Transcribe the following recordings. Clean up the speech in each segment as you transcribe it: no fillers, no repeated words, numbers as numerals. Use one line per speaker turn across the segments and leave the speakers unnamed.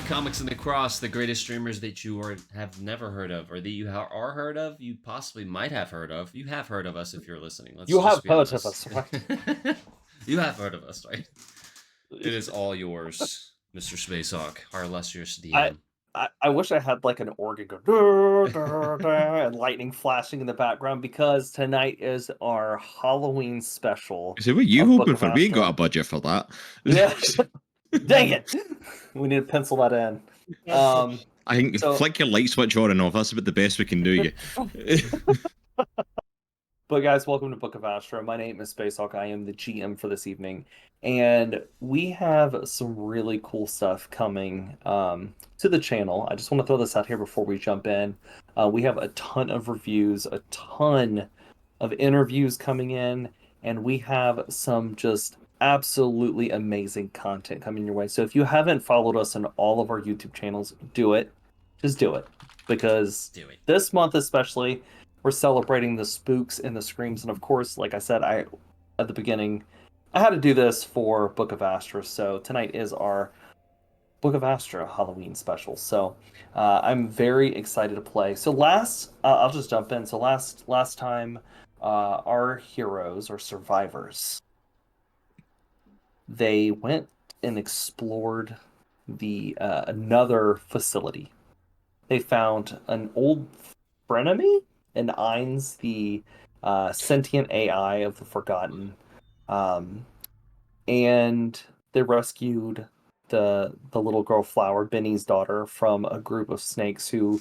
Comics and the Cross, the greatest streamers that you have never heard of, or that you are heard of, you possibly might have heard of. You have heard of us if you're listening.
You have heard of us, right?
You have heard of us, right? It is all yours, Mr. Spacehawk, our illustrious DM.
I wish I had like an organ go dur, dur, dur, and lightning flashing in the background, because tonight is our Halloween special.
So were you hoping for? We ain't got a budget for that.
Yeah. Dang it! We need to pencil that in.
I think flick your light switch on and off. That's about the best we can do. You.
But guys, welcome to Book of Astra. My name is Spacehawk. I am the GM for this evening, and we have some really cool stuff coming to the channel. I just want to throw this out here before we jump in. We have a ton of reviews, a ton of interviews coming in, and we have some just absolutely amazing content coming your way. So if you haven't followed us on all of our YouTube channels, do it. Just do it, because this month especially, we're celebrating the spooks and the screams. And of course, like I said, at the beginning, I had to do this for Book of Astra. So tonight is our Book of Astra Halloween special. So I'm very excited to play. So I'll just jump in. So last time, our heroes or survivors, they went and explored the another facility. They found an old frenemy in Ainz, the sentient AI of the Forgotten, and they rescued the little girl Flower, Binnie's daughter, from a group of snakes who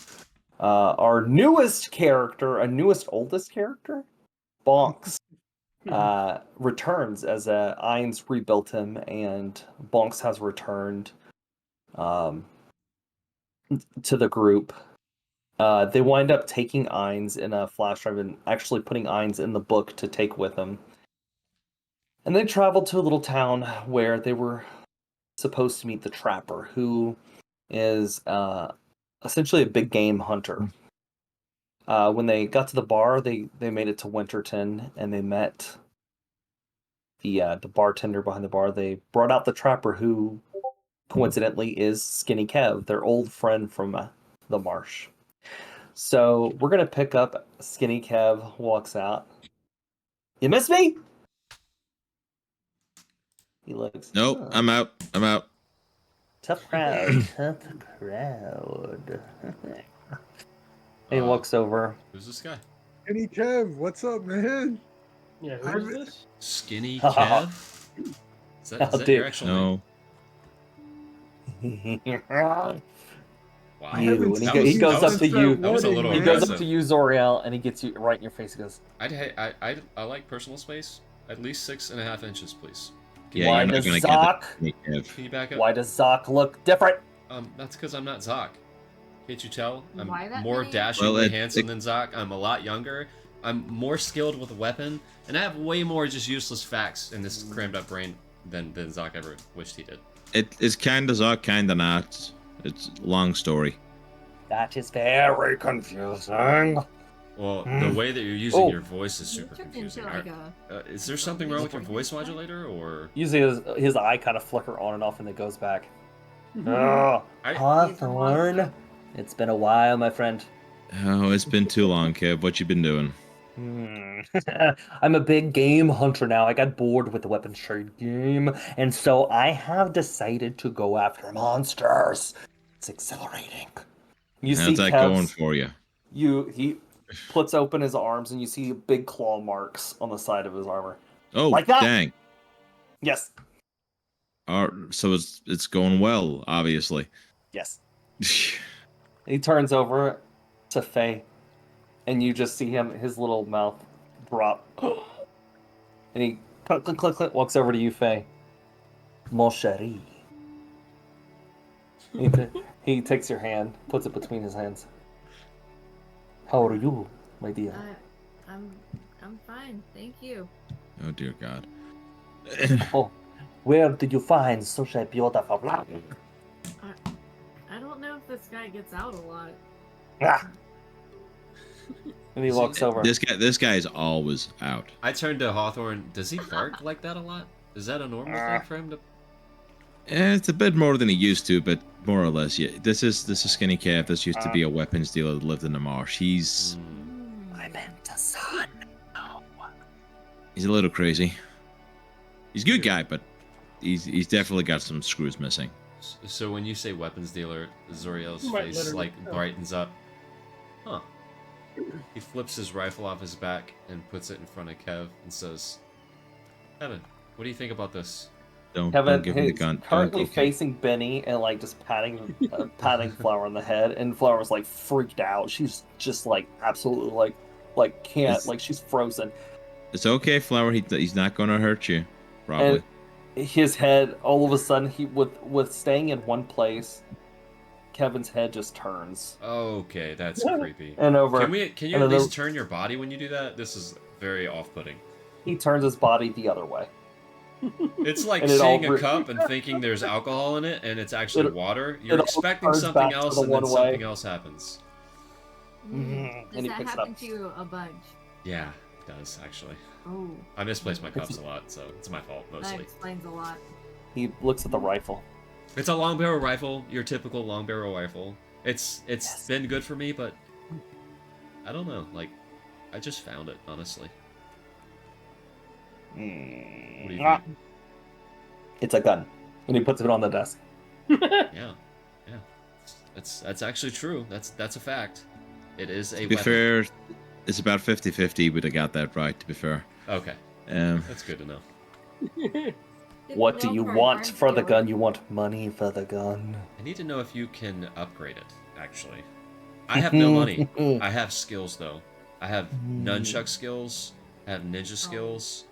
our newest oldest character, Bonks, returns as Ainz rebuilt him, and Bonks has returned to the group. They wind up taking Ainz in a flash drive and actually putting Ainz in the book to take with them. And they traveled to a little town where they were supposed to meet the Trapper, who is essentially a big game hunter. When they got to the bar, they made it to Winterton, and they met the bartender behind the bar. They brought out the Trapper, who coincidentally is Skinny Kev, their old friend from the Marsh. So we're gonna pick up Skinny Kev walks out. You miss me? He looks.
Nope, oh. I'm out.
Tough crowd. Tough crowd. He walks over.
Who's this guy?
Skinny Kev, what's up, man?
Yeah, who's this?
Skinny Kev? Is that your actual name? Wow.
He goes up to you.
That was a little
He goes up to you, Zoriel, and he gets you right in your face. He goes,
I like personal space. At least 6.5 inches, please.
Why does Zoc?
Can you back up?
Why does Zoc look different?
That's because I'm not Zoc. Can't you tell? I'm
more
more dashingly handsome than Zoc. I'm a lot younger. I'm more skilled with a weapon, and I have way more just useless facts in this crammed up brain than Zoc ever wished he did.
It's kind of Zoc, kind of not. It's a long story.
That is very confusing.
Well, the way that you're using your voice is super confusing. Is there something wrong with your voice modulator, or?
Usually his eye kind of flicker on and off, and it goes back. Hawthorne, it's been a while, my friend.
Oh, it's been too long, Kev. What you been doing?
I'm a big game hunter now. I got bored with the weapons trade game, and so I have decided to go after monsters. It's exhilarating.
How's that going for you?
He puts open his arms, and you see big claw marks on the side of his armor.
Oh,
like that?
Dang.
Yes.
So it's going well, obviously.
Yes. He turns over to Faye, and you just see his little mouth drop. And he click, click, click, click, walks over to you, Faye. Mon chéri. He takes your hand, puts it between his hands. How are you, my dear?
I'm fine, thank you.
Oh dear God.
Oh, where did you find such a beautiful flower?
I don't know if this guy gets out a lot.
Ah. And he walks over.
This guy is always out.
I turned to Hawthorne. Does he bark like that a lot? Is that a normal thing for him to?
It's a bit more than he used to, but more or less, yeah. This is Skinny Kev. This used to be a weapons dealer that lived in the marsh. He's
I meant the sun.
he's a little crazy. He's a good guy, but he's definitely got some screws missing.
So when you say weapons dealer, Zoriel's
Might
face
literally-
like brightens up. Huh. He flips his rifle off his back and puts it in front of Kev and says, "Kevin, what do you think about this?"
Don't
Kevin
give him the
is
gun.
currently
Don't go, Kev.
facing Binnie and like just patting Flower on the head, and Flower's like freaked out. She's just like absolutely like can't
It's-
like she's frozen.
It's okay, Flower. He's not gonna hurt you, probably.
And his head, all of a sudden, he with staying in one place, Kevin's head just turns
Okay, that's creepy.
and over.
Can you
and
at
then
least turn your body when you do that? This is very off-putting.
he turns his body the other way.
It's like
And it
seeing
all
a cup and thinking there's alcohol in it, and it's actually water. You're
it all
expecting
turns
something
back to
else,
the
and then
one way.
something else happens.
And
Does
he
that
picks it
happen
up.
to you a bunch?
Yeah, it does actually.
Oh,
I misplace my cups a lot, so it's my fault
that
mostly.
explains a lot.
He looks at the rifle.
It's a long barrel rifle, your typical long barrel rifle. It's
Yes.
been good for me, but I don't know. Like, I just found it honestly. What do you
Ah.
think?
It's a gun, and he puts it on the desk.
Yeah. That's actually true. That's a fact. It is a
To be
weapon.
fair, it's about 50-50. We'd have got that right. To be fair.
Okay,
Um,
that's good to know.
What do
Well,
you
for an
want
arms
for the
dealer.
gun? You want money for the gun.
I need to know if you can upgrade it. Actually, I have no money. I have skills though. I have nunchuck skills. I have ninja skills.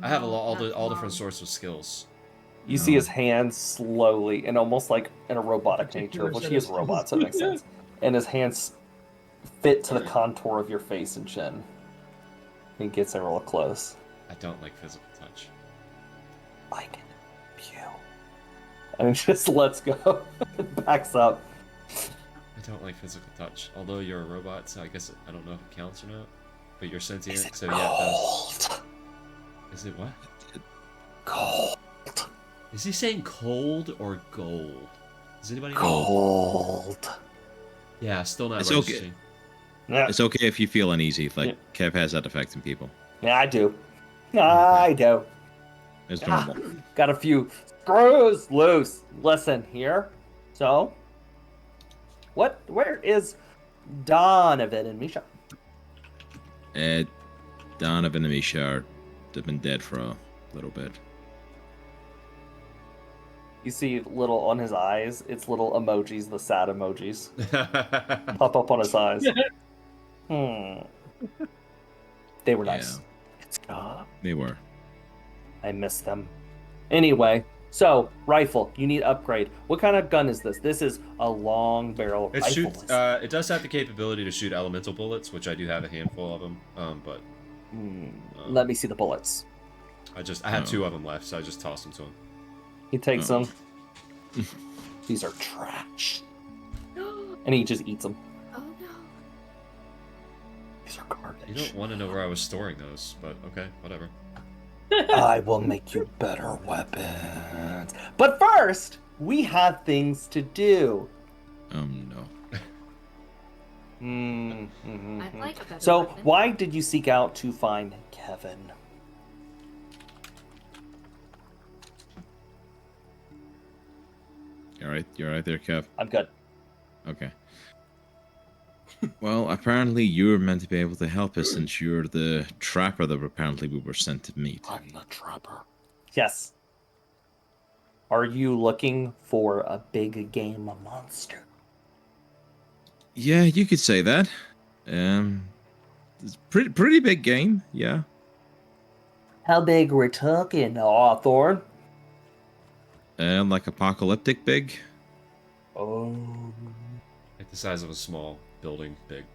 I have all different sorts of skills.
You see his hands slowly and almost like in a robotic nature, which he is a robot, so it makes sense. And his hands fit to the contour of your face and chin. He gets in real close.
I don't like physical touch.
I can help you. And he just lets go and backs up.
I don't like physical touch. Although you're a robot, so I guess I don't know if it counts or not. But you're sentient,
Is it
so yeah, it does.
cold?
Is it what?
Cold.
Is he saying cold or gold? Does anybody know?
Cold.
Yeah, still not
It's okay.
registering.
Yeah,
it's okay if you feel uneasy. Like Kev has that effect in people.
yeah, I do. I do.
It's
Ah,
normal.
got a few screws loose. Listen here. So, where is Donovan and Misha?
Donovan and Misha have been dead for a little bit.
You see little on his eyes, it's little emojis, the sad emojis, pop up on his eyes. They were nice. It's
They were.
I miss them. Anyway, so rifle, you need upgrade. What kind of gun is this? This is a long barrel
It
rifle.
shoots. It does have the capability to shoot elemental bullets, which I do have a handful of them. But
Let me see the bullets.
I had 2 of them left, so I just tossed them to him.
He takes
Oh.
them. These are trash. And he just eats them.
Oh no.
These are
You
garbage.
don't want to know where I was storing those, but okay, whatever.
I will make you better weapons. But first, we have things to do.
No.
I'd like a better
So,
weapon.
why did you seek out to find Kevin?
You're right there, Kev.
I'm good.
Okay. Well, apparently you're meant to be able to help us since you're the trapper that apparently we were sent to meet.
I'm the trapper. Yes. Are you looking for a big game monster?
Yeah, you could say that. It's pretty big game, yeah.
How big we're talking, Hawthorne?
Like apocalyptic big.
Oh.
Like the size of a small building, big.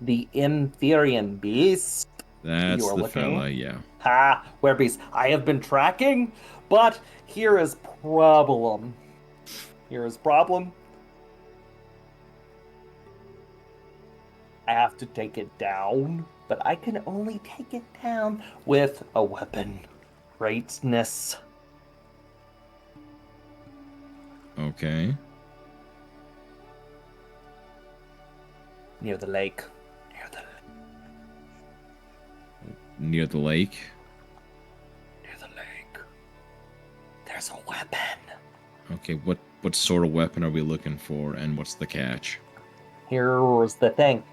The Inferian Beast.
That's
You are
the
looking?
fella, yeah.
Ha! Werebeast, I have been tracking, but here is problem. Here is problem. I have to take it down, but I can only take it down with a weapon. Greatness.
Okay.
Near the lake.
Near the lake.
Near the lake. There's a weapon.
Okay, what sort of weapon are we looking for, and what's the catch?
Here's the thing.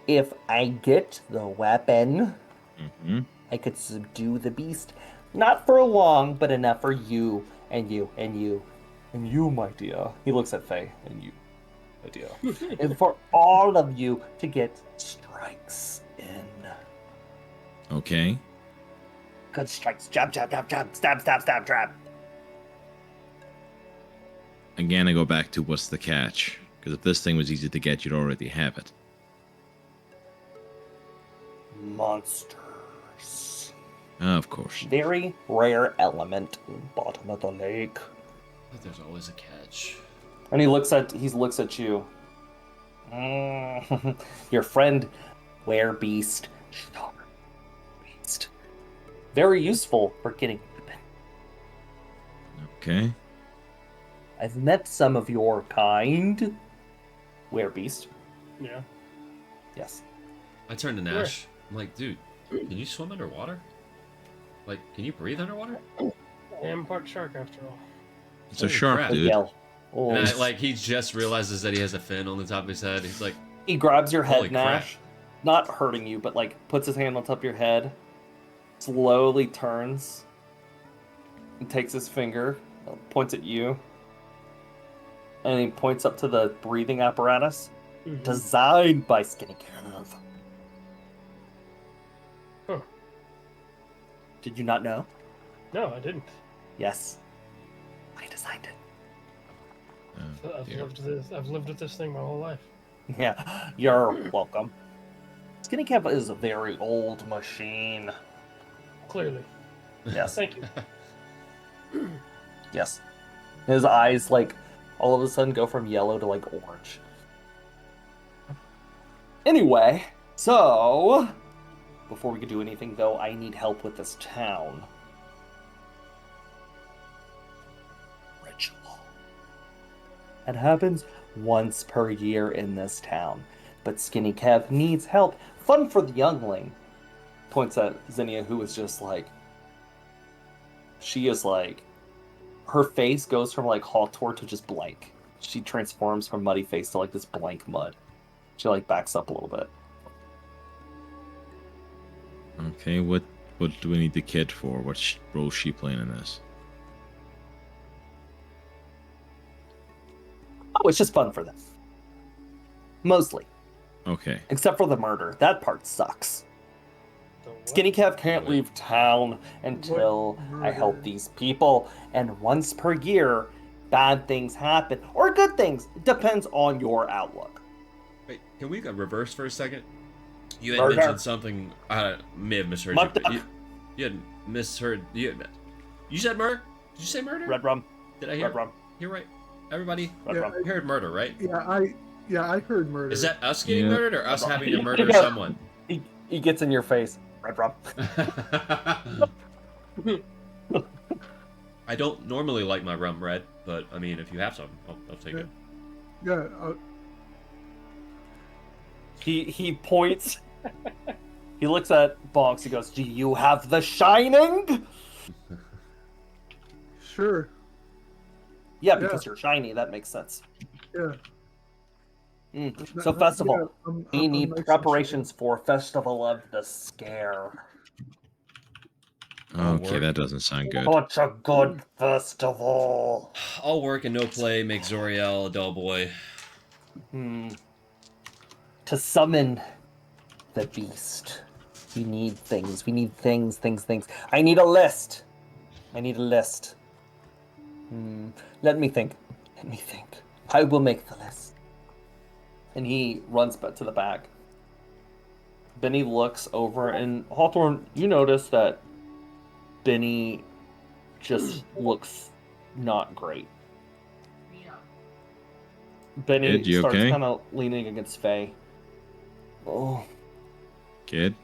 If I get the weapon,
Mm-hmm.
I could subdue the beast. Not for long, but enough for you, and you, and you, and you, my dear. He looks at Faye, and you, my dear. And for all of you to get strikes in.
Okay.
Good strikes. Jab, jab, jab, jab. Stab, stab, stab, trap.
Again, I go back to what's the catch? Because if this thing was easy to get, you'd already have it.
Monsters.
Of course.
Very rare element in the bottom of the lake.
But there's always a catch.
And he looks at you. Your friend, Werebeast. Beast. Very useful for getting weapon.
Okay.
I've met some of your kind. Werebeast.
Yeah.
Yes.
I turn to Gnash. I'm like, dude, can you swim underwater? Like, can you breathe underwater?
I am part shark after all.
It's a
Holy
shark,
crap.
dude.
Yell. Oh.
And he just realizes that he has a fin on the top of his head. He's like,
He grabs your head,
Holy crap.
Gnash. Not hurting you, but puts his hand on top of your head. Slowly turns. And takes his finger. Points at you. And he points up to the breathing apparatus.
Mhm.
Designed by Skinny Cav.
Huh.
Did you not know?
No, I didn't.
Yes. I designed it.
I've lived with this thing my whole life.
Yeah, you're welcome. Skinny Cav is a very old machine.
Clearly.
Yes.
Thank you.
Yes. His eyes, all of a sudden go from yellow to, orange. Anyway, so... Before we could do anything, though, I need help with this town. Ritual. It happens once per year in this town. But Skinny Kev needs help. Fun for the youngling. Points at Zinnia, who is just she is her face goes from Hawthor to just blank. She transforms from muddy face to this blank mud. She backs up a little bit.
Okay, what do we need the kid for? What role is she playing in this?
Oh, it's just fun for them. Mostly.
Okay.
Except for the murder. That part sucks.
The what?
Skinny Kev can't leave town until
What
I help
murder?
these people. And once per year, bad things happen. Or good things. It depends on your outlook.
wait, can we go reverse for a second? You had
Murder.
mentioned something. I may have misheard
Mud
you. But
duck.
you had misheard. You said murder? Did you say murder?
Red rum.
Did I hear?
Red rum.
You're right. Everybody
Red
Yeah.
rum.
heard murder, right?
Yeah, I heard murder.
Is that us getting
Yeah.
murdered or us
Red rum.
having to murder
Yeah.
someone?
He gets in your face. Red rum.
I don't normally like my rum red, but I mean, if you have some, I'll take it.
Yeah,
He points. He looks at Bonks. He goes, "Do you have the Shining?"
sure.
Yeah, because you're shiny. That makes sense.
Yeah.
So festival.
Yeah,
We
I'm
need
nice and
preparations for Festival of the Scare.
I'll
Okay,
work.
that doesn't sound good.
Such a good festival.
All work and no play make Zoriel a dull boy.
To summon the beast, we need things. We need things. I need a list. Let me think. I will make the list. And he runs back to the back. Binnie looks over, and Hawthorne, you notice that Binnie just looks not great. Binnie
Kid, you
starts
okay?
kind of leaning against Faye. Oh,
Kid?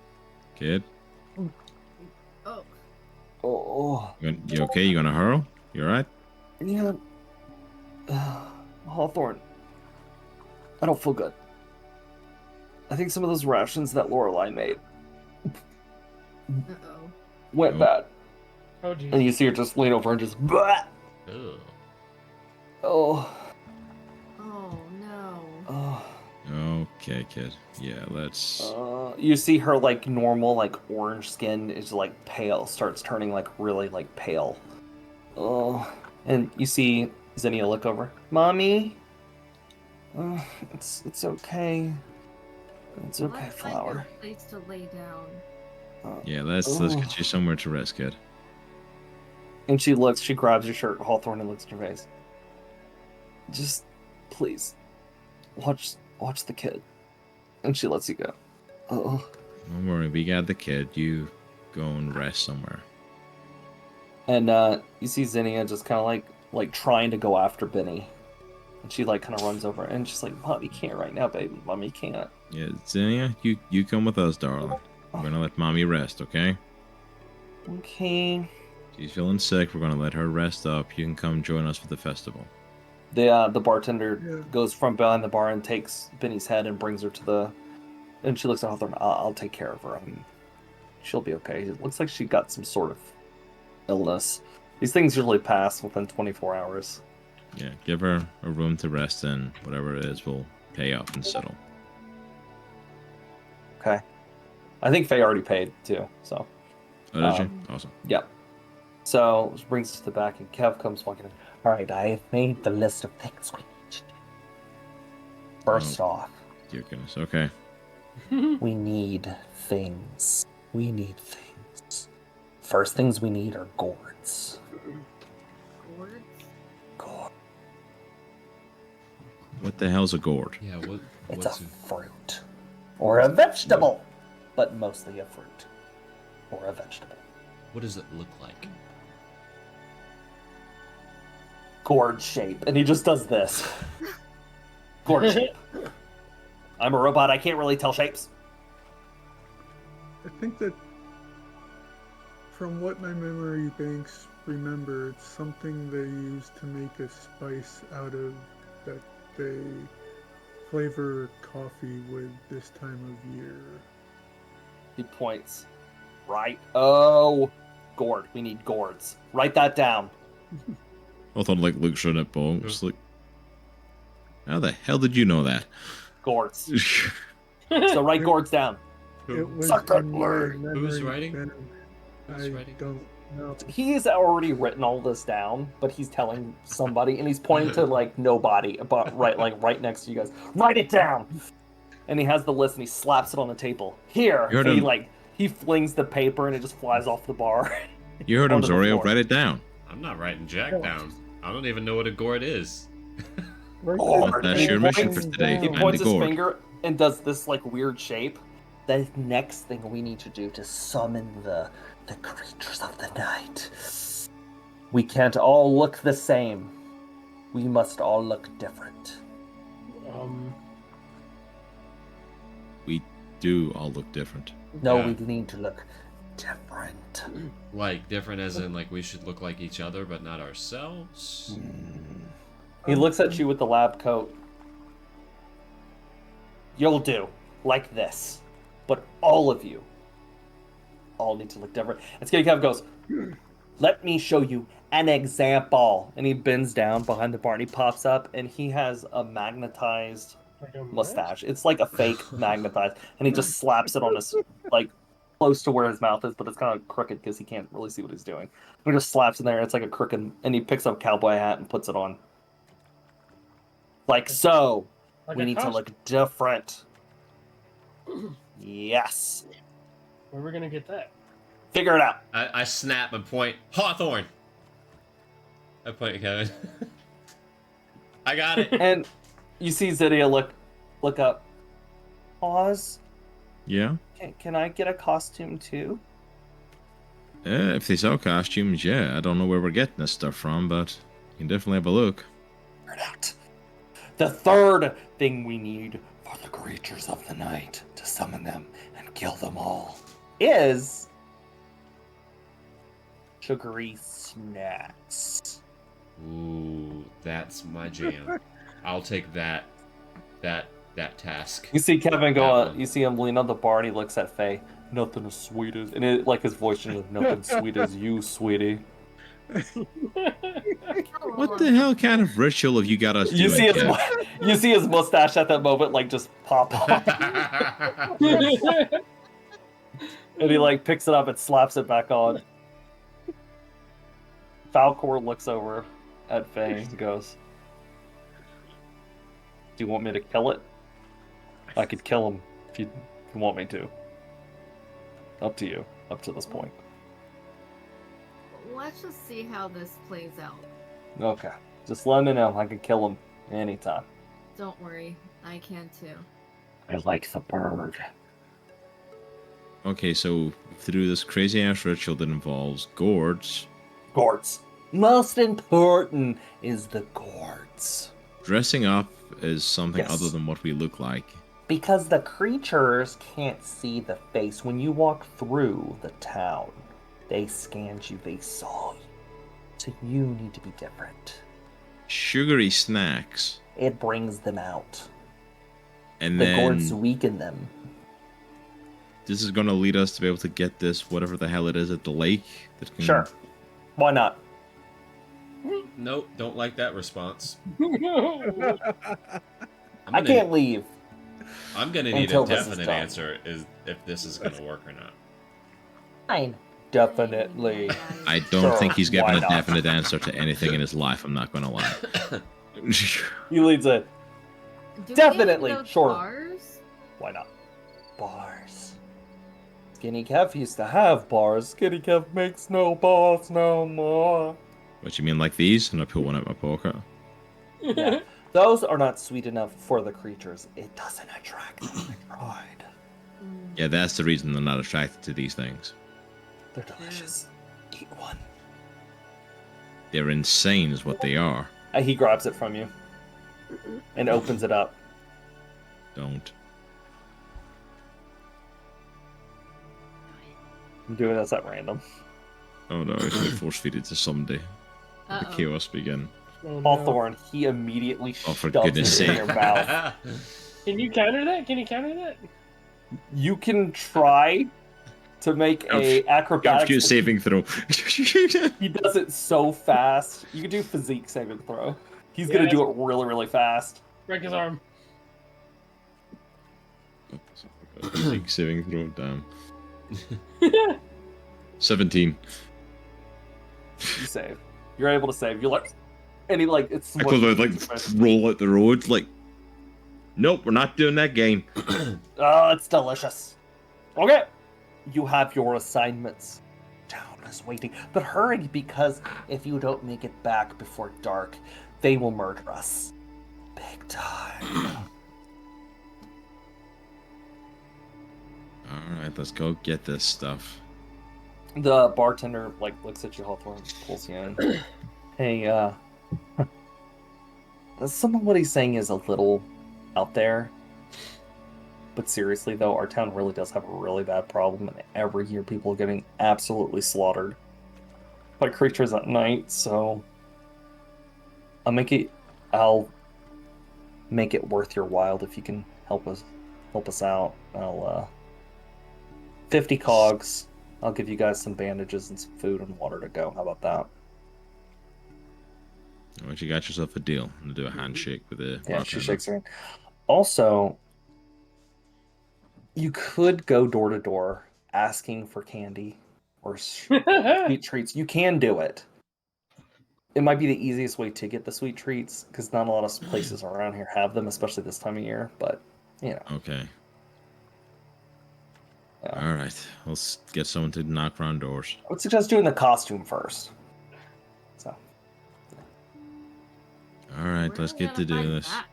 Oh,
oh,
You okay? You gonna hurl? You alright?
yeah. Hawthorne, I don't feel good. I think some of those rations that Lorelei made
Uh-oh.
went
Oh.
bad.
Oh, geez.
And you see her just lean over and just, "Bleh!"
Ugh.
Oh,
Oh, no.
oh.
Okay, kid. Yeah, let's.
You see her like normal, like orange skin is like pale, starts turning like really like pale. Oh, and you see Zinnia look over. Mommy, it's okay. It's okay,
Let's find you
Flower.
a place to lay down.
Yeah, let's get you somewhere to rest, kid.
And she looks, she grabs your shirt, Hawthorne, and looks at your face. Just, please, watch the kid. And she lets you go. Oh.
Don't worry, we got the kid. You go and rest somewhere.
And you see Zinnia just kind of like trying to go after Binnie. And she like kind of runs over and she's like, Mom, you can't right now, baby. Mom, you can't.
Yeah, Zinnia, you come with us, darling. We're gonna let mommy rest, okay?
Okay.
She's feeling sick. We're gonna let her rest up. You can come join us for the festival.
The bartender
Yeah.
goes from behind the bar and takes Binnie's head and brings her to the. And she looks at Hawthorne. I'll take care of her. I mean, she'll be okay. It looks like she got some sort of illness. These things usually pass within 24 hours.
Yeah, give her a room to rest in. Whatever it is, we'll pay off and settle.
Okay. I think Faye already paid too. So.
Oh, did you?
Um,
Awesome.
Yep. So which brings us to the back, and Kev comes walking in. All right, I have made the list of things we need to do. First off,
Dear goodness. Okay.
we need things. We need things. First things we need are gourds.
Gourds?
Gourd.
What the hell's a gourd?
Yeah,
It's
what's
a fruit. Or a vegetable. But mostly a fruit. Or a vegetable.
what does it look like?
Gourd shape. And he just does this. Gourd shape. I'm a robot, I can't really tell shapes.
I think that from what my memory banks remember, it's something they use to make a spice out of that they flavor coffee with this time of year.
He points. Right. Oh, gourd. We need gourds. Write that down.
Hawthorne like looks around at Bonks like, how the hell did you know that?
Gourds. So write gourds down.
It was
Sucker
in my
word.
memory
Who's writing?
bank.
Who's
I
writing?
don't know.
He's already written all this down, but he's telling somebody, and he's pointing to like nobody, but right next to you guys. Write it down. And he has the list, and he slaps it on the table. Here.
You heard
And
him.
he flings the paper, and it just flies off the bar.
You heard him,
Onto the
Zoriel.
floor.
Write it down.
I'm not writing Jack down. I don't even know what a gourd is.
Gourd.
That's
And he
your mission
points-
for today.
He
Find
points
the
his
gourd.
finger and does this like weird shape. The next thing we need to do to summon the creatures of the night. We can't all look the same. We must all look different.
We do all look different.
No,
Yeah.
we need to look different.
Like, different as in, like, we should look like each other, but not ourselves?
He looks at you with the lab coat. You'll do. Like this. But all of you all need to look different. And Skinny Kev goes, let me show you an example. And he bends down behind the bar and he pops up and he has a magnetized
Like a
mustache. It's like a fake magnetized. And he just slaps it on his, like, close to where his mouth is, but it's kind of crooked because he can't really see what he's doing. He just slaps in there. It's like a crooked, and he picks up a cowboy hat and puts it on. Like so.
Like
We
a
need to
costume.
look different. Yes.
Where are we gonna get that?
Figure it out.
I snap and point. Hawthorne! I point at Kevin. I got it.
And you see Zydia look up. Pause.
Yeah?
Can I get a costume too?
If they sell costumes, yeah. I don't know where we're getting this stuff from, but you can definitely have a look.
Figure it out. The third thing we need for the creatures of the night to summon them and kill them all is sugary snacks.
Ooh, That's my jam. I'll take that task.
You see Kevin
That
go.
one.
You see him lean on the bar, and he looks at Faye. Nothing as sweet as, and it, like his voice changes. Nothing sweet as you, sweetie.
What the hell kind of ritual have you got us
You
doing?
see his,
Kev?
you see his mustache at that moment, like just pop off, and he like picks it up and slaps it back on. Falcor looks over at Faye and goes, "Do you want me to kill it? I could kill him if you want me to. Up to you. Up to this point."
Let's just see how this plays out.
Okay. Just let me know. I can kill him anytime.
Don't worry, I can too.
I like the bird.
Okay, so through this crazy ass ritual that involves gourds,
Gourds. Most important is the gourds.
dressing up is something
Yes.
other than what we look like.
Because the creatures can't see the face. When you walk through the town, they scanned you, they saw you. So you need to be different.
Sugary snacks,
It brings them out.
and
The
then
gourds weaken them.
this is going to lead us to be able to get this whatever the hell it is at the lake. That can...
Sure. Why not?
Nope, don't like that response.
I can't leave.
I'm gonna need
until
a
this is
definite
done.
answer is if this is gonna work or not.
Fine. Definitely.
I don't
Sure,
think he's given
why
a
not?
definite answer to anything in his life. I'm not going to lie.
He leads it.
Do
Definitely,
we have those
sure.
bars?
Why not? Bars. Skinny Kev used to have bars. Skinny Kev makes no bars no more.
What you mean, like these? And I pull one out my pocket.
Yeah. Those are not sweet enough for the creatures. It doesn't attract them. I tried.
Yeah, that's the reason they're not attracted to these things.
They're delicious. Eat one.
They're insane, is what they are.
He grabs it from you and opens it up.
Don't.
I'm doing this at random.
Oh no, it's been force feed it to somebody. The
Uh-oh.
chaos begin.
Oh, no.
Hawthorne, he immediately
Oh, for
shoves
goodness
it in
sake.
your mouth.
Can you counter that? Can you counter that?
You can try to make a acrobatics.
Confused saving throw.
He does it so fast. You can do physique saving throw. He's gonna
Yeah.
do it really, really fast.
Break his arm.
Big saving throw, damn. 17.
You save. You're able to save. You're like, and he like it's.
I could like roll out the road, like, nope, we're not doing that game.
Oh, it's delicious. Okay, you have your assignments. Town is waiting, but hurry because if you don't make it back before dark, they will murder us. Big time.
Alright, let's go get this stuff.
The bartender like looks at you, Hawthorne, pulls you in. Hey, some of what he's saying is a little out there. But seriously though, our town really does have a really bad problem, and every year people are getting absolutely slaughtered by creatures at night, so I'll make it worth your while if you can help us out. I'll 50 cogs. I'll give you guys some bandages and some food and water to go. How about that?
Alright, you got yourself a deal. I'm gonna do a handshake with the
Yeah, she
bartender.
shakes her hand. Also, you could go door to door asking for candy or sweet treats. You can do it. It might be the easiest way to get the sweet treats because not a lot of places around here have them, especially this time of year. But you know,
Okay.
Yeah.
Alright, let's get someone to knock around doors.
I would suggest doing the costume first. So
Alright,
Where
let's
are we
get to
gonna
do
find
this.
that?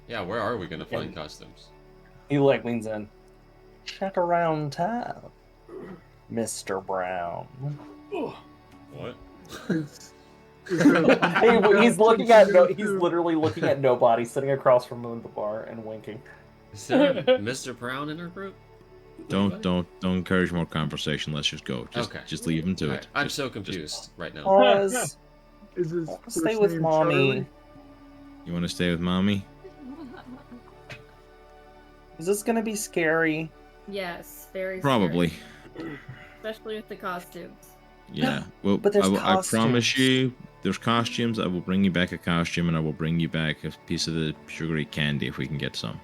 Yeah, where are we gonna find costumes?
he like leans in. Check around town, Mr. Brown.
What?
Is there a
Hey, he's looking at he's
to-
literally looking at nobody sitting across from him at the bar and winking.
Is there a Mr. Brown in our group?
Don't encourage more conversation. Let's just go.
Okay.
Just leave him to
Alright,
it.
I'm
Just-
so confused right now.
Pause.
Is his
I'll
first
stay with
name
mommy.
Charlie?
You want to stay with mommy?
Is this gonna be scary?
Yes, very
Probably.
scary, especially with the costumes.
Yeah. Well,
But there's
I promise
costumes.
you, there's costumes. I will bring you back a costume, and I will bring you back a piece of the sugary candy if we can get some.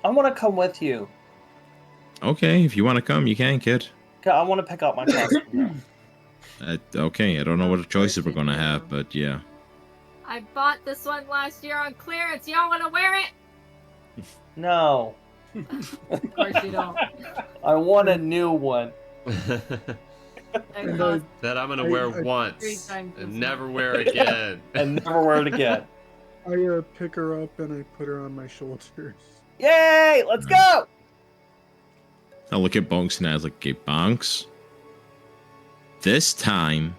I want to come with you.
Okay, if you want to come, you can, kid.
I want to pick out my costume.
Okay, I don't know what
Of
choices we're
course you
gonna have,
do.
but yeah.
I bought this one last year on clearance. Y'all want to wear it?
No,
Of course you don't.
I want a new one.
It
And
costs
That I'm gonna
I-
wear
I-
once
3 times as
and never
much.
wear again.
And never wear it again.
I pick her up and I put her on my shoulders.
Yay! Let's go!
I look at Bonks and I was like, okay, Bonks. This time,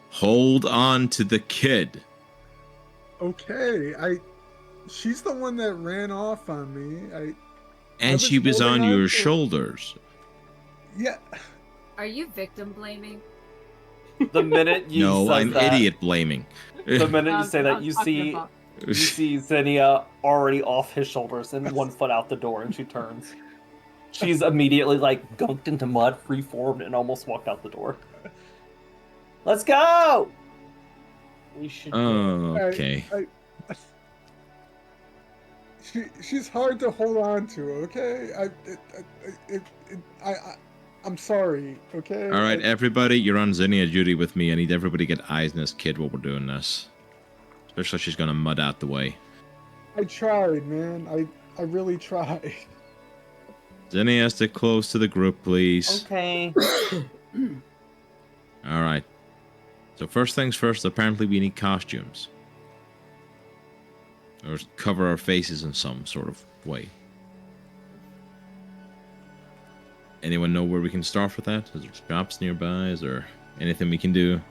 hold on to the kid.
Okay, she's the one that ran off on me.
And
was
she was on
holding on
your
to-
shoulders.
Yeah,
Are you victim blaming?
The minute you
No,
said
I'm
that,
idiot blaming.
the minute you
I'm-
say that,
I'm
you
talking
see
about-
you see Xenia already off his shoulders and 1 foot out the door, and she turns. She's immediately like gunked into mud, freeformed, and almost walked out the door. Let's go!
We should.
Oh, okay.
she's hard to hold on to. Okay, I'm sorry. Okay.
All right, everybody, you're on Xenia duty with me. I need everybody to get eyes on this kid while we're doing this. Especially if she's gonna mud out the way.
I tried, man. I really tried.
Xenia, stick close to the group, please.
Okay.
All right. So first things first, apparently we need costumes. Or cover our faces in some sort of way. Anyone know where we can start with that? Is there shops nearby? Is there anything we can do?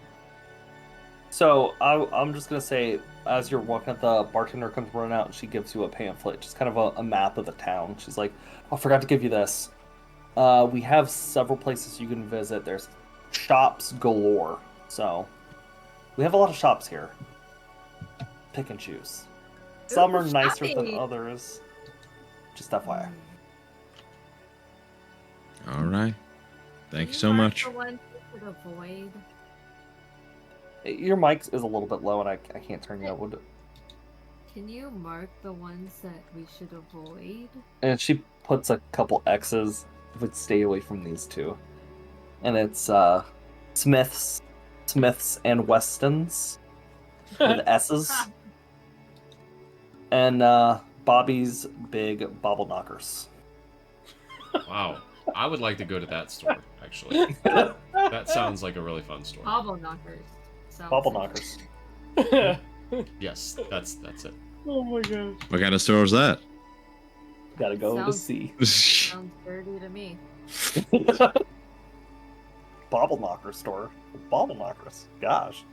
So I'm just gonna say, as you're walking, the bartender comes running out and she gives you a pamphlet, just kind of a map of the town. She's like, "Oh, I forgot to give you this. We have several places you can visit. There's shops galore. So we have a lot of shops here. Pick and choose. Some are nicer than
shopping.
others. Just FYI.
All right. Thank you
Can
so
mark
much.
The ones we should avoid.
Your mic is a little bit low, and I can't turn you up.
Can you mark the ones that we should avoid?
And she puts a couple X's. Would stay away from these two. And it's Smiths and Westons with S's. And Bobby's Big Bobble Knockers.
Wow. I would like to go to that store, actually. That sounds like a really fun store.
Bobble knockers. Sounds
Bobble
interesting.
Knockers.
Yes, that's it.
Oh my gosh.
What kind of store is that?
Gotta go to
Sounds-
see.
Sounds dirty to me.
Bobble Knocker store. Bobble Knockers. Gosh.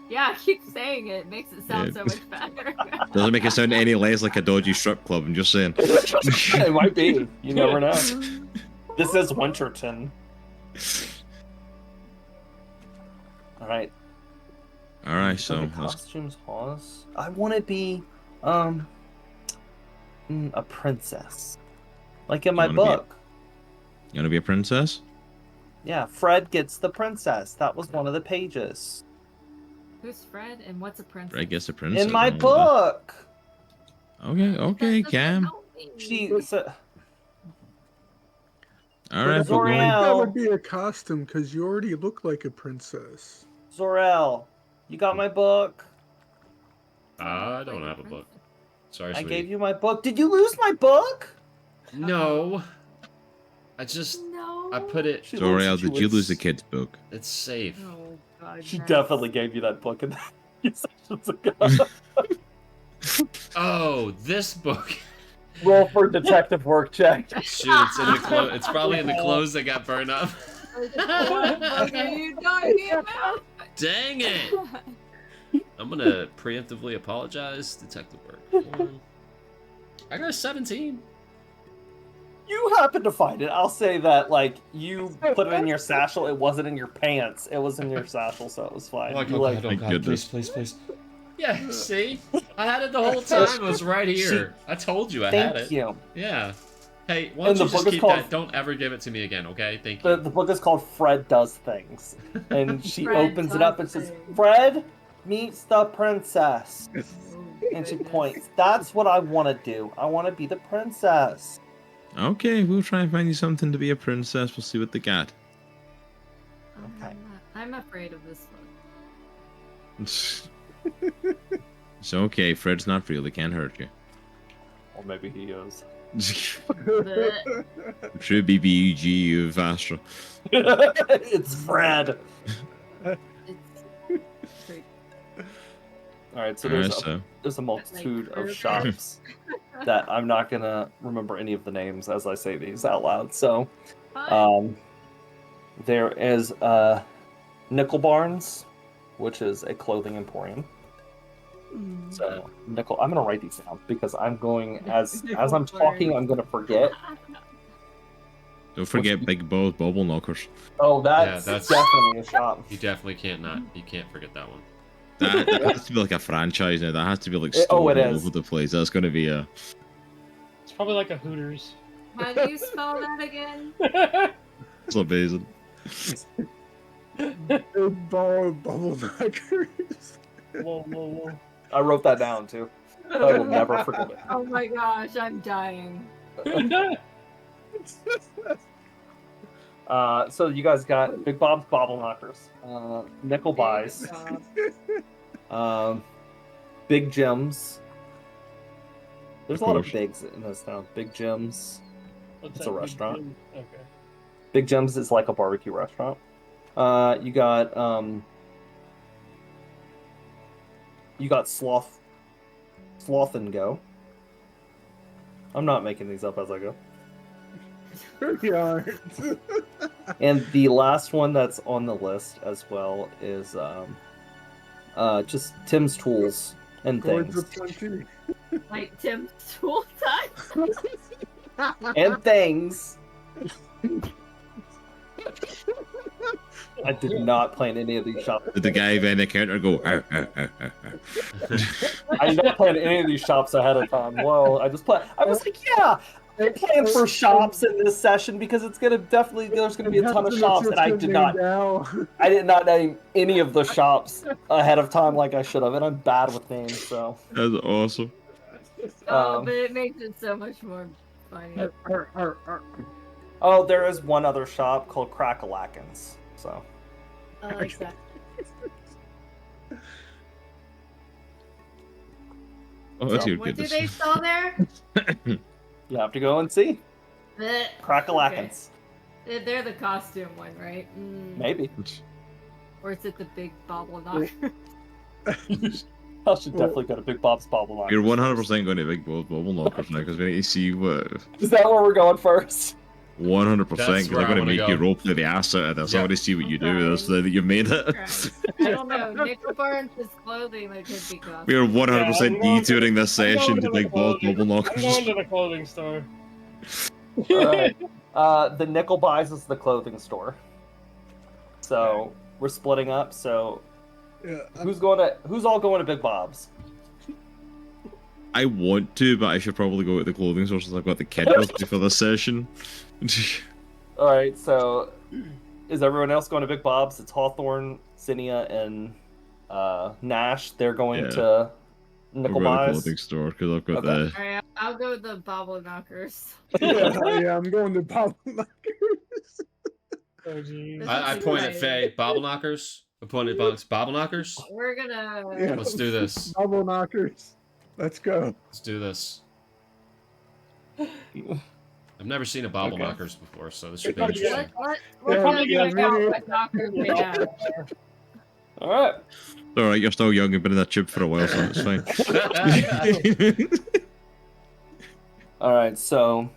Yeah, keep saying it. It makes it sound
Yeah.
so much better.
Doesn't make it sound any less like a dodgy strip club. I'm just saying.
It might be. You never know. This is Winterton. Alright.
All right, so
the
let's,
costumes, Hawes. I want to be, a princess, like in my
You wanna be a-
book.
you want to be a princess?
Yeah, Fred gets the princess. That was one of the pages
Who's Fred and what's a princess?
I guess a princess.
in my
I don't know
book.
that. Okay,
That doesn't
Cam.
help me.
She said,
All right,
I
we're
don't
going.
think that
Zoriel.
would be a costume because you already look like a princess.
Zoriel, you got my book.
I don't have a book. Sorry,
I
sweetie.
gave you my book. Did you lose my book?
No. I just...
No.
I put it...
She
Zoriel,
looks-
did
she
you lose the
looks-
kid's book?
It's safe.
Oh, God.
She
no.
definitely gave you that book in the sessions ago.
Oh, this book.
Roll for detective work check.
Shoot, it's in the clothes. It's probably in the clothes that got burned up.
What book are you talking about?
Dang it! I'm gonna preemptively apologize. Detective work. I got a 17.
You happened to find it. I'll say that, like, you put it in your satchel. It wasn't in your pants. It was in your satchel, so it was fine.
Oh,
You, like,
God, oh,
Thank
God,
goodness.
please. Yeah, see? I had it the whole time. It was right here. I told you I had it.
thank you.
Yeah. Hey, why
And
don't
the
you just
book is
keep
called-
that? Don't ever give it to me again, okay? Thank you.
The book is called Fred Does Things. And she
Fred
opens it up and
Does
says,
Things.
Fred meets the princess.
Oh,
And she
goodness.
points. That's what I want to do. I want to be the princess.
Okay, we'll try and find you something to be a princess. We'll see what they got.
Okay.
I'm afraid of this one.
It's okay. Fred's not real. They can't hurt you.
Or maybe he is.
True BBG of Astra.
It's Fred.
It's great.
All right, so
Alright,
there's a multitude
Like,
of shops that I'm not gonna remember any of the names as I say these out loud. So,
Fine.
there is Nickel Barnes, which is a clothing emporium.
Mm.
So Nickel, I'm gonna write these down because I'm going as
Nickel
I'm talking,
Barnes.
I'm gonna forget.
Don't forget Big Balls Bubble Knockers.
Oh, that's
that's-
definitely a shop.
You definitely can't not. You can't forget that one.
That has to be like a franchise now. That has to be like
It
stored all
is.
over the place. That's going to be a.
It's probably like a Hooters.
How do you spell that again?
It's amazing.
Big ball of bubble knockers.
Whoa.
I wrote that down too. I will never forget it.
Oh my gosh, I'm dying.
So you guys got Big Bob's Bobble Knockers, Nickel Buys, Big Gems. There's a lot of
course.
bigs in this town. Big Gems.
What's
It's
that,
a
Big
restaurant.
Jim? Okay.
Big Gems is like a barbecue restaurant. You got Sloth and Go. I'm not making these up as I go.
You aren't.
And the last one that's on the list as well is just Tim's Tools and
Gourds
Things.
of plenty.
Like Tim's tool time.
And Things. I did not plan any of these shops.
Did the guy behind the counter go? "Arr, arr, arr, arr, arr."
I did not plan any of these shops ahead of time. Well, I was like, yeah, I'm playing for shops in this session because it's gonna definitely there's gonna be a ton of shops, and I did not. I did not name any of the shops ahead of time like I should have, and I'm bad with names. So,
That's awesome.
Oh, but it makes it so much more funny.
oh, there is one other shop called Crackalackins. So,
Exactly.
Oh, that's
So,
your
What do
goodness.
they sell there?
you have to go and see
Bleh.
Crackalackins.
They're the costume one, right? Mm.
Maybe
Or is it the big bobble knocker?
I should definitely go to Big Bob's Bobble Knockers.
You're 100% going to Big Balls Bubble Knockers now because we need to see what.
Is that where we're going first?
100% because
That's
I'm
where I
going to
wanna
make you
go.
roleplay the ass out of this. I
Yeah.
want to see what you do.
Okay.
That's that you've made it.
I don't know. Nickel Barnes is clothing that could be costume.
We are 100%
Yeah, I'm going to-
detouring this
I'm going
session
to
to
the
Big Balls
clothing-
Bubble
I'm
Knockers.
going to the clothing store.
Alright. The Nickel Buys is the clothing store. So we're splitting up. So
Yeah,
who's all going to Big Bob's?
I want to, but I should probably go to the clothing store since I've got the kid with me for this session.
Alright, so is everyone else going to Big Bob's? It's Hawthorne, Zinnia, and Gnash. They're going
Yeah.
to
I'll
Nickel
go to the
Buys.
clothing store because I've got
Okay.
the.
Alright, I'll go with the bobble knockers.
yeah, I'm going to bobble knockers.
Oh, geez.
This
I
is
point at
exciting.
Faye. Bobble knockers. I point at Bonks. Bobble knockers.
We're gonna.
Yeah.
Let's do this.
Bobble knockers. Let's go.
Let's do this. I've never seen a bobble
Okay.
knockers before, so this should be
Yeah.
interesting.
What
Yeah,
kind of
yeah,
figure out
maybe-
what knockers they have?
Alright.
Alright, you're still young and been in that tube for a while, so it's fine.
Alright, so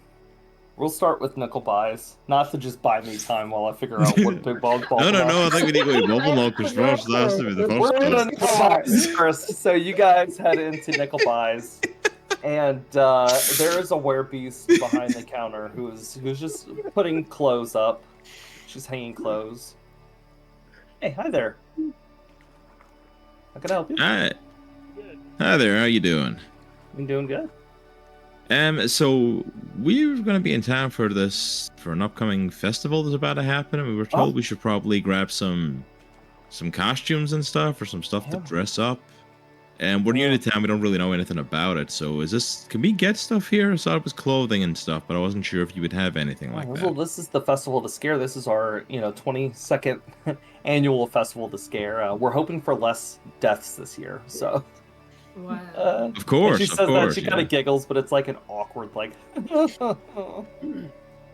we'll start with Nickel Buys. Not to just buy me time while I figure out what Big Bob's Bobble
No, I think we need to go to Bubble Knockers first. That has to be the
We're
first
going to
one.
Nickel Buys first. So you guys head into Nickel Buys. And there is a werebeast behind the counter who's just putting clothes up. She's hanging clothes. Hey, hi there. How can I help you?
Hi,
Good.
hi there. How you doing?
I'm doing good.
So we're going to be in town for an upcoming festival that's about to happen, and we were told
Oh.
we should probably grab some costumes and stuff, or some stuff to
Yeah.
dress up. And we're new to town; we don't really know anything about it. So, can we get stuff here? I saw it was clothing and stuff, but I wasn't sure if you would have anything like
Well,
that.
this is the Festival to Scare. This is our 22nd annual Festival to Scare. We're hoping for less deaths this year. So.
Wow.
Of course,
and she
of
says
course,
that she kind of giggles, but it's like an awkward like.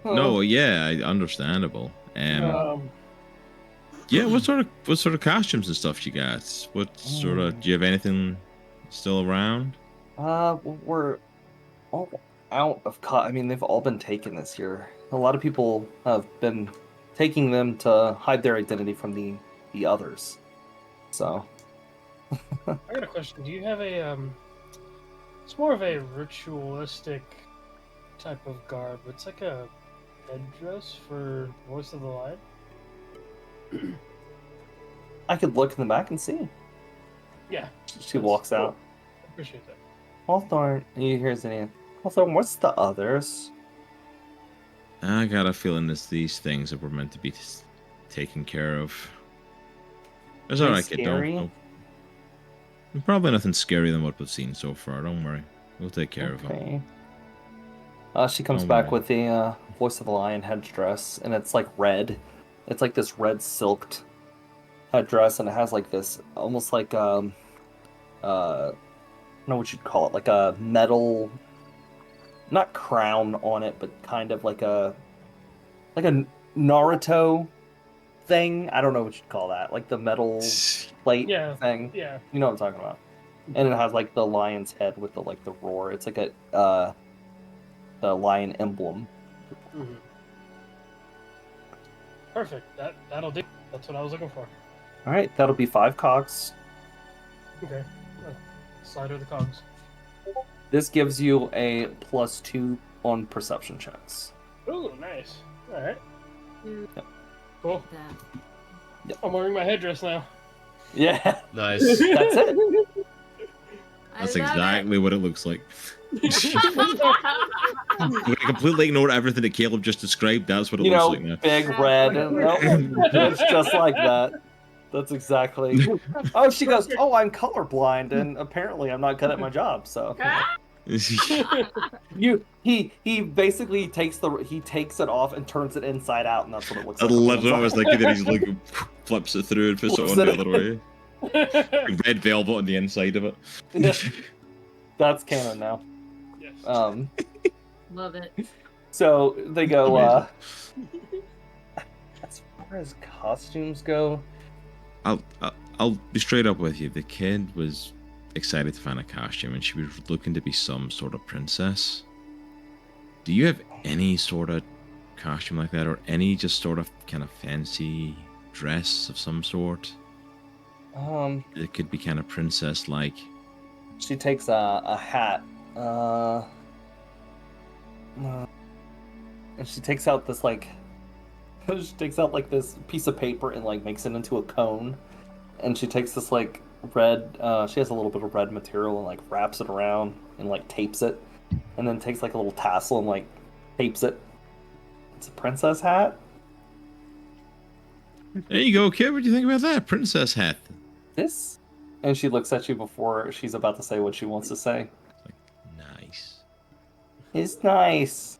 No, yeah, understandable.
Um,
Yeah, what sort of costumes and stuff you got? What sort of, do you have anything still around?
We're all out of I mean, they've all been taken this year. A lot of people have been taking them to hide their identity from the others. So.
I got a question. Do you have a It's more of a ritualistic type of garb. It's like a headdress for Voice of the Lion.
I could look in the back and see.
Yeah.
She walks out.
I appreciate that.
Hawthorne, you hear Zinnia. Hawthorne, what's the others?
I got a feeling it's these things that were meant to be taken care of. It's
Are they
alright, kid.
scary?
Don't. Probably nothing scarier than what we've seen so far. Don't worry. We'll take care of them.
Okay. She comes
Don't
back
worry.
with the Voice of the Lion headdress, and it's like red. It's like this red silked headdress, and it has like this almost like I don't know what you'd call it, like a metal, not crown on it, but kind of like a Naruto thing. I don't know what you'd call that, like the metal plate
Yeah.
thing.
Yeah.
You know what I'm talking about. And it has like the lion's head with the roar. It's like a the lion emblem.
Mhm. Perfect. That'll do. That's what I was looking for.
All right, that'll be 5 cogs.
Okay. Slide of the cogs.
This gives you a +2 on perception checks.
Ooh, nice. All right.
Yep.
Cool.
That.
I'm wearing my headdress now.
Yeah,
Nice.
that's it.
That's
I love
exactly what it looks like. We completely ignored everything that Caleb just described. That's what it
You
looks
know,
like now.
big red. Nope, it's just like that. That's exactly. Oh, she goes, "Oh, I'm colorblind, and apparently I'm not good at my job." So he basically takes it off and turns it inside out, and that's what it looks
I
like. on the
literally
inside.
was thinking that he's like flips it through and puts it
Flips
on the
it.
other way. Red velvet on the inside of it.
Yeah. That's canon now.
Yes.
Love it.
So they go.
Amazing.
As far as costumes go,
I'll be straight up with you. The kid was excited to find a costume, and she was looking to be some sort of princess. Do you have any sort of costume like that, or any just sort of kind of fancy dress of some sort? It could be kind of princess-like.
she takes a hat. And she takes out this she takes out like this piece of paper and like makes it into a cone. And she takes this like red. She has a little bit of red material and like wraps it around and like tapes it, and then takes like a little tassel and like tapes it. It's a princess hat.
There you go, kid. What do you think about that princess hat?
This, and she looks at you before she's about to say what she wants to say.
Nice.
It's nice.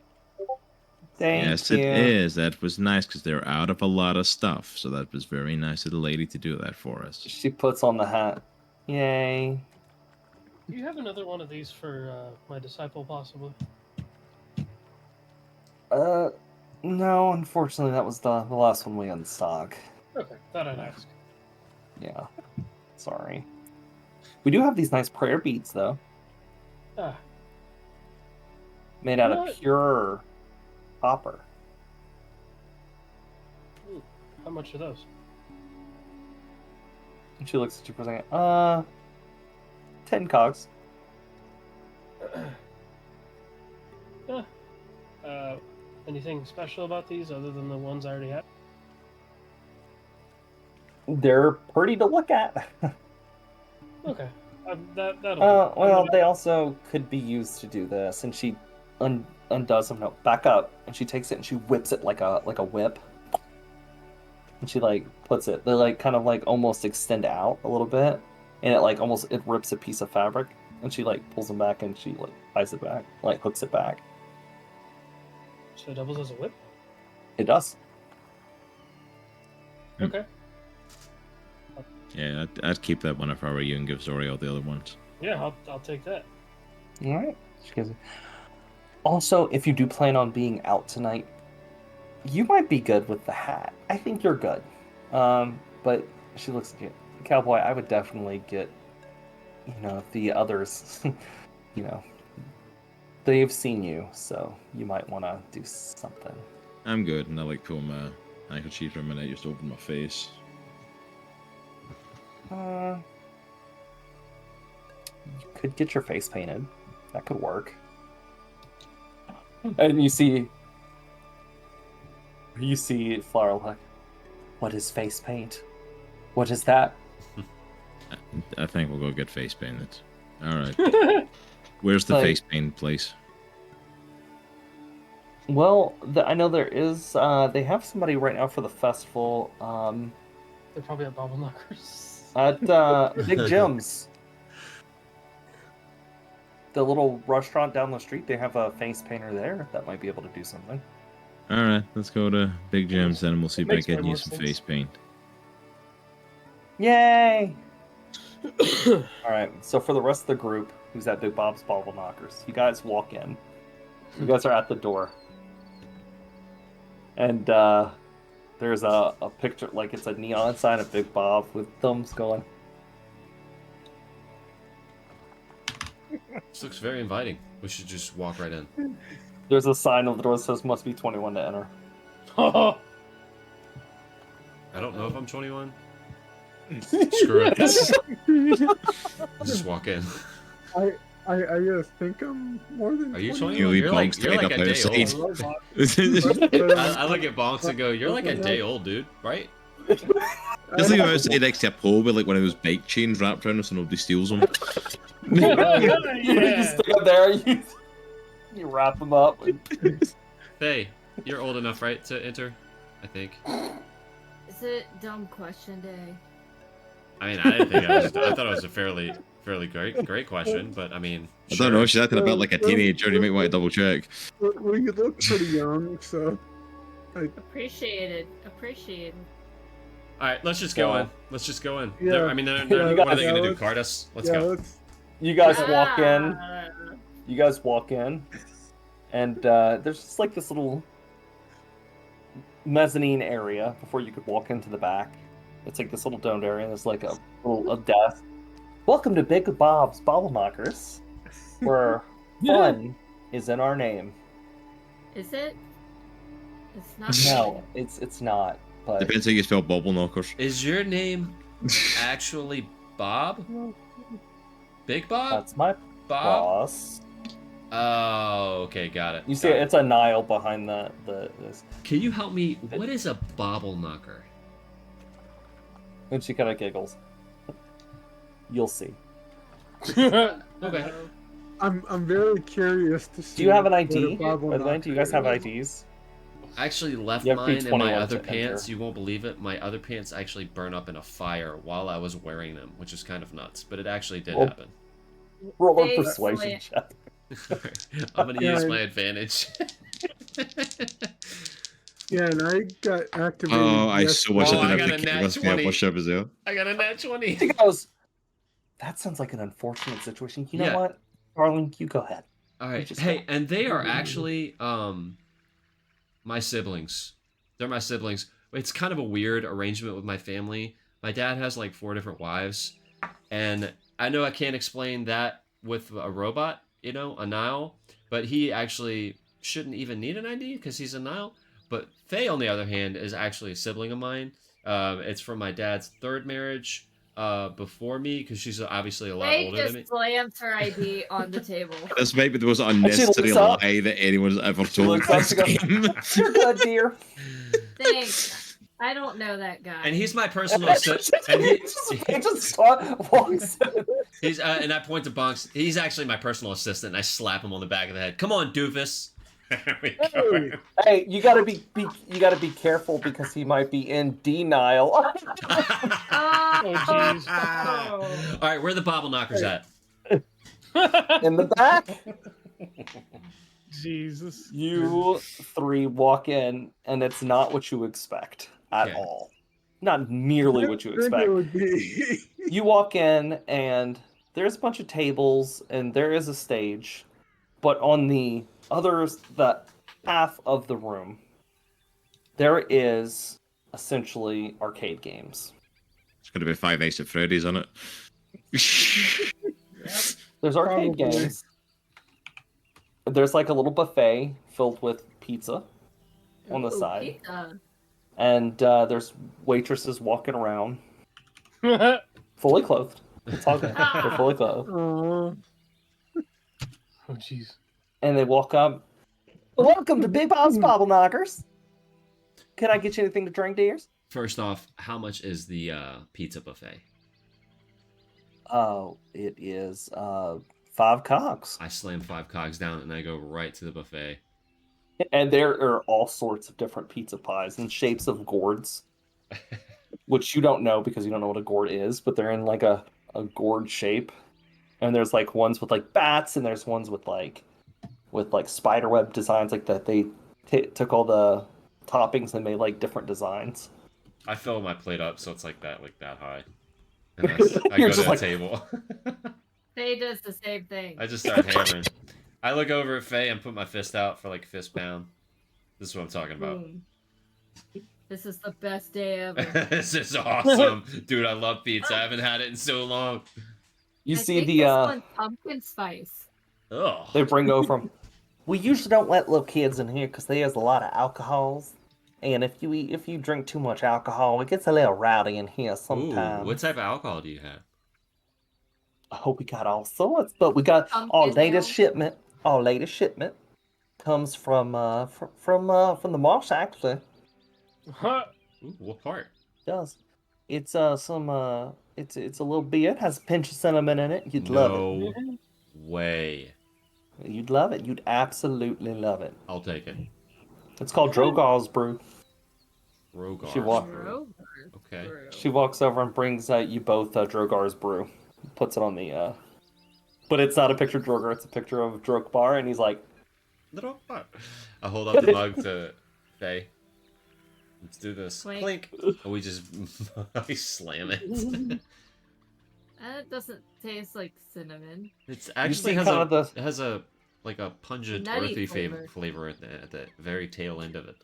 Thank
Yes,
you.
it is. That was nice because they're out of a lot of stuff. So that was very nice of the lady to do that for us.
She puts on the hat. Yay.
Do you have another one of these for my disciple, possibly?
No, unfortunately, that was the last one we had in stock.
Okay, thought I'd ask.
Yeah. Sorry. We do have these nice prayer beads, though.
Ah,
Made out of
What?
pure copper.
how much are those?
And she looks at you for a second. 10 cogs.
Anything special about these other than the ones I already have?
They're pretty to look at.
Okay. That'll
Well, they also could be used to do this. And she undoes them. No, back up. And she takes it and she whips it like a whip. And she like puts it. They like kind of like almost extend out a little bit, and it rips a piece of fabric. And she like pulls them back and she like ties it back, like hooks it back.
So it doubles as a whip?
It does.
Okay.
Yeah, I'd keep that one if I were you and give Zoriel the other ones.
Yeah, I'll take that.
All right. She gives it. Also, if you do plan on being out tonight, you might be good with the hat. I think you're good. But she looks at you. Cowboy, I would definitely get, the others, they've seen you, so you might want to do something.
I'm good, and I like pull my handkerchief from a minute just over my face.
You could get your face painted. That could work. And you see Flower like, what is face paint? What is that?
I think we'll go get face painted. All right. Where's the face paint place?
Well, I know there is. They have somebody right now for the festival.
They're probably at Bobble Knockers.
At Big Jim's, the little restaurant down the street. They have a face painter there that might be able to do something.
All right, let's go to Big Jim's then, and we'll see if I
Makes way
can
more
use some
sense.
face paint.
Yay! All right. So for the rest of the group, who's at Big Bob's Bobble Knockers, you guys walk in. You guys are at the door, and there's a picture, like it's a neon sign of Big Bob with thumbs going.
This looks very inviting. We should just walk right in.
There's a sign on the door that says "Must be 21 to enter."
I don't know if I'm 21. Screw it. I'll just walk in.
I think I'm more than.
Are you
21.
21? You're like
Bonks
a
up
day
outside.
old.
But,
I look at Bonks and go, "You're like a day old, dude, right?"
Just like outside next to a pole with like one of those bike chains wrapped around so nobody steals them.
You stick up there. You wrap them up.
Faye, you're old enough, right, to enter? I think.
Is it dumb question day?
I mean, I didn't think I thought it was a fairly great question, but I mean,
I don't know, she's acting about like a teenager, you might want to double check.
We look pretty young, so.
Appreciated.
All right, let's just go in. Let's just go in.
Yeah.
I mean,
Yeah,
what are they gonna do?
let's-
Card us? Let's
yeah,
go.
let's.
You guys walk in.
Ah.
You guys walk in, and there's just like this little mezzanine area before you could walk into the back. It's like this little domed area. And there's like a desk. Welcome to Big Bob's Bobble Knockers, where fun is in our name.
Is it? It's not.
No, it's not. But
Depends how you spell bubble knockers.
Is your name actually Bob? Big Bob?
that's my
Bob?
boss.
Oh, okay, got it.
You see,
got it.
it's a Nile behind this,
Can you help me? What is a bobble knocker?
and she kind of giggles. You'll see.
Okay.
I'm very curious to see.
Do you have an
what
ID?
a bobble
By the way, do you guys have IDs?
I actually left
You have to be
mine in my
21
other
to
pants.
enter.
You won't believe it. My other pants actually burned up in a fire while I was wearing them, which is kind of nuts, but it actually did
Oh.
happen.
Roll a
Excellent.
persuasion check.
I'm gonna
Yeah,
use
I-
my advantage.
Yeah, and I got activated.
Oh, I so much
Oh, I
I
got
didn't
a
have to
nat
kick us
20.
push up as well.
I got a nat 20.
She goes, that sounds like an unfortunate situation. You know
Yeah.
what? Darling, you go ahead.
All right.
just
Hey,
go.
and they are actually my siblings. They're my siblings. It's kind of a weird arrangement with my family. My dad has like 4 different wives, and I know I can't explain that with a robot, a Nile, but he actually shouldn't even need an ID because he's a Nile. But Faye, on the other hand, is actually a sibling of mine. It's from my dad's 3rd marriage. before me because she's obviously a lot
They
older than
just
me.
slams her ID on the table.
This might be the most unnecessary
looks up.
lie that anyone's ever
She
told
looks up,
this
she goes,
game.
"You're good, dear."
Thanks. I don't know that guy.
And he's my personal assistant. And
He just walks in.
he's and I point to Bonks. He's actually my personal assistant. And I slap him on the back of the head. Come on, doofus. There we go.
Hey, you gotta be careful because he might be in denial.
Oh,
jeez.
oh.
All right, where are the bobble knockers at?
In the back.
Jesus.
You three walk in, and it's not what you expect at
Okay.
all. Not nearly what you
I think
expect.
it would be.
You walk in, and there's a bunch of tables, and there is a stage. But on the half of the room, there is essentially arcade games.
It's going to be Five Nights at Freddy's on it.
There's arcade
Probably.
games. There's like a little buffet filled with pizza on the
Ooh,
side.
pizza.
And there's waitresses walking around, fully clothed. It's all good. They're fully clothed.
Oh, jeez.
And they walk up. Welcome to Big Bob's Bobble Knockers. Can I get you anything to drink, dears?
First off, how much is the pizza buffet?
Oh, it is 5 cogs.
I slam 5 cogs down and I go right to the buffet.
And there are all sorts of different pizza pies in shapes of gourds, which you don't know because you don't know what a gourd is, but they're in like a gourd shape. And there's like ones with like bats, and there's ones with like spiderweb designs, like that. They took all the toppings and made like different designs.
I fill my plate up so it's like that high. And I go
You're
to
just
the
like-
table.
Faye does the same thing.
I just start hammering. I look over at Faye and put my fist out for like a fist pound. This is what I'm talking about.
Boom. This is the best day ever.
This is awesome. Dude, I love pizza. I haven't had it in so long.
You
I
see
think
the
this one's pumpkin spice.
Ugh.
they bring over them. We usually don't let little kids in here because there's a lot of alcohols, and if you drink too much alcohol, it gets a little rowdy in here
Ooh,
sometimes.
what type of alcohol do you have?
Oh, we got all sorts, but we got our
Pumpkin
latest
ale.
shipment. Our latest shipment comes from the Marsh, actually.
Huh.
Ooh, what part?
It does. It's it's a little beer. It has a pinch of cinnamon in it. You'd love
No way.
it. You'd love it. You'd absolutely love it.
I'll take it.
It's called Drogar's Brew.
Rogar.
She walked-
Grover.
Okay.
Brew.
She walks over and brings you both Drogar's Brew. Puts it on the but it's not a picture of Drogar, it's a picture of Drogbar, and he's like,
Little part. I hold up the mug to Faye. Let's do this.
Clink.
Clink. Oh, we just we slam it.
It doesn't taste like cinnamon.
It's
see
actually has
kind
a
of the-
it has a like a pungent
Nutty
earthy
flavor.
flavor at the very tail end of it.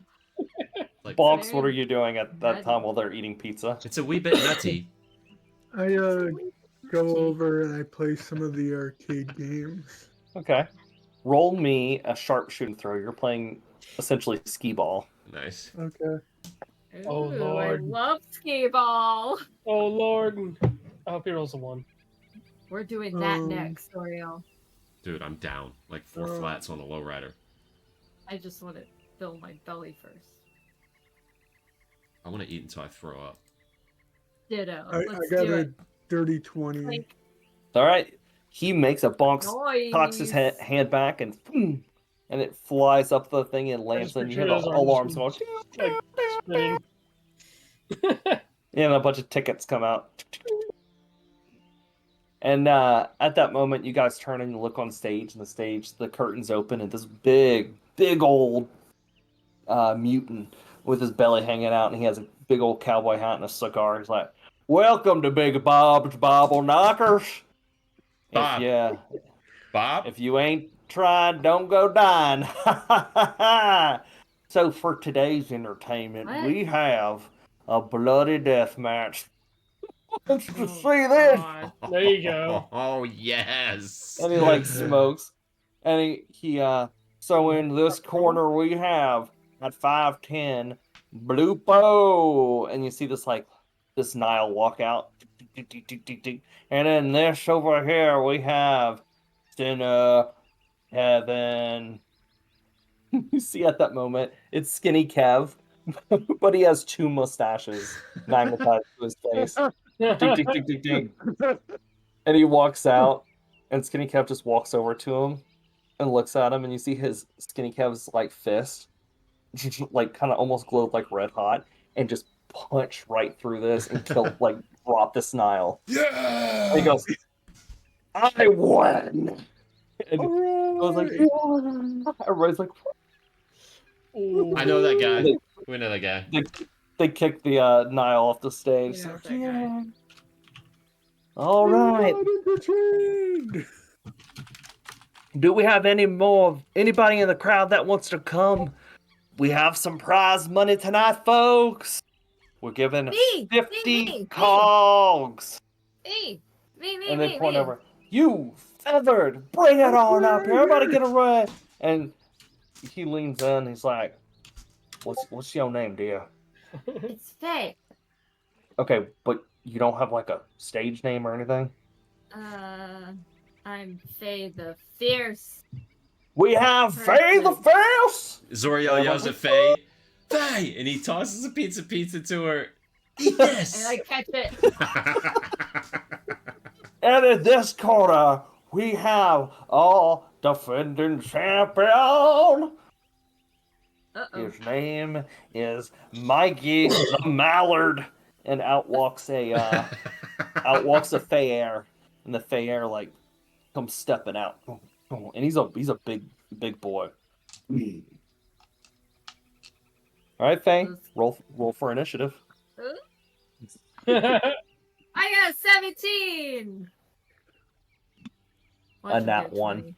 Like
Bonks, what are you doing at that time while they're eating pizza?
it's a wee bit nutty.
I go over and I play some of the arcade games.
Okay. Roll me a sharpshooting throw. You're playing essentially skee ball.
Nice.
Okay.
Oh,
Ooh,
Lord.
I love skee ball.
Oh, Lord. I hope he rolls a 1.
We're doing that
Um,
next, Zoriel.
Dude, I'm down. Like 4 flats on a lowrider.
I just want to fill my belly first.
I want to eat until I throw up.
Ditto.
I
Let's
got
do
a
it.
dirty 20.
Clink.
All right. He makes a Bonks,
Noise.
cocks his hand back, and it flies up the thing and lands, and you hear the
picture those
alarms going.
arms like spinning.
And a bunch of tickets come out. And at that moment, you guys turn and you look on stage, and the curtains open, and this big old mutant with his belly hanging out, and he has a big old cowboy hat and a cigar. He's like, "Welcome to Big Bob's Bobble Knockers.
Bob. Bob?
If you ain't tried, don't go dying." So for today's entertainment,
What?
we have a bloody death match. Let's just
Oh,
see this.
God.
There you go.
Oh, yes.
And he like smokes. And he so in this corner we have at 5'10" Blupo. And you see this like this Nile walk out. And then this over here we have Sinner, Heaven. You see at that moment, it's Skinny Kev, but he has 2 mustaches magnetized to his face. Ding, ding, ding, ding, ding. And he walks out, and Skinny Kev just walks over to him and looks at him, and you see his Skinny Kev's like fist, like kind of almost glowed like red hot, and just punch right through this and kill, like drop this Nile.
Yeah.
And he goes, "I won!" And I was like, everybody's like,
I know that guy. We know that guy.
they kicked the Nile off the stage.
You know
So,
that guy.
all right. Do we have anybody in the crowd that wants to come? We have some prize money tonight, folks. We're giving
Me,
50 cogs.
Me,
And they point over. You feathered, bring it on up here. Everybody get a run. And he leans in. He's like, "What's your name, dear?"
It's Faye.
Okay, but you don't have like a stage name or anything?
I'm Faye the Fierce.
We have Faye the Fierce!
Zoriel yells at Faye, Faye! And he tosses a pizza to her. Eat this!
And I catch it.
And in this corner, we have our defending champion.
Uh-oh.
His name is Mikey the Mallard. And out walks a Faye, and the Faye like comes stepping out. And he's a big boy. All right, Faye, roll for initiative.
I got 17.
A nat 1.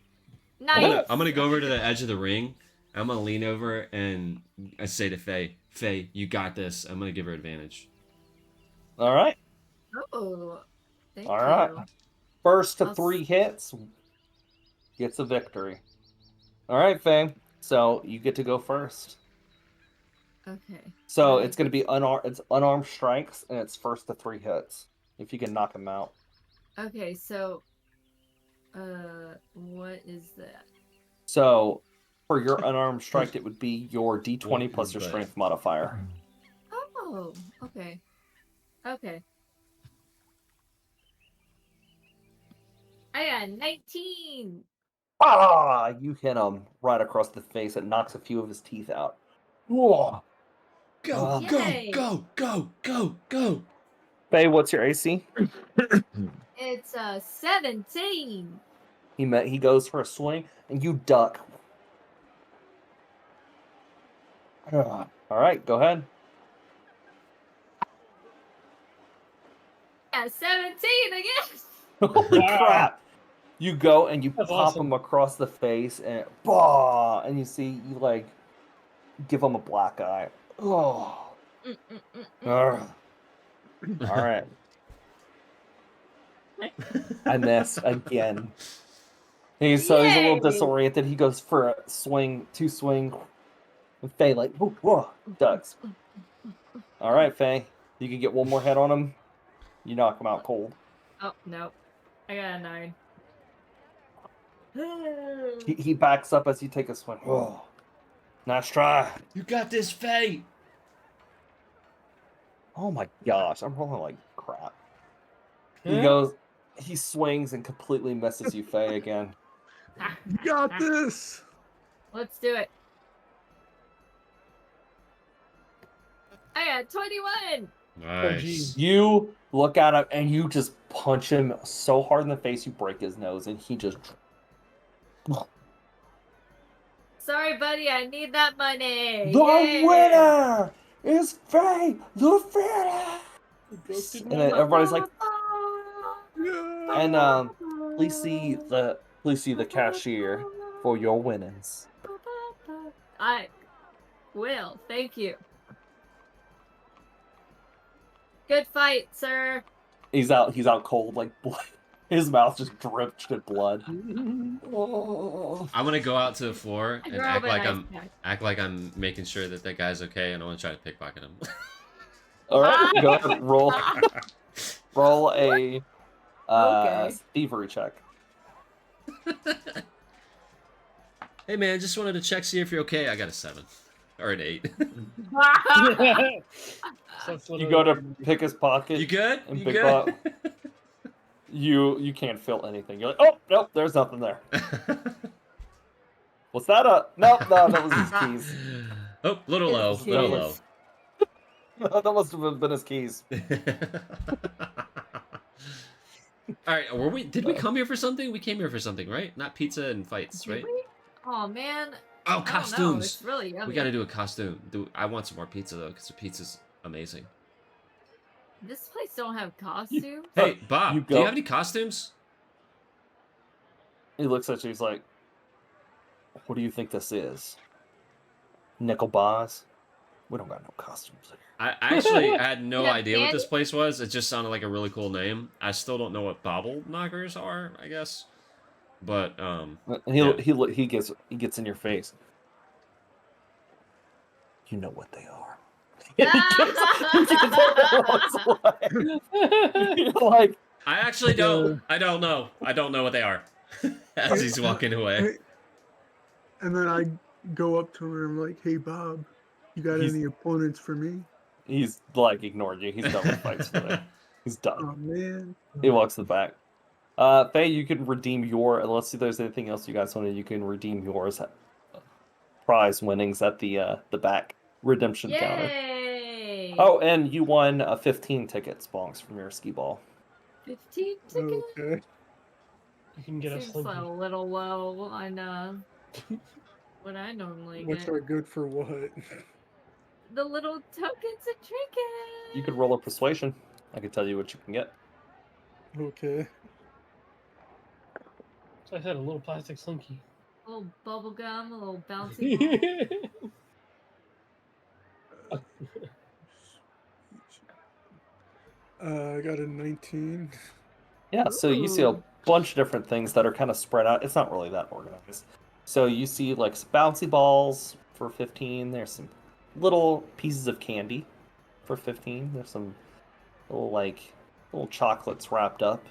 Nice.
I'm gonna go over to the edge of the ring. I'm gonna lean over and I say to Faye, Faye, you got this. I'm gonna give her advantage.
All right.
Oh, thank
All
you.
right. First to
I'll
3 hits gets a victory. All right, Faye. So you get to go first.
Okay.
So it's going to be unarmed strikes, and it's first to 3 hits. If you can knock them out.
Okay, so, what is that?
So for your unarmed strike, it would be your D20 plus your
But-
strength modifier.
Oh, okay. Okay. I got 19.
Ah! You hit him right across the face. It knocks a few of his teeth out. Whoa.
Go,
Yay.
go.
Faye, what's your AC?
It's 17.
He goes for a swing, and you duck. All right, go ahead.
Yeah, 17 again.
Holy crap! You go and you
That's
pop
awesome.
him across the face, and bah! And you see you like give him a black eye. Oh, Ugh. All right. I miss again. He's a little
Yay!
disoriented. He goes for a swing, 2 swing. And Faye like whoa, ducks. All right, Faye, you can get one more head on him. You knock him out cold.
Oh, no. I got a 9.
He backs up as you take a swing. Oh, nice try.
You got this, Faye.
Oh my gosh, I'm rolling like crap. He
Huh?
goes, he swings and completely misses you, Faye, again.
You got this.
Let's do it. I got 21.
Nice.
geez.
You look at him and you just punch him so hard in the face you break his nose, and he just.
Sorry, buddy. I need that money.
The
Yay!
winner is Faye, the winner. And then everybody's like,
Yeah.
and please see the cashier for your winnings.
I will. Thank you. Good fight, sir.
He's out cold, like blood. His mouth just dripped in blood.
I'm gonna go out to the floor and
Grab
act
a
like
nice
I'm
pack.
act like I'm making sure that guy's okay, and I want to try to pickpocket him.
All right, go ahead. Roll a
Okay.
thievery check.
Hey man, just wanted to check, see if you're okay. I got a 7 or an 8.
You go to pick his pocket.
You good?
And
You
Big
good?
Bob, you can't feel anything. You're like, oh nope, there's nothing there. What's that? Nope, no, that was his keys.
Oh, little low,
His
little low.
keys.
That must have been his keys.
All right, did we come here for something? We came here for something, right? Not pizza and fights,
Did
right?
we? Oh man.
Oh,
I don't know,
costumes.
It's really yummy.
We got to do a costume. I want some more pizza though, because the pizza's amazing.
This place don't have costumes.
Hey, Bob,
you
do you
go-
have any costumes?
He looks at you. He's like, "What do you think this is? Nickel bars? We don't got no costumes here."
I actually had no
Yeah,
idea what this
candy?
place was. It just sounded like a really cool name. I still don't know what bobble knockers are, I guess. But yeah.
He gets in your face. You know what they are. You're like,
I actually don't. I don't know. I don't know what they are. As he's walking away.
And then I go up to him and I'm like, "Hey Bob, you got
He's-
any opponents for me?"
he's like ignored you. He's done with fights for that. He's done.
Oh man.
He walks to the back. Faye, you can redeem your. Let's see if there's anything else you guys wanted. You can redeem yours prize winnings at the back redemption counter.
Yay!
Oh, and you won 15 tickets, Bonks, from your skee ball.
15 tickets?
Okay.
You can get a
Seems a
slinky.
little low on what I normally
Which
get.
are good for what?
The little tokens and trinkets.
You could roll a persuasion. I could tell you what you can get.
Okay.
So I said a little plastic slinky.
A little bubble gum, a little bouncy ball.
I got a 19.
Yeah, so you see a
Ooh.
bunch of different things that are kind of spread out. It's not really that organized. So you see like some bouncy balls for 15. There's some little pieces of candy for 15. There's some little chocolates wrapped up.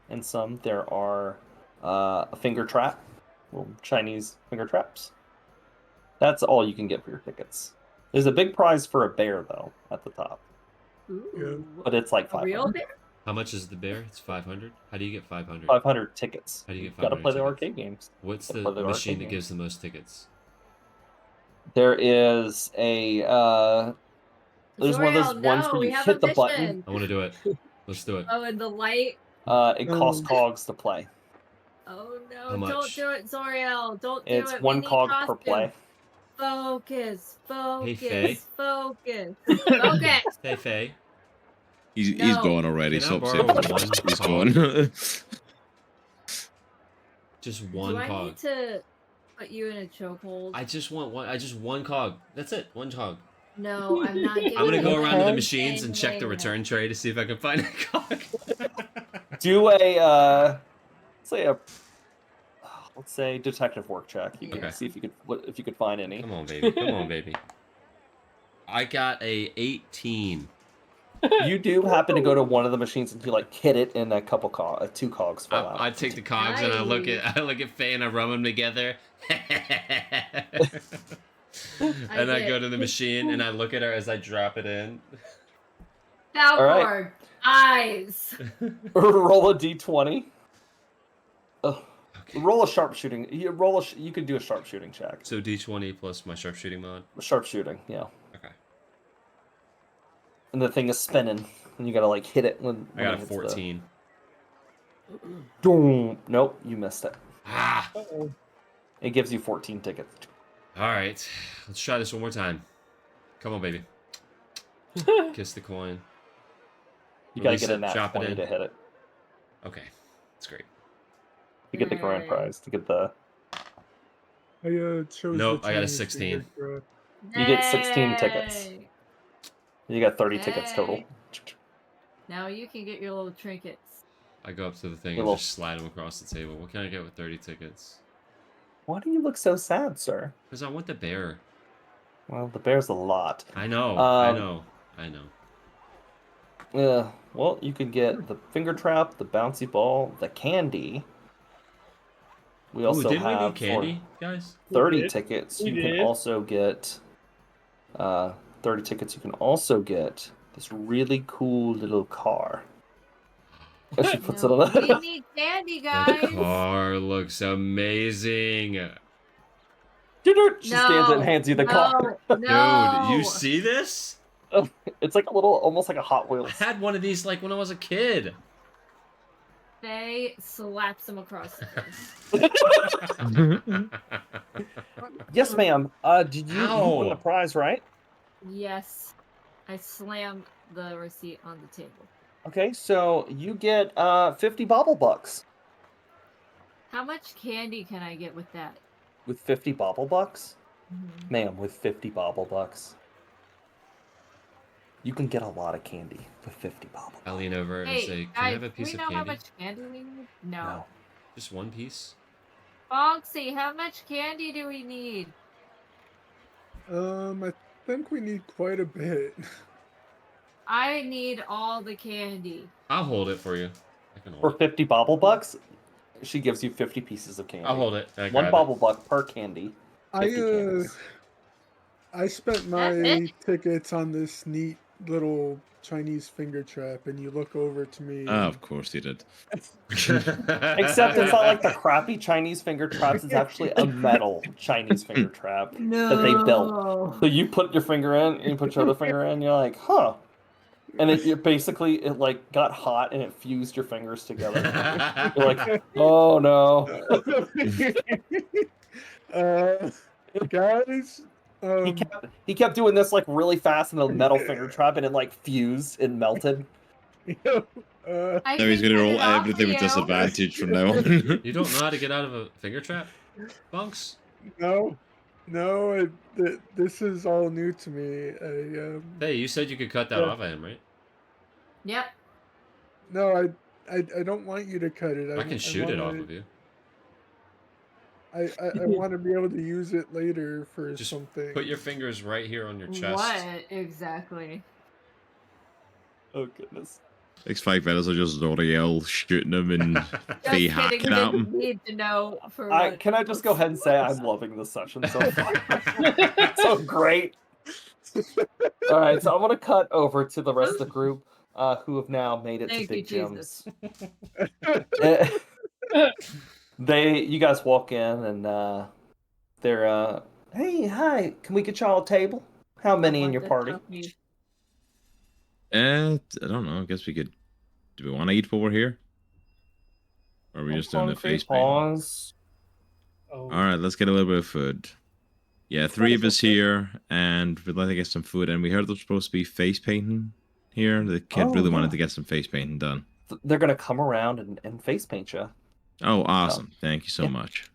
And some there are a finger trap, little Chinese finger traps. That's all you can get for your tickets. There's a big prize for a bear though at the top,
Ooh.
but it's like
A real
500.
bear?
How much is the bear? It's 500. How do you get 500?
500 tickets.
How do you get
You gotta
500
play the
tickets?
arcade games.
What's
Gotta
the
play the
machine
arcade
that gives the most tickets?
There is a there's one of those
Zoriel,
ones
no,
where
we
you
have
hit
a
the button.
mission.
I want to do it. Let's do it.
Oh, and the light.
It costs cogs to play.
Oh no!
How much?
Don't do it, Zoriel. Don't do
It's
it.
one
We need
cog per
costume.
play.
Focus. Focus.
Faye.
Focus. Focus.
Hey, Faye.
He's
No.
gone already.
Can I
Stop
borrow
saying
one
he's
cog?
gone.
Just one
Do I
cog.
need to put you in a chokehold?
I just want one. I just one cog. That's it. One cog.
No, I'm not giving
I'm gonna go
you
around to the
anything.
machines and check the return tray to see if I can find a cog.
Do a let's say detective work check. You can
Okay.
see if you could find any.
Come on, baby. Come on, baby. I got a 18.
You do happen to go to one of the machines and you like hit it, and a couple two cogs fall out.
I take the cogs and I look at Faye and I rub them together. And I go to the machine and I look at her as I drop it in.
Falcor, eyes.
Roll a d20. Ugh.
Okay.
Roll a sharpshooting. You can do a sharpshooting check.
So D20 plus my sharpshooting mod.
Sharpshooting, yeah.
Okay.
And the thing is spinning, and you gotta like hit it when.
I got
it
a
hits
14.
Doom. Nope, you missed it.
Ah!
Uh-oh.
It gives you 14 tickets.
Alright. Let's try this one more time. Come on, baby. Kiss the coin.
You gotta
Release
get
it,
a nat
drop it
20
in.
to hit it.
Okay. That's great.
To get the grand
Yay.
prize. To get the.
I chose.
Nope,
the
I got a
Chinese
16.
finger trap.
You get 16 tickets.
Yay.
You got 30 tickets total.
Yay. Now you can get your little trinkets.
I go up to the thing
Hey,
and
well-
just slide them across the table. What can I get with 30 tickets?
Why do you look so sad, sir?
Because I want the bear.
Well, the bear's a lot.
I know. I
Um,
know. I know.
Well, you can get the finger trap, the bouncy ball, the candy. We
Ooh,
also
didn't we need
have
candy, guys?
30
did.
tickets.
We
You can
did.
also get 30 tickets. You can also get this really cool little car. And she puts it
No,
on
we
that.
need candy,
The
guys.
car looks amazing.
She stands it and hands you the car.
No.
Dude, you see this?
It's like a little, almost like a Hot
I
Wheels.
had one of these like when I was a kid.
Faye slaps him across the face.
Yes, ma'am. Did you win the
Ow.
prize, right?
Yes. I slam the receipt on the table.
Okay, so you get 50 bobble bucks.
How much candy can I get with that?
With 50 bobble bucks?
Mhm.
Ma'am, with 50 bobble bucks. You can get a lot of candy with 50 bobble bucks.
I lean over and
Hey,
say, "Can I
guys,
have a
do
piece
we
of
know how
candy?
much candy we need? No.
No.
Just one piece?"
Bonksy, how much candy do we need?
I think we need quite a bit.
I need all the candy.
I'll hold it for you. I can
For
hold it.
50 bobble bucks, she gives you 50 pieces of candy.
I'll hold it. I
One
grab
bobble buck per candy. 50 candies.
I spent
That's
my
it?
tickets on this neat little Chinese finger trap, and you look over to me.
Oh,
and-
of course he did.
Except it's not like the crappy Chinese finger traps. It's actually a metal Chinese finger trap that they built. So you put your finger in, and you put your other finger in, and you're like, huh. And it basically, it like got hot and it fused your fingers together. You're like, oh no.
Guys,
He kept doing this like really fast in the metal finger trap, and it like fused and melted.
uh,
I
Now he's
can
gonna
get
roll
it off
everything with
you.
disadvantage from now on.
You don't know how to get out of a finger trap, Bonks?
no, this is all new to me.
Hey, you said you could cut that
Yeah.
off of him, right?
Yep.
No, I don't want you to cut it.
I can shoot it off of you.
I want to be able to use it later for
Just
something.
put your fingers right here on your chest.
What exactly?
Oh goodness.
Next 5 minutes are just Zoriel shooting him and
Just
Faye
kidding.
hacking at
Didn't
him.
need to know for what.
Can I just go ahead and say I'm loving this session so far? So great. All right, so I'm gonna cut over to the rest of the group who have now made it
Thank
to
you,
Big
Jesus.
Jim's. You guys walk in and they're hey, hi, can we get y'all a table? How many in your party?
I don't know. I guess we could. Do we want to eat while we're here? Or are we just doing the face paint?
Pause.
Oh.
All right, let's get a little bit of food. Yeah, 3 of us here, and we'd like to get some food. And we heard there's supposed to be face painting here. The kid
Oh,
really
yeah.
wanted to get some face painting done.
They're gonna come around and face paint you.
Oh, awesome. Thank you so
Yeah.
much.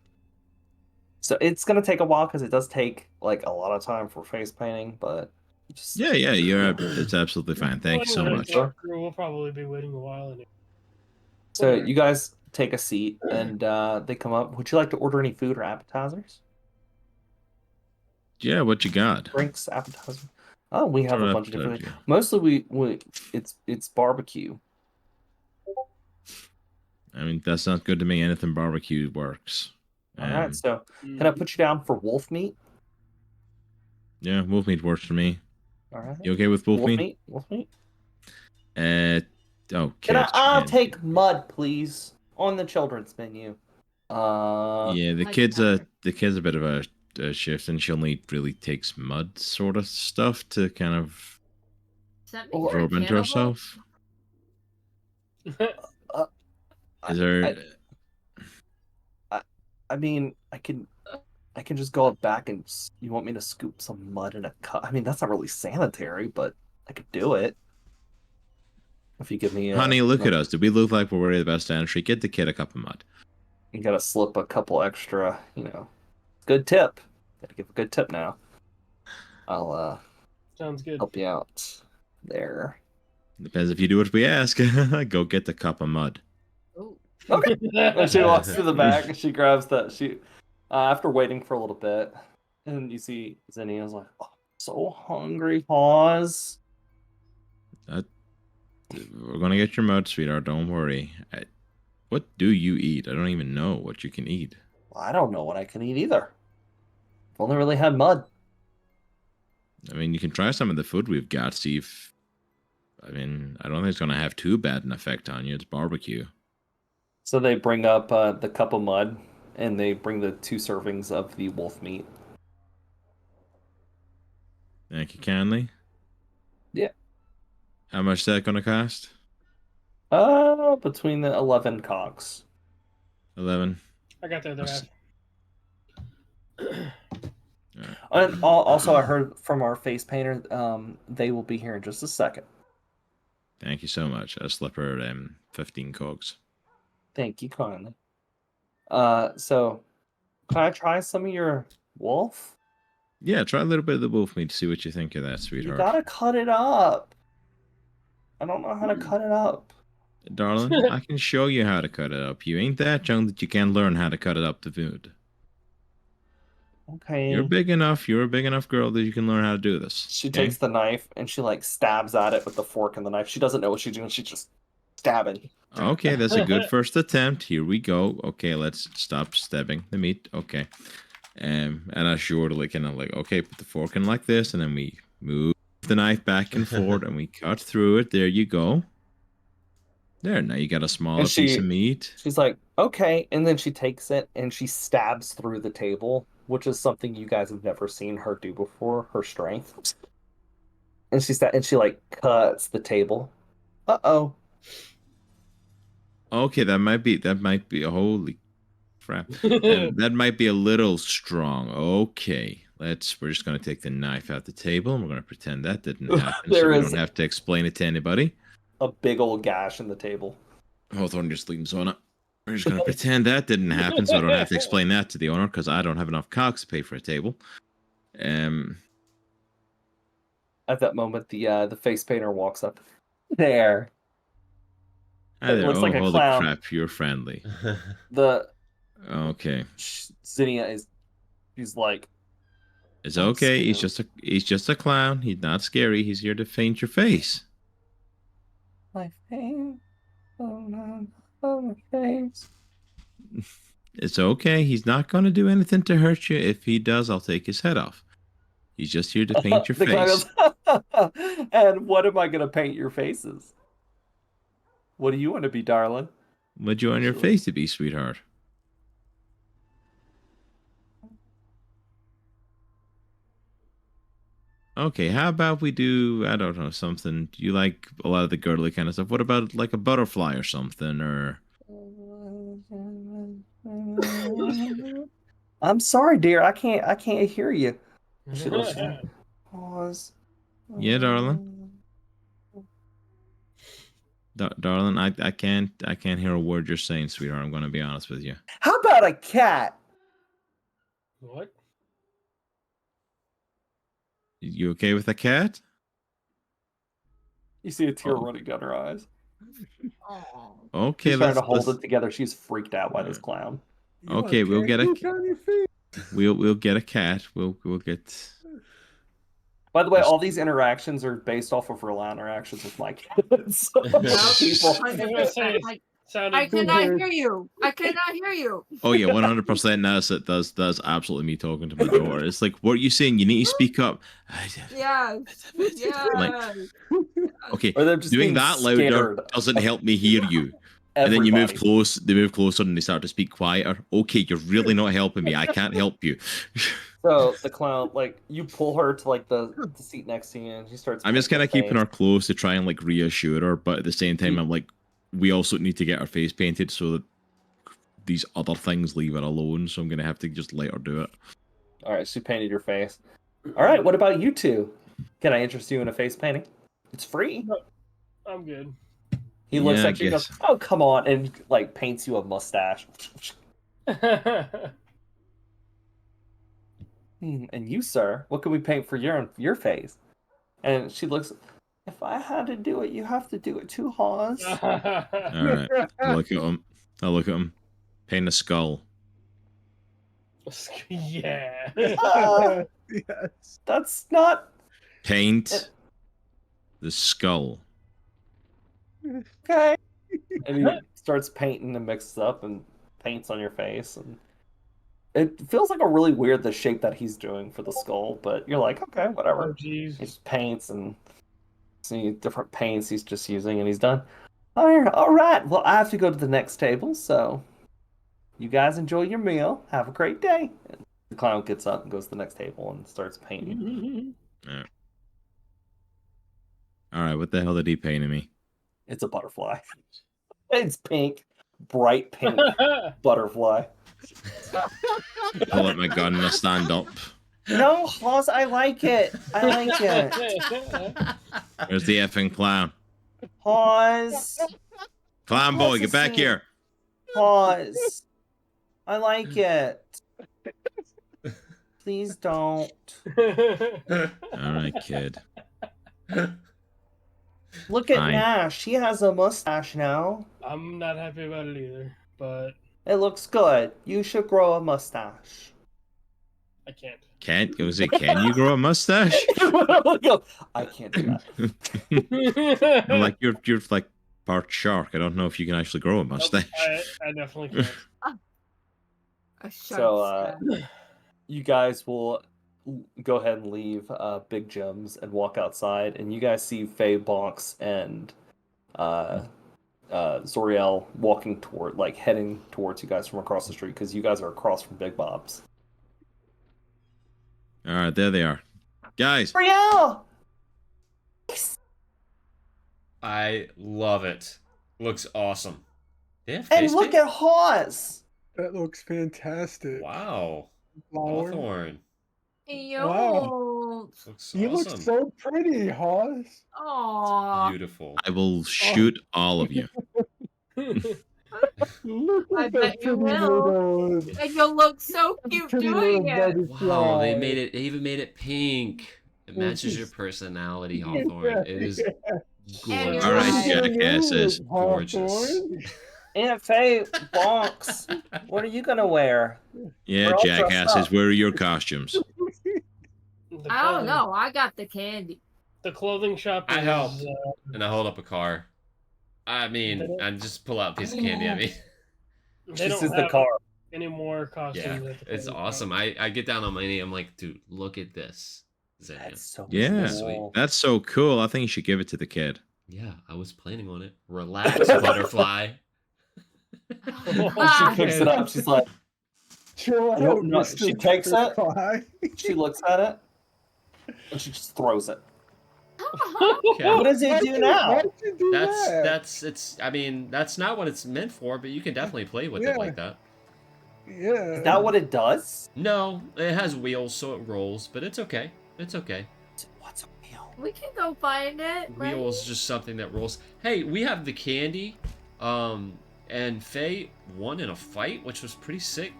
So it's gonna take a while because it does take like a lot of time for face painting, but just
Yeah, it's absolutely fine. Thank you so
Well,
much.
We'll probably be waiting a while. Anyway.
So you guys take a seat and they come up. Would you like to order any food or appetizers?
Yeah, what you got?
Drinks, appetizers. Oh, we have
Sort
a
of
bunch of different.
appetizer.
Mostly it's barbecue.
I mean, that sounds good to me. Anything barbecue works.
All right. So can I put you down for wolf meat?
Yeah, wolf meat works for me.
All right.
You okay with wolf meat?
Wolf meat.
Oh,
Can
kids.
I'll take mud, please, on the children's menu.
Yeah, the
Like
kid's
pepper.
a bit of a shift, and she only really takes mud sort of stuff to kind of
Does that mean you're a
absorb into
cannibal?
herself.
I-
Is there?
I mean, I can just go out back and you want me to scoop some mud in a cup? I mean, that's not really sanitary, but I could do it. If you give me
Honey, look at us. Do we look like we're worried about sanitary? Get the kid a cup of mud.
You gotta slip a couple extra, good tip. Gotta give a good tip now. I'll
Sounds good.
help you out there.
Depends if you do what we ask. Go get the cup of mud.
Oh,
Okay. And she walks to the back and she grabs after waiting for a little bit, and you see Zinnia's like, oh, so hungry, pause.
That we're gonna get your mud, sweetheart. Don't worry. What do you eat? I don't even know what you can eat.
Well, I don't know what I can eat either. I've only really had mud.
I mean, you can try some of the food we've got. See if. I mean, I don't think it's gonna have too bad an effect on you. It's barbecue.
So they bring up the cup of mud, and they bring the 2 servings of the wolf meat.
Thank you kindly.
Yeah.
How much is that gonna cost?
Between the 11 cocks.
11.
I got there.
That's-
And also, I heard from our face painter, they will be here in just a second.
Thank you so much. I'll slip her 15 cogs.
Thank you kindly. So can I try some of your wolf?
Yeah, try a little bit of the wolf meat to see what you think of that,
You
sweetheart.
gotta cut it up. I don't know how to cut it up.
Darling, I can show you how to cut it up. You ain't that young that you can't learn how to cut it up to food.
Okay.
You're a big enough girl that you can learn how to do this.
She
okay?
takes the knife and she like stabs at it with the fork and the knife. She doesn't know what she's doing. She's just stabbing.
Okay, that's a good first attempt. Here we go. Okay, let's stop stabbing the meat. Okay. And I surely kind of like, okay, put the fork in like this, and then we move the knife back and forth, and we cut through it. There you go. There, now you got a smaller piece of meat.
She's like, okay, and then she takes it and she stabs through the table, which is something you guys have never seen her do before. Her strength, and she like cuts the table. Uh-oh.
Okay, that might be a holy crap. That might be a little strong. Okay, we're just gonna take the knife out the table and we're gonna pretend that didn't happen, so we don't have to explain it to anybody.
A big old gash in the table.
Hawthorne just leans on it. We're just gonna pretend that didn't happen, so I don't have to explain that to the owner because I don't have enough cocks to pay for a table.
At that moment, the face painter walks up. There.
Hi there.
Looks like a
holy
clown.
crap, you're friendly.
Okay. Zinnia she's like,
it's okay. He's just a clown. He's not scary. He's here to paint your face.
My face. Oh no. Oh, my face.
It's okay. He's not going to do anything to hurt you. If he does, I'll take his head off. He's just here to paint your face.
And what am I going to paint your faces? What do you want to be, darling?
What do you want your face to be, sweetheart? Okay, how about we do, I don't know, something. Do you like a lot of the girly kind of stuff? What about like a butterfly or something? Or
I'm sorry, dear. I can't hear you. She looks. Pause.
Yeah, darling. Darling, I can't hear a word you're saying, sweetheart. I'm going to be honest with you.
How about a cat?
What?
You okay with a cat?
You see a tear running down her eyes.
Okay,
she's trying to hold it together. She's freaked out by this clown.
Okay, we'll get a we'll get a cat. We'll get.
By the way, all these interactions are based off of real interactions with my kids. People.
I cannot hear you. I cannot hear you.
Oh yeah, 100%. That's absolutely me talking to my daughter. It's like, what are you saying? You need to speak up.
Yes.
Like, okay,
or they're just
doing that louder doesn't help me hear you. And then you move close. They move closer and they start to speak quieter. Okay, you're really not helping me. I can't help you.
So the clown, like, you pull her to like the seat next to you, and she starts.
I'm just kind of keeping her close to try and like reassure her, but at the same time, I'm like, we also need to get her face painted so that these other things leave her alone. So I'm gonna have to just let her do it.
All right, she painted your face. All right, what about you two? Can I interest you in a face painting? It's free.
I'm good.
He looks at you and goes, "Oh, come on," and like paints you a mustache. And you, sir, what can we paint for your face? And she looks. If I had to do it, you have to do it too, Hawes.
All right, I'll look at him. Paint a skull.
Yeah.
Yes.
That's not.
Paint the skull.
Okay. And he starts painting and mixes up and paints on your face, and it feels like a really weird the shape that he's doing for the skull, but you're like, okay, whatever.
Oh, jeez.
He just paints and see different paints he's just using, and he's done. All right. Well, I have to go to the next table, so you guys enjoy your meal. Have a great day. And the clown gets up and goes to the next table and starts painting.
Yeah. All right, what the hell did he paint me?
It's a butterfly. It's pink, bright pink butterfly.
I'll let my gun and I'll stand up.
No, Hoss, I like it. I like it.
Where's the effing clown?
Hoss.
Clown boy, get back here.
Hoss. I like it. Please don't.
All right, kid.
Look at
Fine.
Gnash. He has a mustache now.
I'm not happy about it either, but
It looks good. You should grow a mustache.
I can't.
Can't go say, can you grow a mustache?
I can't do that.
I'm like, you're like part shark. I don't know if you can actually grow a mustache.
I definitely can't.
A shark
So,
stab.
you guys will go ahead and leave Big Jim's and walk outside, and you guys see Faye, Bonks, and Zoriel walking toward, like, heading towards you guys from across the street, because you guys are across from Big Bob's.
All right, there they are. Guys,
Zoriel!
I love it. Looks awesome. Yeah,
And
face
look
paint?
at Hawes!
That looks fantastic.
Wow.
Flower.
Hawthorne.
Yo.
Looks
You
awesome.
look so pretty, Hawes.
Aww.
Beautiful.
I will shoot all of you.
Look
I
at
bet
that
you
pretty
will.
little,
And you'll look so cute
pretty
doing
little
it.
Wow, they
butterfly.
made it. They even made it pink. It matches your personality, Hawthorne.
Yeah.
It is
And
gorgeous.
All right,
Right.
jackasses.
Gorgeous.
Aunt Faye, Bonks, what are you gonna wear?
Yeah,
We're all dressed
jackasses.
up.
Where are your costumes?
I don't know. I got the candy.
The clothing shop
I
is,
helped. And I hold up a car. I mean, I just pull out a piece of candy at me.
they
This
don't
is the
have
car.
any more costumes.
Yeah,
at the
it's
clothing
awesome.
shop.
I get down on my knee. I'm like, dude, look at this. Xenia.
That's so
Yeah,
cool.
that's so cool. I think you should give it to the kid.
Yeah, I was planning on it. Relax, butterfly.
She picks it up. She's like,
Chill
No,
out,
no,
Mr.
she takes it.
Butterfly.
she looks at it, and she just throws it.
Okay.
What does it do now?
Why'd you do that?
It's. I mean, that's not what it's meant for, but you can definitely play with
Yeah.
it like that.
Yeah.
Is that what it does?
No, it has wheels, so it rolls, but it's okay. It's okay.
What's a wheel?
We can go find it. Right?
Wheel is just something that rolls. Hey, we have the candy. And Faye won in a fight, which was pretty sick.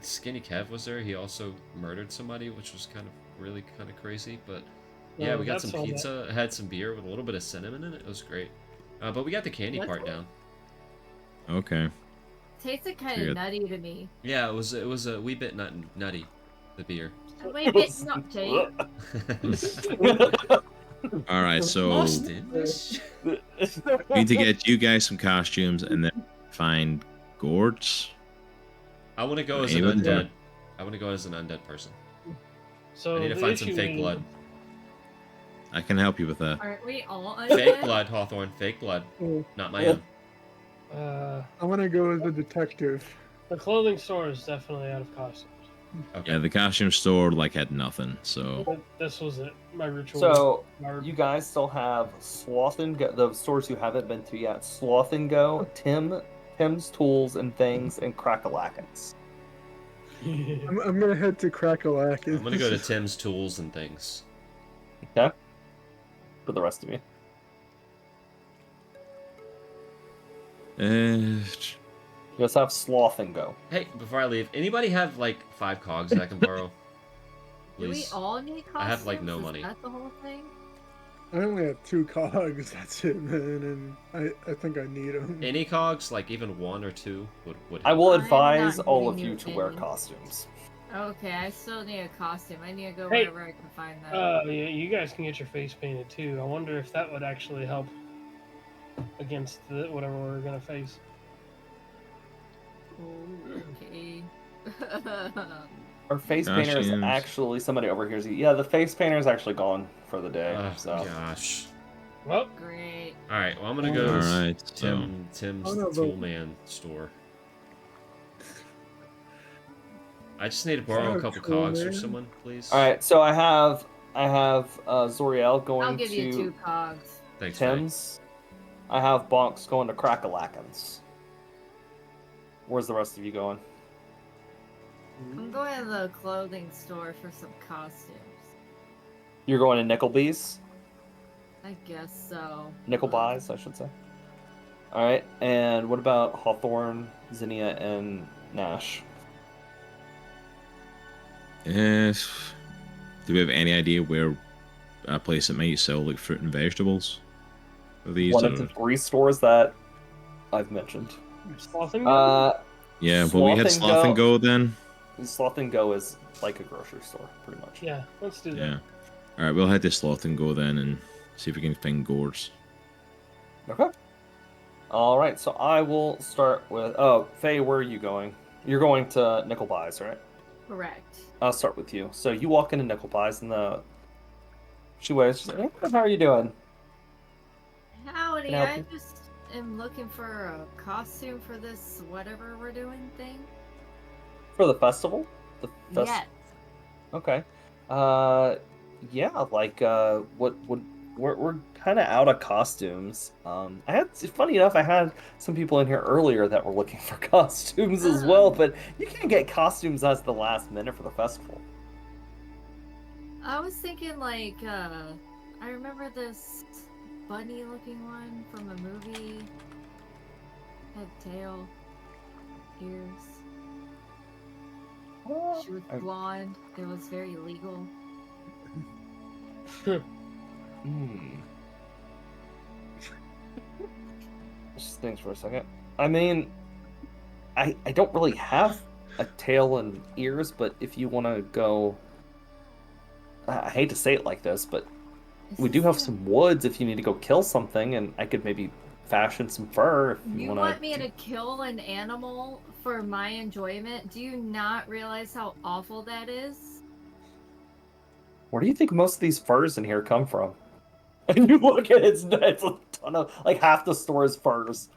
Skinny Kev was there. He also murdered somebody, which was really kind of crazy. But yeah,
No,
we got
that's
some
all
pizza. It had some beer with a little bit of cinnamon in it. It was great. But we got the candy
That's
part
cool.
down.
Okay.
Tasted kind
Good.
of nutty to me.
Yeah, it was a wee bit nutty, the beer.
Wait, it's not Jay.
All right, so
Austin.
we need to get you guys some costumes and then find gourds.
I want to go as an
Anyone?
undead. I want to go as an undead person.
So
I need to
the
find some
issue
fake
is-
blood.
I can help you with that.
Aren't we all
Fake
undead?
blood, Hawthorne. Fake blood.
Oh,
Not my own.
I want to go as a detective.
The clothing store is definitely out of costumes.
Okay.
Yeah, the costume store had nothing. So
But this was it. My ritual.
So
my-
you guys still have Sloth and Go, the stores you haven't been to yet. Sloth and Go, Tim's Tools and Things, and Crackalackins.
I'm gonna head to Crackalack.
I'm gonna go to Tim's Tools and Things.
Okay. For the rest of you.
uh,
You guys have Sloth and Go.
Hey, before I leave, anybody have like 5 cogs that I can borrow?
Do we
Please.
all need costumes?
I have, like, no
Is
money.
that the whole thing?
I only have 2 cogs. That's it, man. And I think I need them.
Any cogs, like even 1 or 2, would
I
help.
will
I'm
advise
not
all of
giving
you
you
to wear
any.
costumes.
Okay, I still need a costume. I need to go
Hey,
wherever I can find that.
Yeah, you guys can get your face painted too. I wonder if that would actually help. against whatever we're gonna face.
Okay.
Our face painter is
Costumes.
actually somebody overhears you. Yeah, the face painter is actually gone for the day.
Oh
so
gosh.
Well,
Great.
All right. Well, I'm gonna go to
Alright, so
Tim's
Oh, no, but-
Toolman store. I just need to borrow a couple
Tool
cogs from
Man.
someone, please.
all right, so I have Zoriel going
I'll give you
to
2 cogs.
Thanks, Faye.
Tim's. I have Bonks going to Crack-a-Lackins. Where's the rest of you going?
I'm going to the clothing store for some costumes.
You're going to Nickelby's?
I guess so.
Nickelby's, I should say. All right, and what about Hawthorne, Zinnia, and Gnash?
Yes. Do we have any idea where a place that might sell like fruit and vegetables? Are these?
One
Or...
of the 3 stores that I've mentioned.
Sloth and Go?
Yeah, well, we had Sloth and Go then.
Sloth and Go is like a grocery store, pretty much.
Yeah, let's do that.
Yeah. All right, we'll head to Sloth and Go then and see if we can find gourds.
Okay. All right, so I will start with. Oh, Faye, where are you going? You're going to Nickel Pies, right?
Correct.
I'll start with you. So you walk into Nickel Pies, and she waves. She's like, "Hey, how are you doing?"
Howdy,
Can I help
I
you?
just am looking for a costume for this whatever we're doing thing.
For the festival.
Yes.
Okay. Yeah, like what we're kind of out of costumes. Funny enough, I had some people in here earlier that were looking for costumes as well, but you can't get costumes as the last minute for the festival.
I was thinking like, I remember this bunny looking one from a movie. Had tail, ears. She was blonde. It was very legal.
Just thinks for a second. I mean, I don't really have a tail and ears, but if you want to go, I hate to say it like this, but we do have some woods if you need to go kill something, and I could maybe fashion some fur if you
You
want
want me to kill an animal for my enjoyment? Do you not realize how awful that is?
Where do you think most of these furs in here come from? And you look at it's a ton of, like, half the store is furs.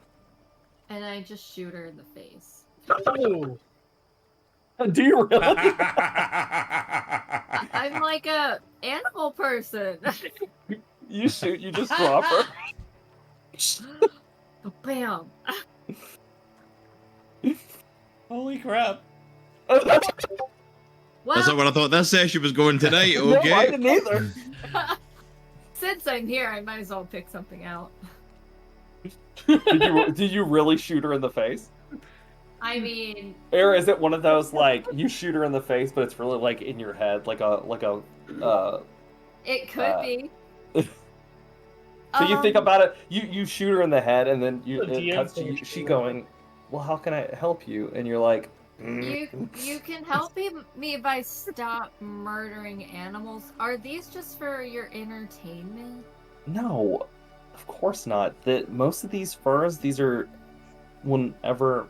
And I just shoot her in the face.
Oh,
Do you really?
I'm like a animal person.
You shoot, you just drop her.
Bam.
Holy crap.
Well,
That's not what I thought this session was going tonight.
No,
Okay.
I didn't either.
since I'm here, I might as well pick something out.
Did you really shoot her in the face?
I mean,
Or is it one of those, like, you shoot her in the face, but it's really, like, in your head, like a
it could be.
So you think about it, you shoot her in the head, and then
The
it
DM
cuts to
thinks
she
you-
going, well, how can I help you? And you're like,
You can help me by stop murdering animals. Are these just for your entertainment?
no, of course not. Most of these furs, these are whenever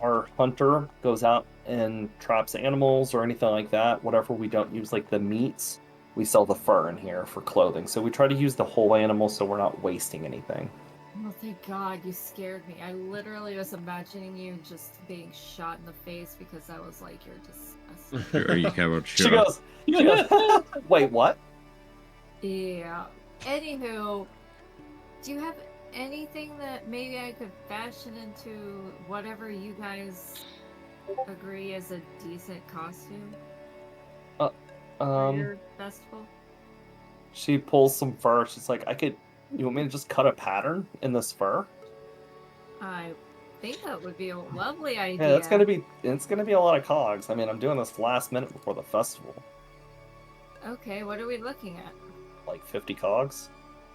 our hunter goes out and traps animals or anything like that, whatever we don't use, like the meats, we sell the fur in here for clothing. So we try to use the whole animal so we're not wasting anything.
Oh, thank God, you scared me. I literally was imagining you just being shot in the face because I was like, you're disgusting.
Sure, you covered.
She
Sure.
goes, wait, what?
Yeah. Anywho, do you have anything that maybe I could fashion into whatever you guys agree is a decent costume for your festival?
She pulls some fur. She's like, you want me to just cut a pattern in this fur?
I think that would be a lovely idea.
Yeah, it's gonna be a lot of cogs. I mean, I'm doing this last minute before the festival.
Okay, what are we looking at?
Like 50 cogs.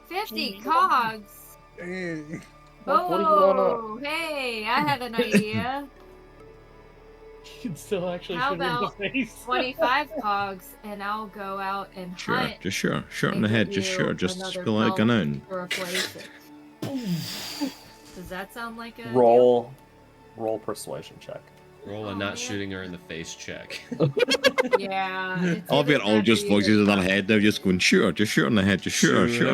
50 cogs!
Dang.
What do you
Oh, hey, I have an idea.
you can still actually
How
shoot her in
about
the face.
25 cogs, and I'll go out and
Sure.
hunt
Just sure. Short in
and
the head.
give
Just
you
sure. Just
another
spill it a gun
pelt
out.
to replace it. Does that sound like a
Roll persuasion check.
Roll a
Oh,
not
man.
shooting her in the face check.
deal? Yeah. It's
I'll be
either
all
that
just
or you
voices in
get
our head. They're just going, shoot her, just shoot her in the head, just shoot her, shoot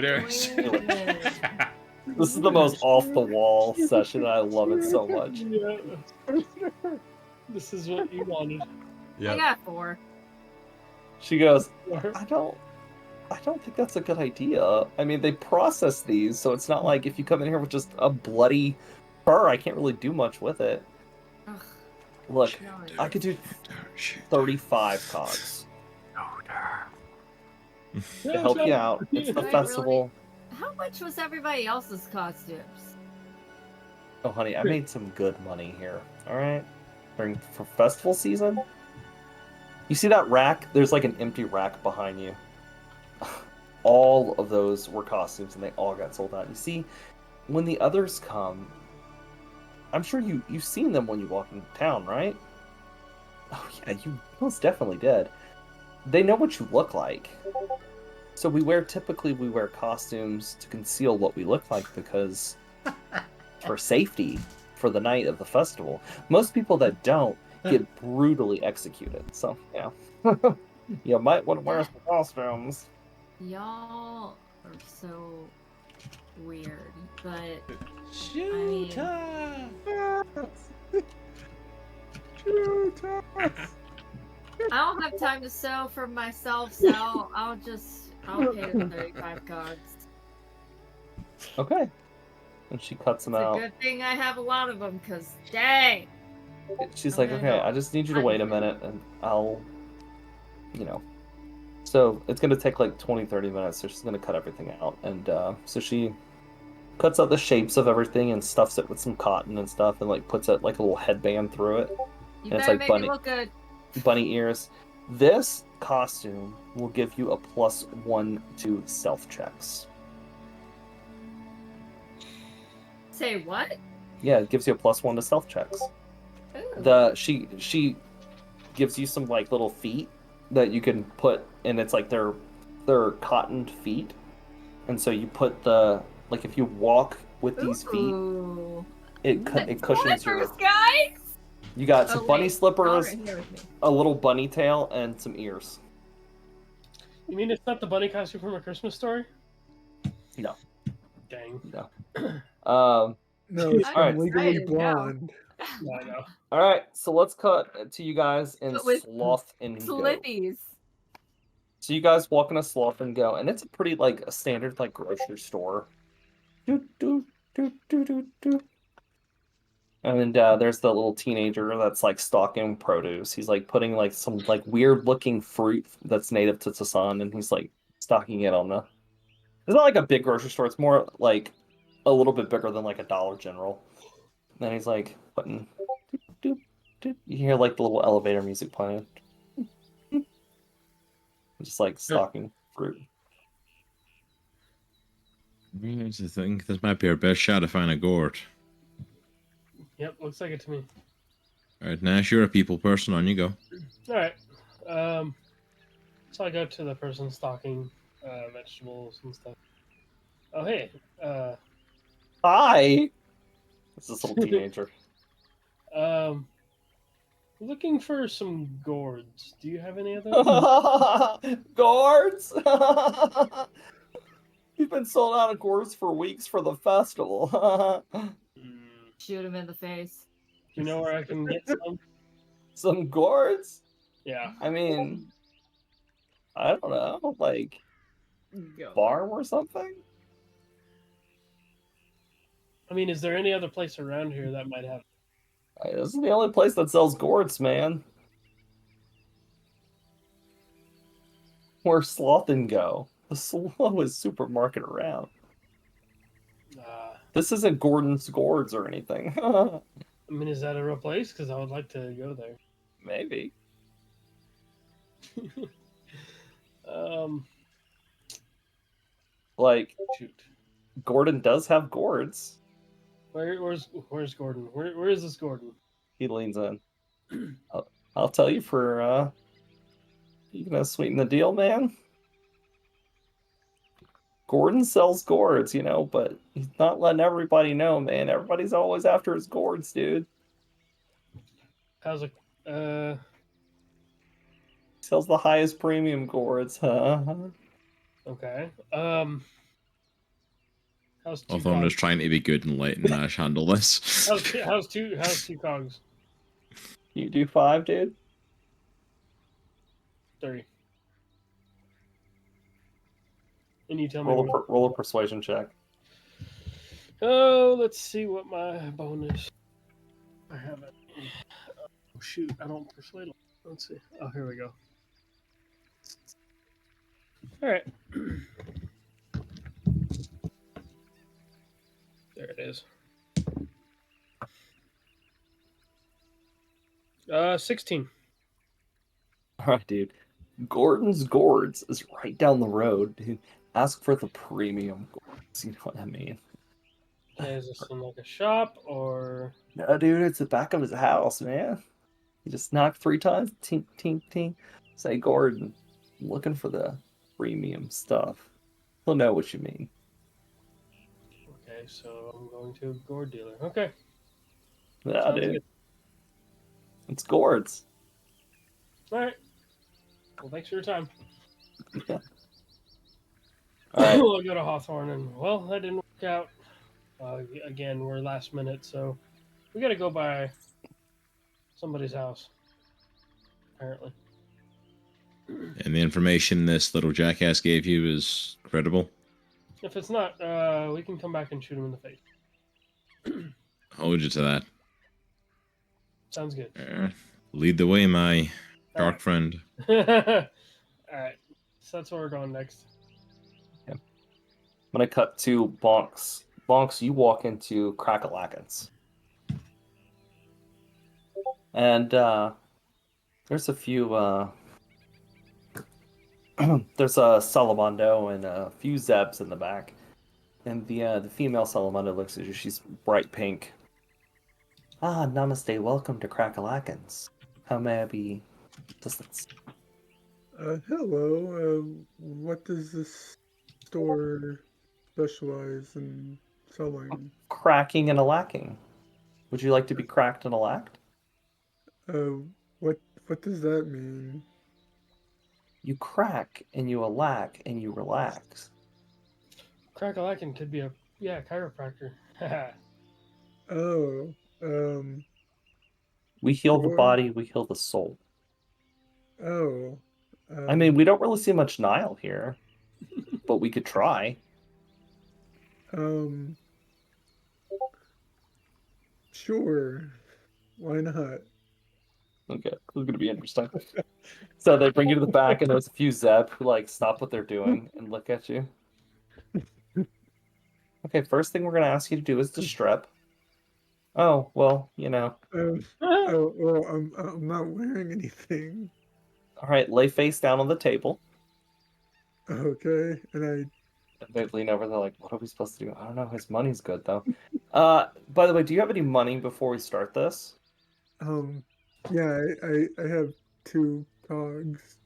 her.
Shoot her.
This is the most off the wall session. I love it so much.
Yeah. This is what you wanted.
I
Yep.
got 4.
She goes, I don't think that's a good idea. I mean, they process these, so it's not like if you come in here with just a bloody fur, I can't really do much with it.
Ugh,
Look,
no,
I could do 35 cogs to help you out. It's the
Wait,
festival.
How much was everybody else's costumes?
Oh, honey, I made some good money here. All right, for festival season. You see that rack? There's like an empty rack behind you. All of those were costumes, and they all got sold out. You see, when the others come, I'm sure you've seen them when you walk into town, right? Oh yeah, you most definitely did. They know what you look like. So typically we wear costumes to conceal what we look like because for safety for the night of the festival. Most people that don't get brutally executed. So yeah. You might want to wear some costumes.
Y'all are so weird, but
Shoot her.
I don't have time to sew for myself, so I'll pay the 35 cards.
Okay. And she cuts them
It's a
out.
good thing I have a lot of them, cause dang.
She's
I'm
like,
gonna
okay,
go
I just need you to wait a minute and I'll, So it's going to take like 20, 30 minutes. So she's going to cut everything out. And so she cuts out the shapes of everything and stuffs it with some cotton and stuff and like puts it like a little headband through it.
You
And it's
better
like
make me look good.
bunny ears. This costume will give you a +1 to stealth checks.
Say what?
Yeah, it gives you a +1 to stealth checks.
Ooh.
She gives you some like little feet that you can put, and it's like they're cottoned feet, and so you put if you walk with these feet,
Ooh.
it cushions your.
Slippers, guys.
You got some bunny
wait.
slippers,
Alright, here with me.
a little bunny tail, and some ears.
You mean it's not the bunny costume from A Christmas Story?
No.
Dang.
No.
No, it's
I'm
Alright.
from Legally
excited now.
Blonde.
Yeah, I know.
All right, so let's cut to you guys in
But with
Sloth and Go.
Slippies.
So you guys walk in a Sloth and Go, and it's a pretty like a standard like grocery store. Doot, doot, doot, doot, doot, doot. And there's the little teenager that's like stocking produce. He's like putting like some like weird looking fruit that's native to Tucson, and he's like stocking it on the. It's not like a big grocery store. It's more like a little bit bigger than like a Dollar General. And then he's like putting. Doot, doot, doot. You hear like the little elevator music playing. Just like stocking fruit.
Here's the thing. This might be our best shot to find a gourd.
Yep, looks like it to me.
All right, Nash, you're a people person. On you go.
All right. So I go to the person stocking vegetables and stuff. Oh, hey.
Hi! It's this little teenager.
Looking for some gourds. Do you have any of those?
Gourds? You've been sold out of gourds for weeks for the festival.
Shoot him in the face.
Do you know where I can get some?
Some gourds?
Yeah.
I mean, I don't know, like
Go.
farm or something?
I mean, is there any other place around here that might have?
This is the only place that sells gourds, man. Where's Sloth and Go? The slowest supermarket around. This isn't Gordon's Gourds or anything.
I mean, is that a real place? Because I would like to go there.
Maybe. Like,
Shoot.
Gordon does have gourds.
Where's Gordon? Where is this Gordon?
He leans in. I'll tell you you gonna sweeten the deal, man? Gordon sells gourds, but he's not letting everybody know, man. Everybody's always after his gourds, dude.
How's it?
Sells the highest premium gourds, huh?
Okay. How's two
Hawthorne is
cogs?
trying to be good and letting Nash handle this.
How's two cogs?
You do 5, dude?
3. And you tell me.
Roll a persuasion check.
Oh, let's see what my bonus. I have it. Oh shoot! I don't persuade. Let's see. Oh, here we go. All right. There it is. 16.
All right, dude. Gordon's Gourds is right down the road, dude. Ask for the premium gourds. You know what I mean?
Okay, is this in like a shop or?
No, dude, it's the back of his house, man. You just knock 3 times, tink, tink, tink. Say, Gordon, I'm looking for the premium stuff. He'll know what you mean.
Okay, so I'm going to a gourd dealer. Okay.
Yeah,
Sounds
dude.
good.
It's gourds.
All right. Well, thanks for your time.
Yeah. All right.
We'll go to Hawthorne, and well, that didn't work out. Again, we're last minute, so we got to go by somebody's house. Apparently.
And the information this little jackass gave you is credible?
If it's not, we can come back and shoot him in the face.
Hold you to that.
Sounds good.
Lead the way, my dark friend.
All right. So that's where we're going next.
I'm going to cut to Bonks. Bonks, you walk into Crack-a-Lackins. And there's a few... there's a Salamando and a few Zebs in the back. And the female Salamando looks at you. She's bright pink. Ah, namaste. Welcome to Crack-a-Lackins. How may I be assistance?
Hello. What does this store specialize in selling?
Cracking and a lacking. Would you like to be cracked and a lacked?
What does that mean?
You crack and you alack and you relax.
Crack-a-lackin could be a chiropractor.
Oh,
We heal the
Sure.
body, we heal the soul.
oh.
I mean, we don't really see much Nile here, but we could try.
Sure. Why not?
Okay, this is gonna be interesting. So they bring you to the back, and there's a few Zeb who stop what they're doing and look at you. Okay, first thing we're gonna ask you to do is to strip. Oh well,
Oh, well, I'm not wearing anything.
All right, lay face down on the table.
Okay, and
They lean over. They're like, "What are we supposed to do?" I don't know. His money's good though. By the way, do you have any money before we start this?
yeah, I have 2 cogs.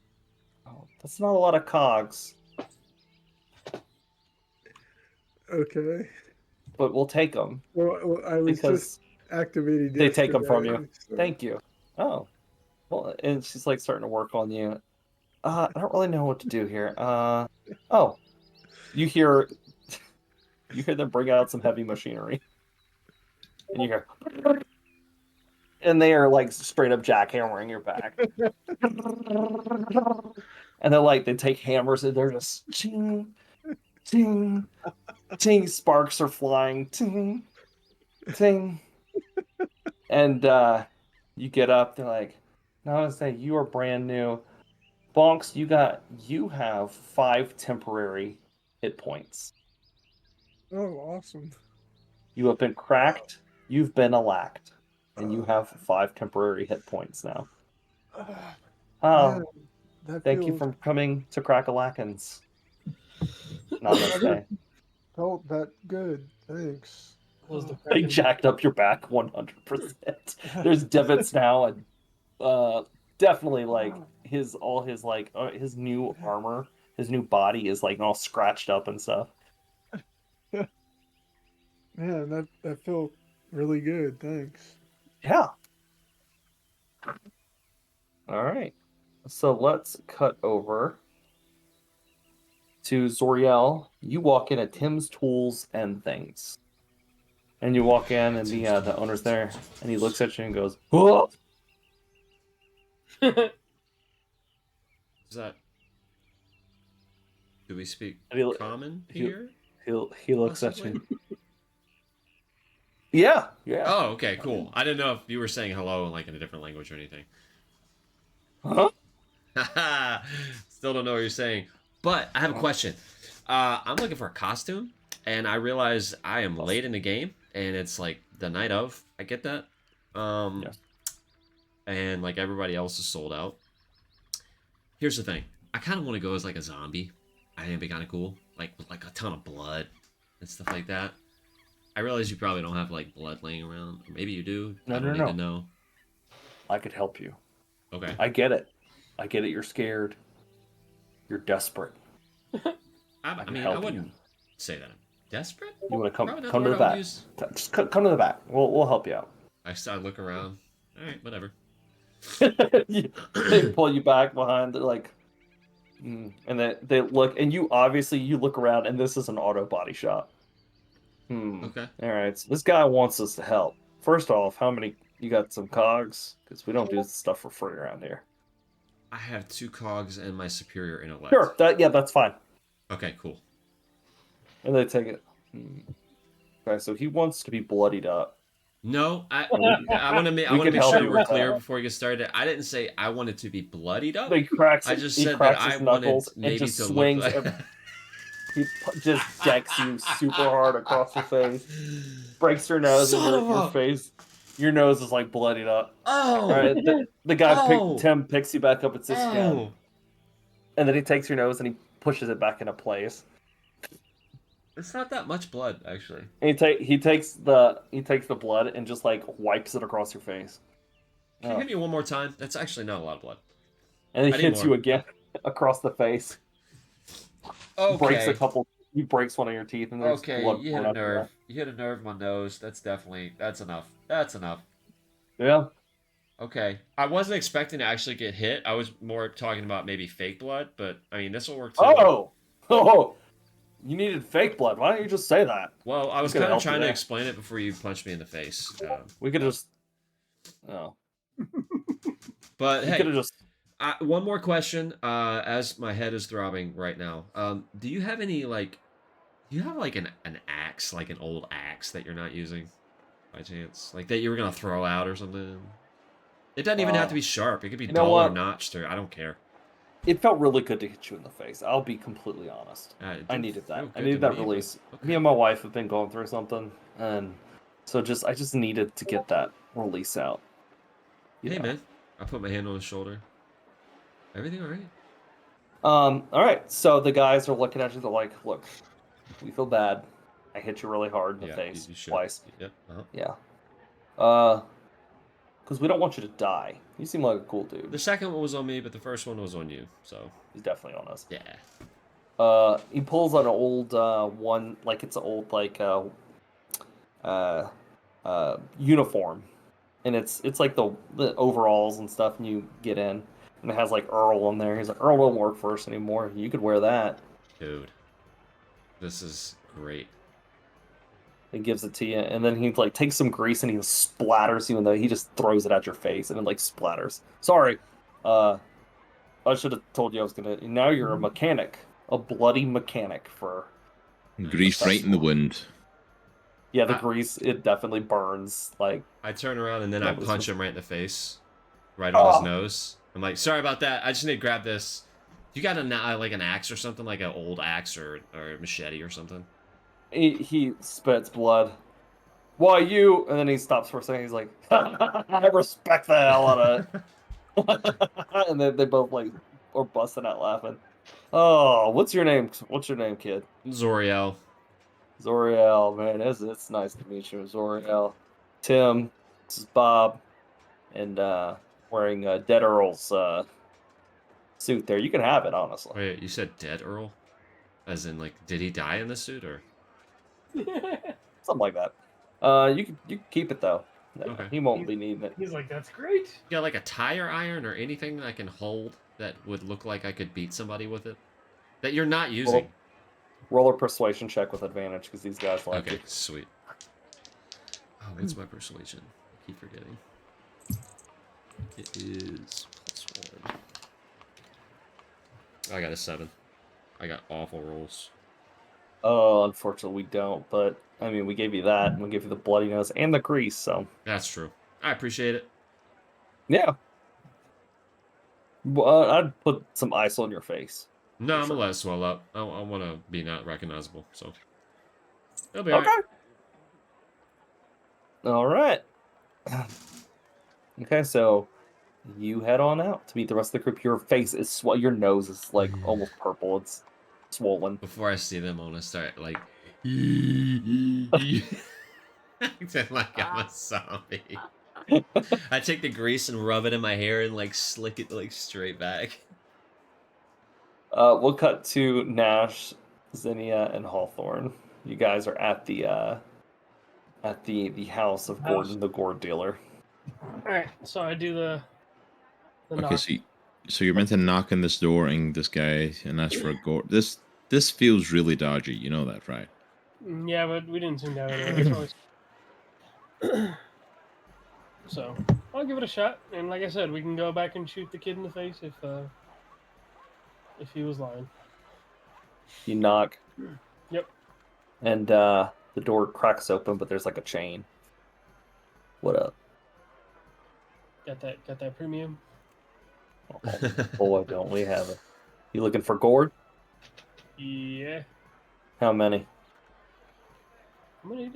Oh, that's not a lot of cogs,
Okay.
but we'll take them
Well, I was
because
just activated.
they take them from you.
yesterday, so-
Thank you. Oh, well, and she's starting to work on you. I don't really know what to do here. Oh, you hear them bring out some heavy machinery, and you hear, and they are straight up jackhammering your back, and they take hammers and they're just ting, ting, ting. Sparks are flying, ting, ting, and you get up. They're like, "Namaste, you are brand new." Bonks, you have 5 temporary hit points.
Oh, awesome.
You have been cracked, you've been alacked, and you have 5 temporary hit points now.
Man, that
Thank you
feels-
for coming to Crack-a-Lackins. Namaste.
felt that good. Thanks.
Was the
They jacked up your back 100%. There's divots now, and definitely his new armor, his new body is all scratched up and stuff.
Yeah, that felt really good. Thanks.
Yeah. All right. So let's cut over to Zoriel. You walk in at Tim's Tools and Things. And you walk in, and the owner's there, and he looks at you and goes, "Whoa!"
Is that? Do we speak
And he-
common
he-
here?
He looks
Possibly?
at you. Yeah.
Oh, okay, cool. I didn't know if you were saying hello in like in a different language or anything.
Huh?
Still don't know what you're saying. But I have a question. I'm looking for a costume, and I realize I am late in the game, and it's like the night of. I get that.
Yes.
And like everybody else is sold out. Here's the thing. I kind of want to go as like a zombie. I think it'd be kind of cool, like with like a ton of blood and stuff like that. I realize you probably don't have like blood laying around, or maybe you do. I don't need to know.
I could help you.
Okay.
I get it. You're scared. You're desperate.
I mean, I wouldn't say that I'm desperate.
You want to
Probably not
come
the
to the
word I would
back?
use.
Just come to the back. We'll help you out.
I look around. All right, whatever.
They pull you back behind. They're like, and they look, and you look around, and this is an auto body shop.
Okay.
All right. So this guy wants us to help. First off, how many? You got some cogs? Because we don't do this stuff for free around here.
I have 2 cogs and my superior intellect.
Sure. That's fine.
Okay, cool.
And they take it. Okay, so he wants to be bloodied up.
No, I want to make sure we're clear before we get started. I didn't say I wanted to be bloodied up.
He cracks.
I just
he
said
cracks
that
his
I wanted
knuckles
maybe
and just
to
swings.
look like...
He just decks you super hard across the face, breaks your nose, and your face. Your nose is like bloodied up.
Oh!
All right, the guy Tim picks you back up at his skin, and then he takes your nose and he pushes it back into place.
It's not that much blood, actually.
And he takes the blood and just like wipes it across your face.
Can you hit me one more time? That's actually not a lot of blood.
And he hits you again across the face.
Okay.
He breaks one of your teeth, and there's blood.
You hit a nerve. You hit a nerve in my nose. That's enough. That's enough.
Yeah.
Okay. I wasn't expecting to actually get hit. I was more talking about maybe fake blood, but I mean, this will work too.
Oh! You needed fake blood. Why don't you just say that?
Well, I was kind of trying to explain it before you punched me in the face.
We could just... Oh.
But hey,
just...
one more question, as my head is throbbing right now. Do you have any, like... Do you have, like, an axe, like an old axe that you're not using, by chance? Like, that you were going to throw out or something? It doesn't even have to be sharp. It could be dull or notched, or I don't care.
It felt really good to hit you in the face. I'll be completely honest. I needed that. I needed that release. Okay. Me and my wife have been going through something, and so I just needed to get that release out.
Hey, man. I put my hand on his shoulder. Everything all right?
All right. So the guys are looking at you. They're like, "Look, we feel bad. I hit you really hard in the face twice.
Yep.
Yeah. Because we don't want you to die. You seem like a cool dude.
The second one was on me, but the first one was on you, so...
He's definitely on us.
Yeah.
He pulls out an old one, like it's an old, like, uniform. And it's like the overalls and stuff, and you get in. And it has, like, Earl on there. He's like, Earl don't work for us anymore. You could wear that.
Dude. This is great.
He gives it to you, and then he like takes some grease and he splatters you, and he just throws it at your face, and it like splatters. Sorry, I should have told you I was gonna. Now you're a mechanic, a bloody mechanic for
grease right in the wind.
Yeah, the grease it definitely burns. Like
I turn around and then I punch him right in the face, right on his nose. I'm like, sorry about that. I just need to grab this. You got like an axe or something, like an old axe or a machete or something.
He spits blood. Why you? And then he stops for a second. He's like, I respect the hell out of it. And then they both like are busting out laughing. Oh, what's your name? What's your name, kid?
Zoriel.
Zoriel, man, it's nice to meet you, Zoriel. Tim, this is Bob, and wearing Dead Earl's suit there. You can have it, honestly.
Wait, you said Dead Earl? As in, like, did he die in this suit, or?
Something like that. You can keep it though. No,
Okay.
he won't be needing it.
He's like, that's great.
You got like a tire iron or anything that I can hold that would look like I could beat somebody with it? That you're not using?
Roll a persuasion check with advantage because these guys like
Okay,
it.
sweet. Oh, what's my persuasion? I keep forgetting. It is +1. I got a 7. I got awful rolls.
Oh, unfortunately we don't. But I mean, we gave you that, and we gave you the bloody nose and the grease. So
That's true. I appreciate it.
yeah. Well, I'd put some ice on your face.
No, I'm
sure.
gonna let it swell up. I want to be not recognizable, so it'll be
Okay.
alright.
All right. Okay, so you head on out to meet the rest of the group. Your face is your nose is like almost purple. It's swollen.
Before I see them, I'm gonna start like, pretend like I'm a zombie. I take the grease and rub it in my hair and like slick it like straight back.
We'll cut to Gnash, Zinnia, and Hawthorne. You guys are at the house of Gordon, the gourd dealer.
All right, so I do the
Okay,
knock.
so you're meant to knock on this door and this guy and ask for a gourd. This feels really dodgy. You know that, right?
Yeah, but we didn't seem to have any other choice. So I'll give it a shot, and like I said, we can go back and shoot the kid in the face if he was lying.
You knock.
Yep.
And the door cracks open, but there's like a chain. What up?
Got that premium.
Oh, boy, don't we have it. You looking for gourd?
Yeah.
How many?
How many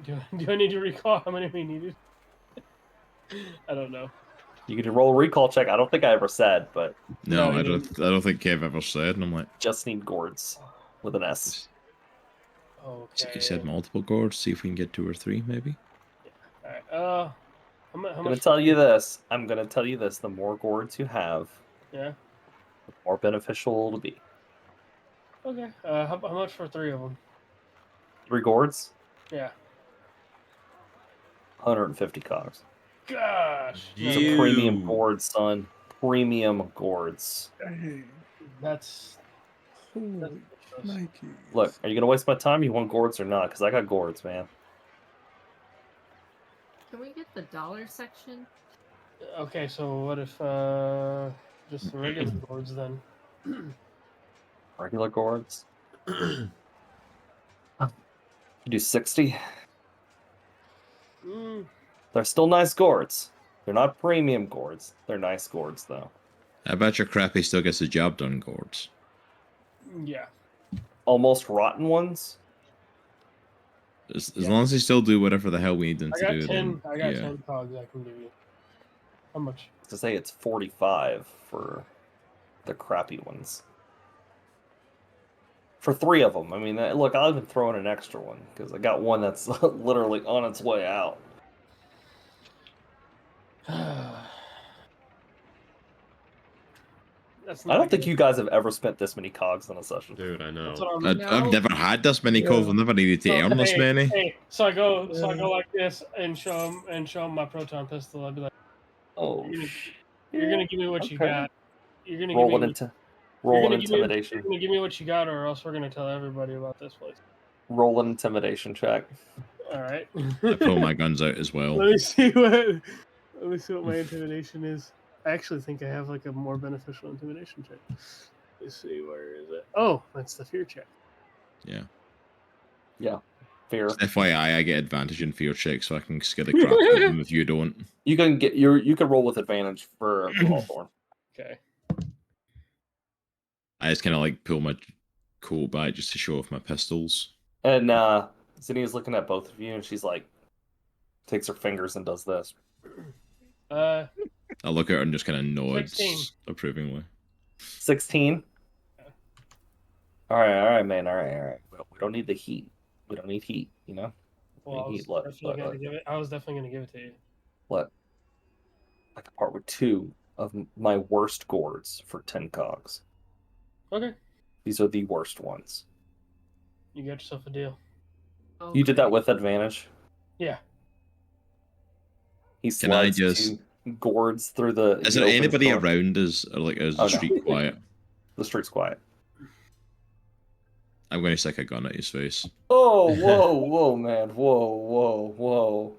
do I need to recall how many we needed? I don't know.
You can roll a recall check. I don't think I ever said, but
No,
No,
I
you
don't think Kev ever said. And I'm like,
just need gourds with an S.
Okay.
he said multiple gourds. See if we can get 2 or 3, maybe.
All right. How
I'm gonna
much?
tell you this. I'm gonna tell you this. The more gourds you have,
Yeah.
the more beneficial it'll be.
Okay. How much for 3 of them?
3 gourds,
Yeah.
150 cogs.
Gosh.
It's a premium gourd, son. Premium gourds.
Dang.
That's
Holy Nike.
Look, are you gonna waste my time? You want gourds or not? Because I got gourds, man.
Can we get the dollar section?
okay. So what if just the regular boards then?
Regular gourds. You do 60.
Mm,
They're still nice gourds. They're not premium gourds. They're nice gourds, though.
I bet your crappy still gets the job done, gourds.
yeah.
Almost rotten ones.
As long as they still do whatever the hell we need them
I
to
got
do.
10.
Then,
I got
yeah.
10 cogs I can give you. How much?
To say it's 45 for the crappy ones. For 3 of them. I mean, look, I'll even throw in an extra one because I got one that's literally on its way out.
That's
I
not
don't think
good.
you guys have ever spent this many cogs in a session.
Dude, I know.
That's what I'm.
I've never had this many calls. I've never needed to
So,
earn this many.
Hey, so I go like this and show him my proton pistol. I'd be like,
Oh,
you're gonna give me what you
okay.
got. You're gonna
Roll
give
an
me.
roll an
You're
intimidation.
gonna give me what you got, or else we're gonna tell everybody about this place.
Roll an intimidation check.
All right.
I pull my guns out as well.
Let me see what my intimidation is. I actually think I have like a more beneficial intimidation check. Let's see, where is it? Oh, that's the fear check.
Yeah.
Fear.
FYI, I get advantage in fear checks, so I can scare the crap out of them if you don't.
You can roll with advantage for Hawthorne.
Okay.
I just kind of like pull my coat back just to show off my pistols.
And Zinnia's looking at both of you, and she's like, takes her fingers and does this.
I look at her and just kind of nods
16.
approvingly.
16. All right, man. All right. We don't need the heat. We don't need heat, you know.
Well,
Look.
I was definitely gonna give it to you.
Look, I can part with 2 of my worst gourds for 10 cogs.
Okay.
These are the worst ones.
You got yourself a deal.
You did that
Okay.
with advantage.
Yeah.
He
Can I
slides
just-
two gourds through the.
Is
he
there
opens
anybody
the door.
around us, or like is
Oh,
the
no.
street quiet?
The street's quiet.
I'm going to stick a gun at his face.
Oh, whoa, man. Whoa.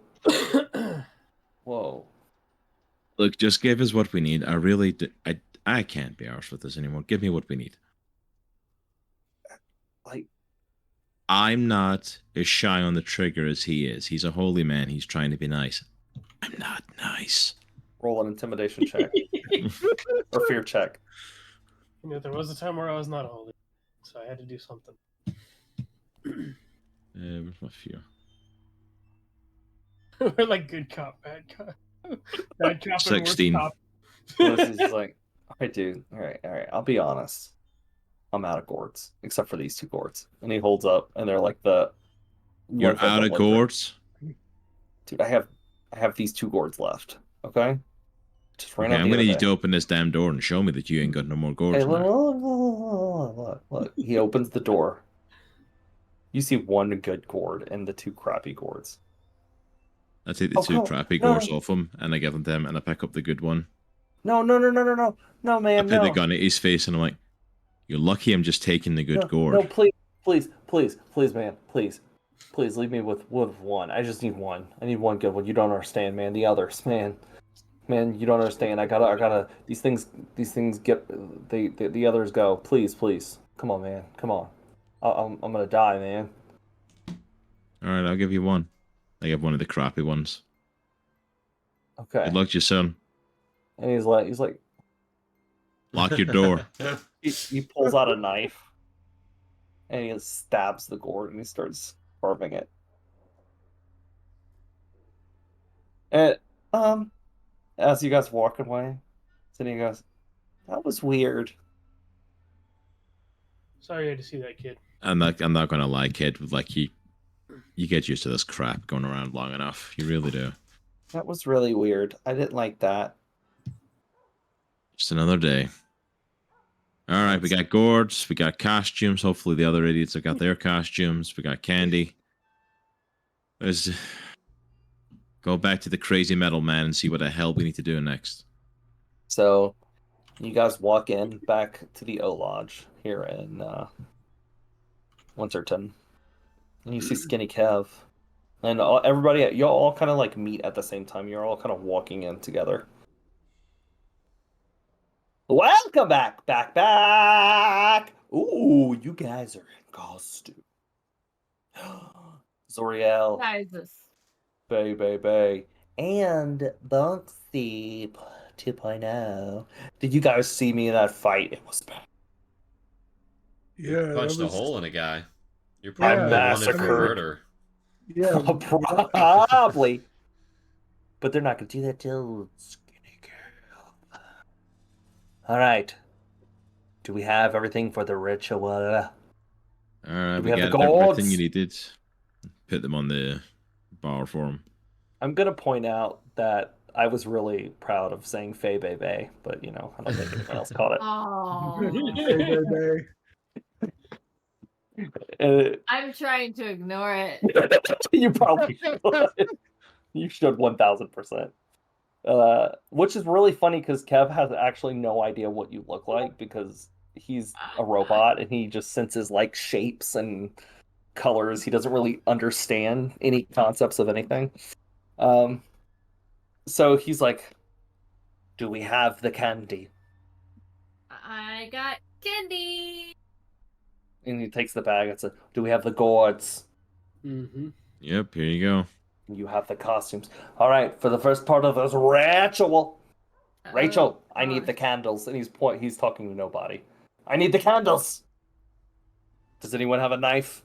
Look, just give us what we need. I really, I can't be arsed with this anymore. Give me what we need.
Like,
I'm not as shy on the trigger as he is. He's a holy man. He's trying to be nice. I'm not nice.
roll an intimidation check or fear check.
You know, there was a time where I was not holy, so I had to do something.
Where's my fear?
We're like good cop, bad cop. Bad cop
16.
and worse
This is like, all right, dude. All right. I'll be honest. I'm out of gourds, except for these two gourds. And he holds up, and they're like the.
You're
ones that
out
don't
of
look
gourds?
right. Dude, I have these two gourds left. Okay. Just ran
Okay,
out
I'm
the
gonna
other
need
day.
to open this damn door and show me that you ain't got no more gourds.
Hey,
in there.
look. He opens the door. You see one good gourd and the two crappy gourds.
I take the
Oh,
two
cool.
crappy
No.
gourds off him, and I give them to him, and I pick up the good one.
No,
I
man,
put the
no.
gun at his face, and I'm like, "You're lucky I'm just taking the good gourd."
No, please, man, please leave me with one. I just need one. I need one good one. You don't understand, man. The others, man, you don't understand. I gotta. These things get. The others go. Please, come on, man, come on. I'm gonna die, man.
All right, I'll give you one. I give one of the crappy ones.
Okay.
Good luck to you, son.
And he's like,
Lock your door.
he pulls out a knife, and he stabs the gourd, and he starts carving it. And as you guys walk away, Cindy goes, "That was weird."
Sorry you had to see that, kid.
I'm not gonna lie, kid. Like you get used to this crap going around long enough. You really do.
That was really weird. I didn't like that.
Just another day. All right, we got gourds, we got costumes. Hopefully, the other idiots have got their costumes. We got candy. Let's go back to the crazy metal man and see what the hell we need to do next.
So, you guys walk in back to the O Lodge here in Winterton, and you see Skinny Kev, and everybody. You all kind of like meet at the same time. You're all kind of walking in together. Welcome back. Ooh, you guys are in costume. Zoriel,
Jesus.
Bay, and Bonks 2.0. Did you guys see me in that fight? It was bad.
Yeah, that
Punched a
was-
hole in a guy. You're
Yeah,
probably wanted for
massacred.
murder.
Yeah,
Probably. But they're not going to do that till Skinny Kev. All right. Do we have everything for the ritual?
All right,
Do
we
we have
got
the
everything
gourds?
you needed. Put them on the bar for him.
I'm going to point out that I was really proud of saying Fei Bei Bei, but, you know, I don't think anyone else caught it.
Oh. I'm trying to ignore it.
You probably should. You should 1000%. Which is really funny because Kev has actually no idea what you look like because he's a robot and he just senses like shapes and colors. He doesn't really understand any concepts of anything. So he's like, "Do we have the candy?"
I got candy.
And he takes the bag and says, "Do we have the gourds?"
Mm-hmm.
Yep, here you go.
You have the costumes. All right, for the first part of this ritual, Rachel, I need the candles. And he's talking to nobody. I need the candles. Does anyone have a knife?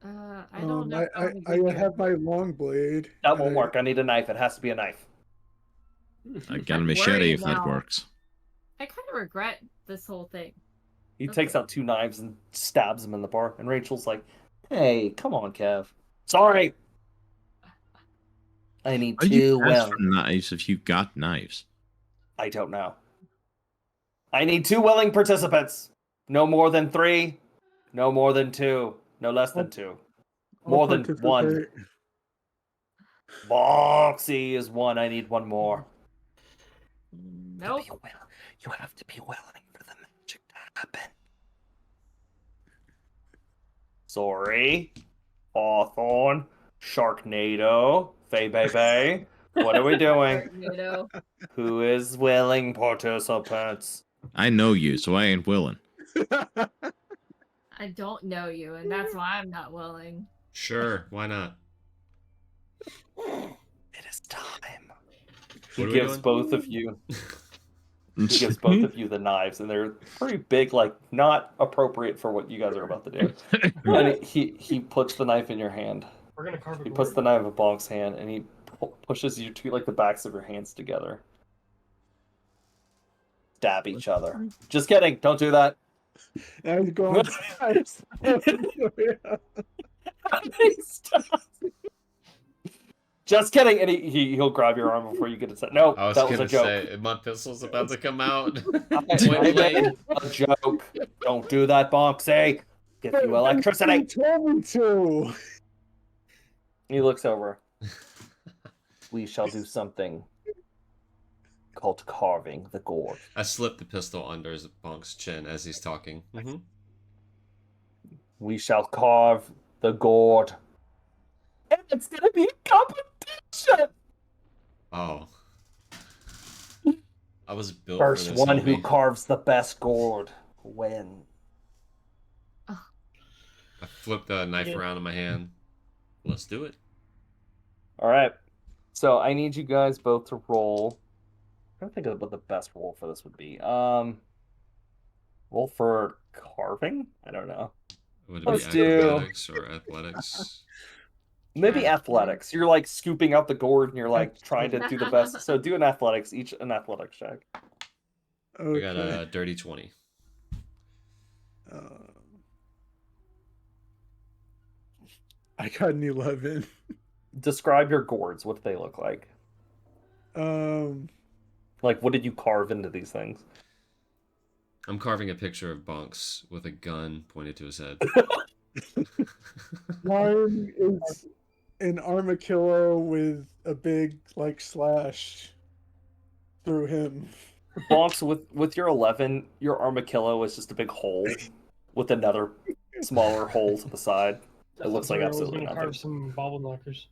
I don't know.
I have my long blade.
That won't work. I need a knife. It has to be a knife.
I got a
I'm
machete
worried
if that
now.
works.
I kind of regret this whole thing.
He
Okay.
takes out two knives and stabs him in the bar. And Rachel's like, "Hey, come on, Kev. Sorry. I need
How do you
two
ask for
willing.
knives if you got knives?
I don't know. I need two willing participants. No more than 3. No more than 2. No less than 2. More than one.
participate.
Bonksy is one. I need one more.
Nope.
You have to be willing for the magic to happen. Sorry. Hawthorne. Sharknado. Bay. What are we doing?
Sharknado.
Who is willing participants?
I know you, so I ain't willing.
I don't know you, and that's why I'm not willing.
Sure, why not?
It is time. He
What are we
gives
doing?
both of you. He gives both of you the knives, and they're pretty big, like not appropriate for what you guys are about to do. And he puts the knife in your hand.
We're gonna carve a
He puts
gourd.
the knife in Bonk's hand, and he pushes you to like the backs of your hands together. Stab each other. Just kidding. Don't do that.
I was going.
Just kidding. And he'll grab your arm before you get it set. No,
I was
that was
gonna
a joke.
say my pistol's about to come out.
I
Point
made
blank.
a joke. Don't do that, Bonksy. Give you electricity.
You told me to.
He looks over. We shall do something called carving the gourd.
I slipped the pistol under his Bonk's chin as he's talking. Mm-hmm.
We shall carve the gourd. And it's gonna be a competition.
Oh. I was built
First
for this,
one who
homie.
carves the best gourd win.
I flipped the knife around in my hand. Let's do it.
All right. So I need you guys both to roll. I'm trying to think of what the best roll for this would be. Roll for carving? I don't know.
Would it
Let's
be
do-
acrobatics or athletics?
Maybe athletics. You're like scooping out the gourd and you're like trying to do the best. So do an athletics, each an athletics check.
We got
Okay.
a dirty 20.
I got an 11.
Describe your gourds. What do they look like? Like, what did you carve into these things?
I'm carving a picture of Bonks with a gun pointed to his head.
Mine is an armadillo with a big like slash through him.
Bonks, with your 11, your armadillo is just a big hole with another smaller hole to the side. It looks like
Zoriel was
absolutely
gonna
nothing.
carve some bobble knockers.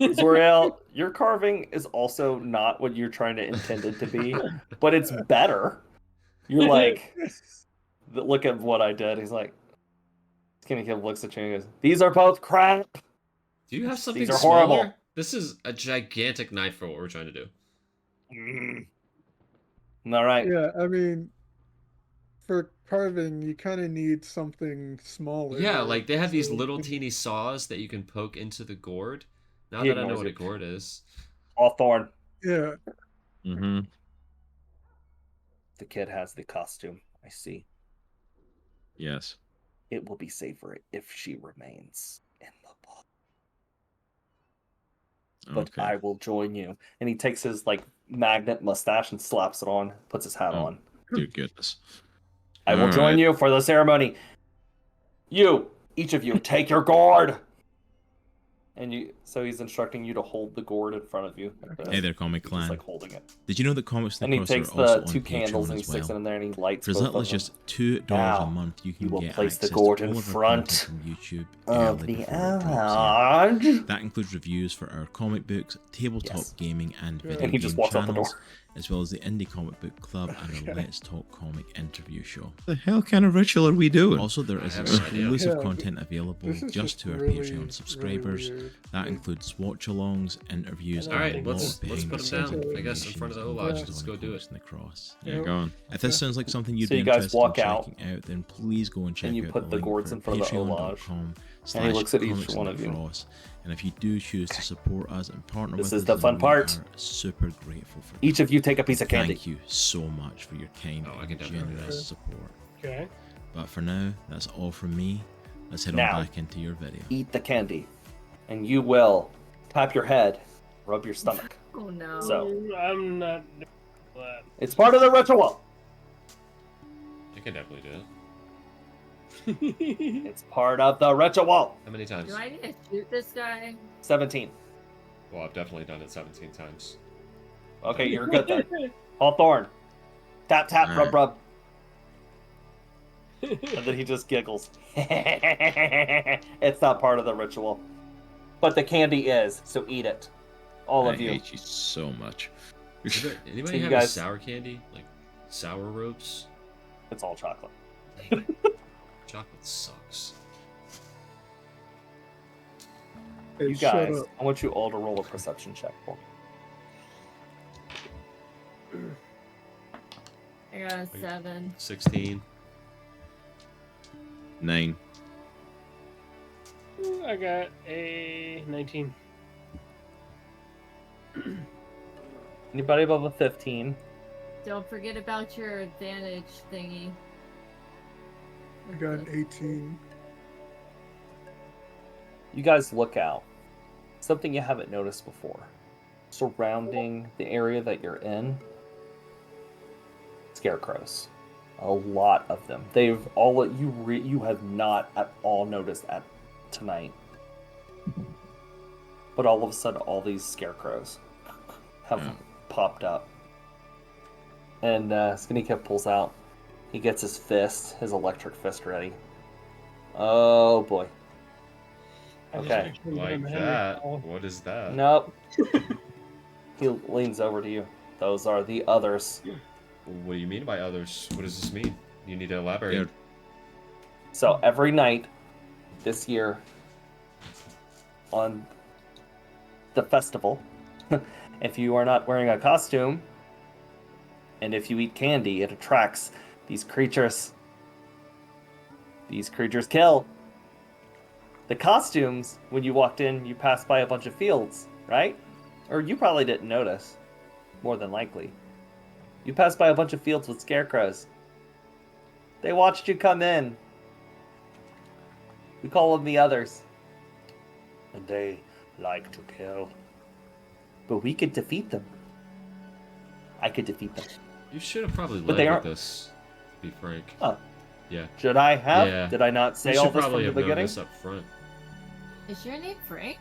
Zoriel, your carving is also not what you're trying to intend it to be, but it's better. You're like, look at what I did. He's like, Skinny Kid looks at you and goes, "These are both crap."
Do you have something
These are
smaller?
horrible.
This is a gigantic knife for what we're trying to do.
All right.
Yeah, I mean, for carving, you kind of need something smaller.
Yeah, like they have these
So-
little teeny saws that you can poke into the gourd. Now
He
that I know
ignores
what a
it.
gourd is.
Hawthorne.
Yeah,
Mm-hmm.
The kid has the costume. I see.
Yes.
It will be safer if she remains in the book. But
Okay.
I will join you. And he takes his like magnet mustache and slaps it on, puts his hat
Oh.
on.
Dear goodness.
I will
All
join
right.
you for the ceremony. You, each of you, take your gourd. And so he's instructing you to hold the gourd in front of you. Like this.
Hey there, Comic
Just
Clan.
like holding it.
Did you know that Comics
And he takes
are also
the
on
two candles
Patreon
and he
as
sticks it
well?
in there and he lights
For as
both
little
of
as
them.
just $2
Now,
a month, you can
will
get
place the
access
gourd
to
in
all of our
front
content from YouTube
of
early
the
before it drops
Lodge.
That includes reviews for our comic books, tabletop
Yes.
gaming, and video
And he just
game
walks out the
channels,
door.
as well as the Indie Comic Book Club and our
Okay.
Let's Talk Comic interview show. The hell kind of ritual are we doing? Also, there is
I have no idea.
exclusive
Yeah,
content available
this is
just to our
really,
Patreon subscribers.
really weird.
That includes watch-alongs, interviews,
All
All
right,
right,
and
let's
more
put them
behind-the-scenes
down. I guess in front of the
information
lodge.
on
Let's go do
Comics
it.
and the Cross.
Yeah.
You're going. If this sounds like something you'd
So
be
you guys
interested
walk
in
out,
checking out, then please go and check
you
out
put the
link
gourds
for
in front of the Lodge.
patreon.com/Comics
looks at each
and
one of
the
you.
Cross. And if you do choose to support us and partner
This
with
is
us,
the
then
fun
we
part.
are super grateful for
Each of you take a piece of
that.
candy.
Thank you so much for your kind
Oh, I
and
can definitely do
generous
that.
support.
Okay.
But for now, that's all from me. Let's head
Now.
on back into your video.
Eat the candy. And you will tap your head, rub your stomach.
Oh no.
So.
I'm not doing that.
It's part of the ritual.
I can definitely do it.
It's part of the ritual.
How many times?
Do I need to shoot this guy?
17.
Well, I've definitely done it 17 times.
Okay, you're good then. Hawthorne. Tap, tap, rub, rub. And then he just giggles. It's not part of the ritual. But the candy is, so eat it. All of you.
I hate you so much.
Anybody
you
have
guys-
a sour candy? Like sour ropes?
It's all chocolate.
Chocolate sucks.
Hey,
You
shut
guys,
up.
I want you all to roll a perception check for me.
I got a 7.
16.
9.
I got a 19.
Anybody above a 15?
Don't forget about your advantage thingy.
I got an 18.
You guys look out. Something you haven't noticed before. Surrounding the area that you're in, scarecrows. A lot of them. They've all you have not at all noticed at tonight. But all of a sudden, all these scarecrows have popped up. And Skinny Kip pulls out. He gets his fist, his electric fist ready. Oh boy. Okay.
Like that? What is that?
Nope. He leans over to you. Those are the others.
What do you mean by others? What does this mean? You need to elaborate.
Yeah.
So every night this year on the festival, if you are not wearing a costume and if you eat candy, it attracts these creatures. These creatures kill. The costumes, when you walked in, you passed by a bunch of fields, right? Or you probably didn't notice, more than likely. You passed by a bunch of fields with scarecrows. They watched you come in. We call them the others. And they like to kill. But we could defeat them. I could defeat them.
You should have probably
But
led
they
with
aren't-
this, to be frank.
Oh.
Yeah.
Should I have?
Yeah.
Did I not say
You
all
should
this from
probably
the
have known
beginning?
this up front.
Is your name Frank?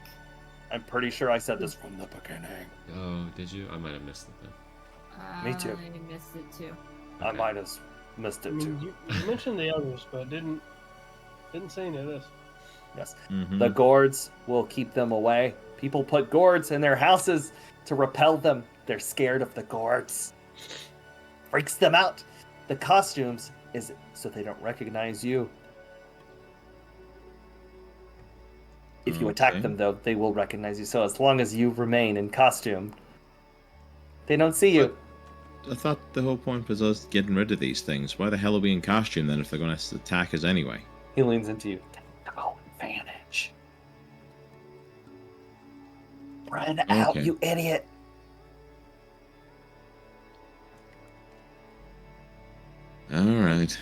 I'm pretty sure I said this from the beginning.
Oh, did you? I might have missed it then.
Me too.
I missed it too.
I
Okay.
might have missed
I
it
mean,
too.
you mentioned the others, but didn't say any of this.
Yes.
Mhm.
The gourds will keep them away. People put gourds in their houses to repel them. They're scared of the gourds. Freaks them out. The costumes is so they don't recognize you. If you attack
Okay.
them, though, they will recognize you. So as long as you remain in costume, they don't see you.
I thought the whole point was us getting rid of these things. Why the hell are we in costume then if they're going to attack us anyway?
He leans into you. Tactical advantage. Run out,
Okay.
you idiot.
Alright.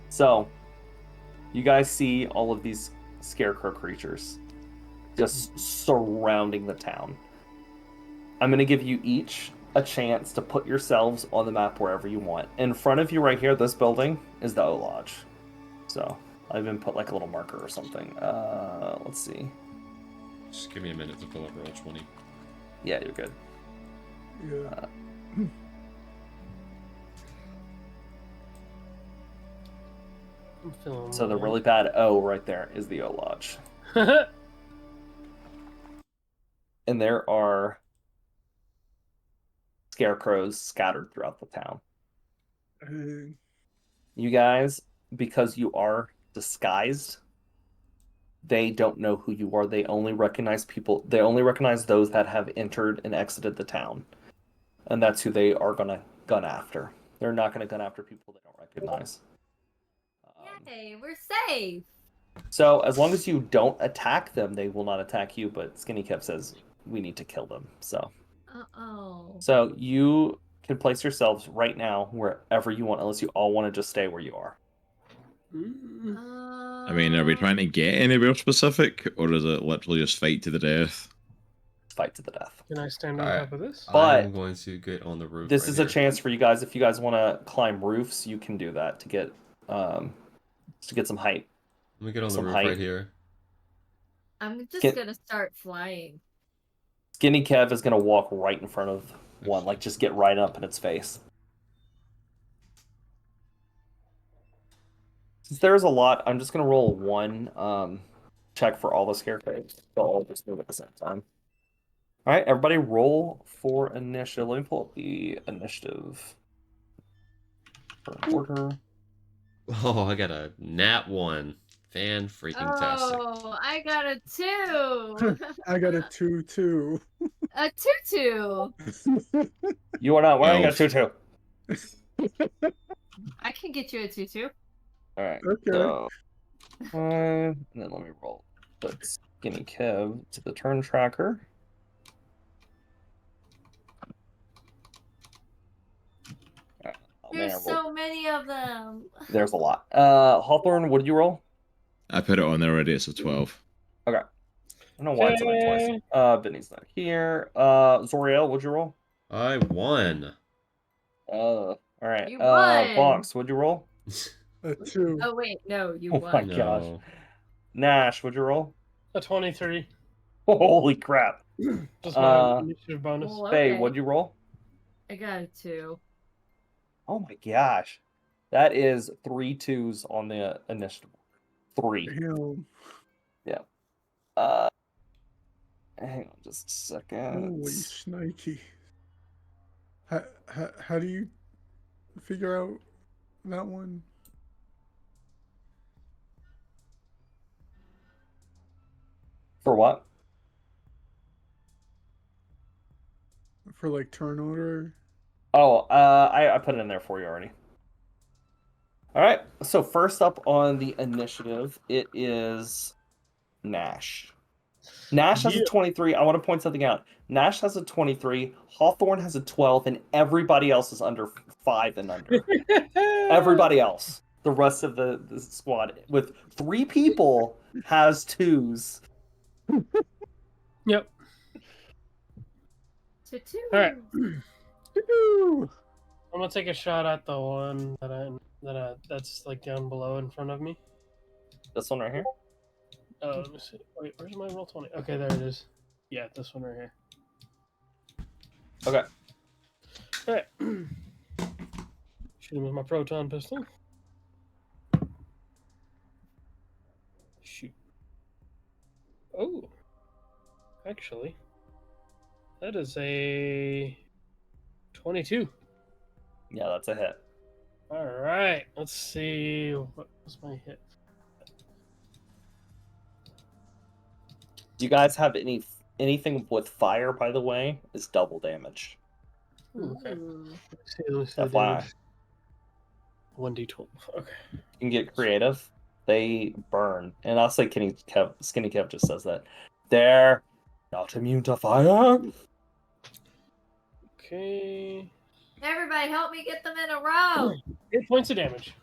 So, you guys see all of these scarecrow creatures just surrounding the town. I'm going to give you each a chance to put yourselves on the map wherever you want. In front of you right here, this building, is the O Lodge. So, I even put like a little marker or something. Let's see.
Just give me a minute to fill up roll 20.
Yeah, you're good.
Yeah.
I'm feeling
So the really bad O right there is the O Lodge. And there are scarecrows scattered throughout the town.
Hey,
You guys, because you are disguised, they don't know who you are. They only recognize people. They only recognize those that have entered and exited the town. And that's who they are going to gun after. They're not going to gun after people they don't recognize.
Yay, we're safe.
So as long as you don't attack them, they will not attack you. But Skinny Kip says we need to kill them.
Uh-oh.
So you can place yourselves right now wherever you want, unless you all want to just stay where you are.
I mean, are we trying to get anywhere specific, or is it literally just fight to the death?
Fight to the death.
Can I stand on
Alright.
top of this?
But
I'm going to get on the roof.
This
right
is
here.
a chance for you guys. If you guys want to climb roofs, you can do that to get just to get some height.
Let me get on the
Some
roof
height.
right here.
I'm just
Get-
gonna start flying.
Skinny Kev is gonna walk right in front of one, like just get right up in its face. Since there's a lot, I'm just gonna roll one check for all the scarecrows. So I'll just move at the same time. All right, everybody, roll for initiative. Let me pull up the initiative for order.
Oh, I got a nat 1. Fan freaking tastic.
Oh, I got a 2.
I got a 2-2.
A 2-2.
You are not wearing a
Elf.
tutu.
I can get you a 2-2.
All right.
Okay.
So, and then let me roll. Put Skinny Kev to the turn tracker. Oh, man, I
There's
rolled-
so many of them.
There's a lot. Hawthorne, what did you roll?
I put it on there already. It's a 12.
Okay. I don't know why it's on there twice. Binnie's not here. Zoriel, what'd you roll?
I won.
All right.
You won.
Bonks, what'd you roll?
A 2.
Oh wait, no, you
Oh
won.
my gosh.
No.
Nash, what'd you roll?
A 23.
Holy crap.
Just my initiative bonus.
Well,
Faye,
okay.
what'd you roll?
I got a 2.
Oh my gosh. That is 3 2s on the initiative. 3.
Damn.
Hang on just a second.
Holy shnikey. How do you figure out that one?
For what?
For like turn order?
Oh, I put it in there for you already. All right. So first up on the initiative, it is Nash. Nash has a 23. I want to point something out. Nash has a 23. Hawthorne has a 12, and everybody else is under 5 and under. Everybody else, the rest of the squad, with 3 people, has 2s.
Yep.
2-2.
All right.
Woo!
I'm gonna take a shot at the one that's like down below in front of me.
This one right here.
Let me see. Wait, where's my roll 20? Okay, there it is. Yeah, this one right here.
Okay.
All right. Shoot him with my proton pistol. Shoot. Oh. Actually, that is a 22.
Yeah, that's a hit.
All right. Let's see. What was my hit?
Do you guys have anything with fire, by the way? Is double damage.
Ooh, okay.
Ooh.
Let me see the
FYI.
damage. 1d12. Okay.
You can get creative. They burn. And I'll say Skinny Kev just says that. They're not immune to fire.
Okay.
Everybody, help me get them in a row.
8 points of damage.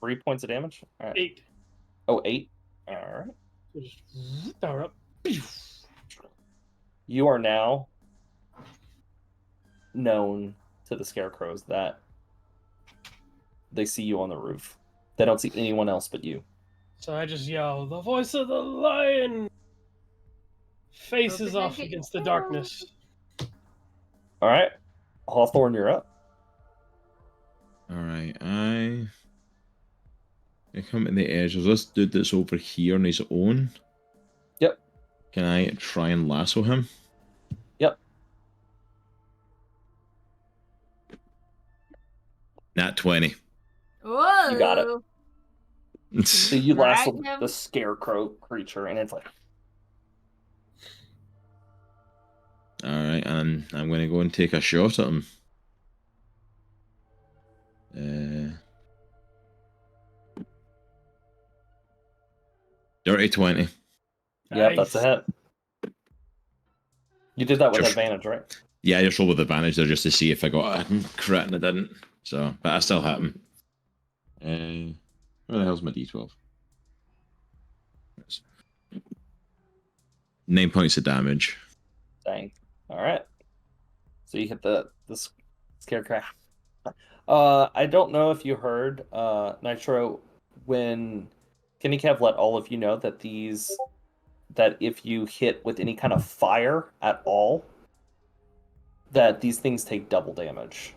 3 points of damage. All right.
8.
Oh, 8. All right.
So just power up.
You are now known to the scarecrows that they see you on the roof. They don't see anyone else but you.
So I just yell, "The voice of the lion!" Faces
Hope it
off
doesn't get
against the
killed.
darkness.
All right. Hawthorne, you're up.
All right, I come to the edge. There's this dude that's over here on his own.
Yep.
Can I try and lasso him?
Yep.
Nat 20.
Whoa.
You got it. So you lasso
Drag him?
the scarecrow creature, and it's like,
All right, and I'm going to go and take a shot at him. Dirty 20.
yep, that's a
Nice.
hit. You did that with
Just-
advantage, right?
Yeah, I just rolled with advantage there just to see if I got a crit, and I didn't. So, but I still hit him. Where the hell's my d12? 9 points of damage.
Dang. All right. So you hit the scarecrow. I don't know if you heard, Nitro. when Skinny Kev let all of you know that if you hit with any kind of fire at all, that these things take double damage.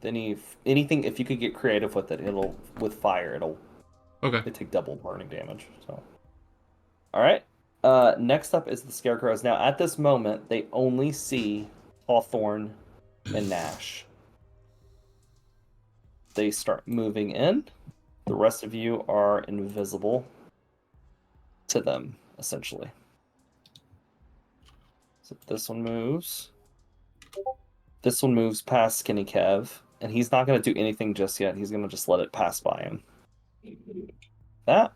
Anything, if you could get creative with it, with fire, they take double burning damage. So, all right. Next up is the Scarecrows. Now, at this moment, they only see Hawthorne and Gnash. They start moving in. The rest of you are invisible to them, essentially. So this one moves. This one moves past Skinny Kev, and he's not going to do anything just yet. He's going to just let it pass by him. That.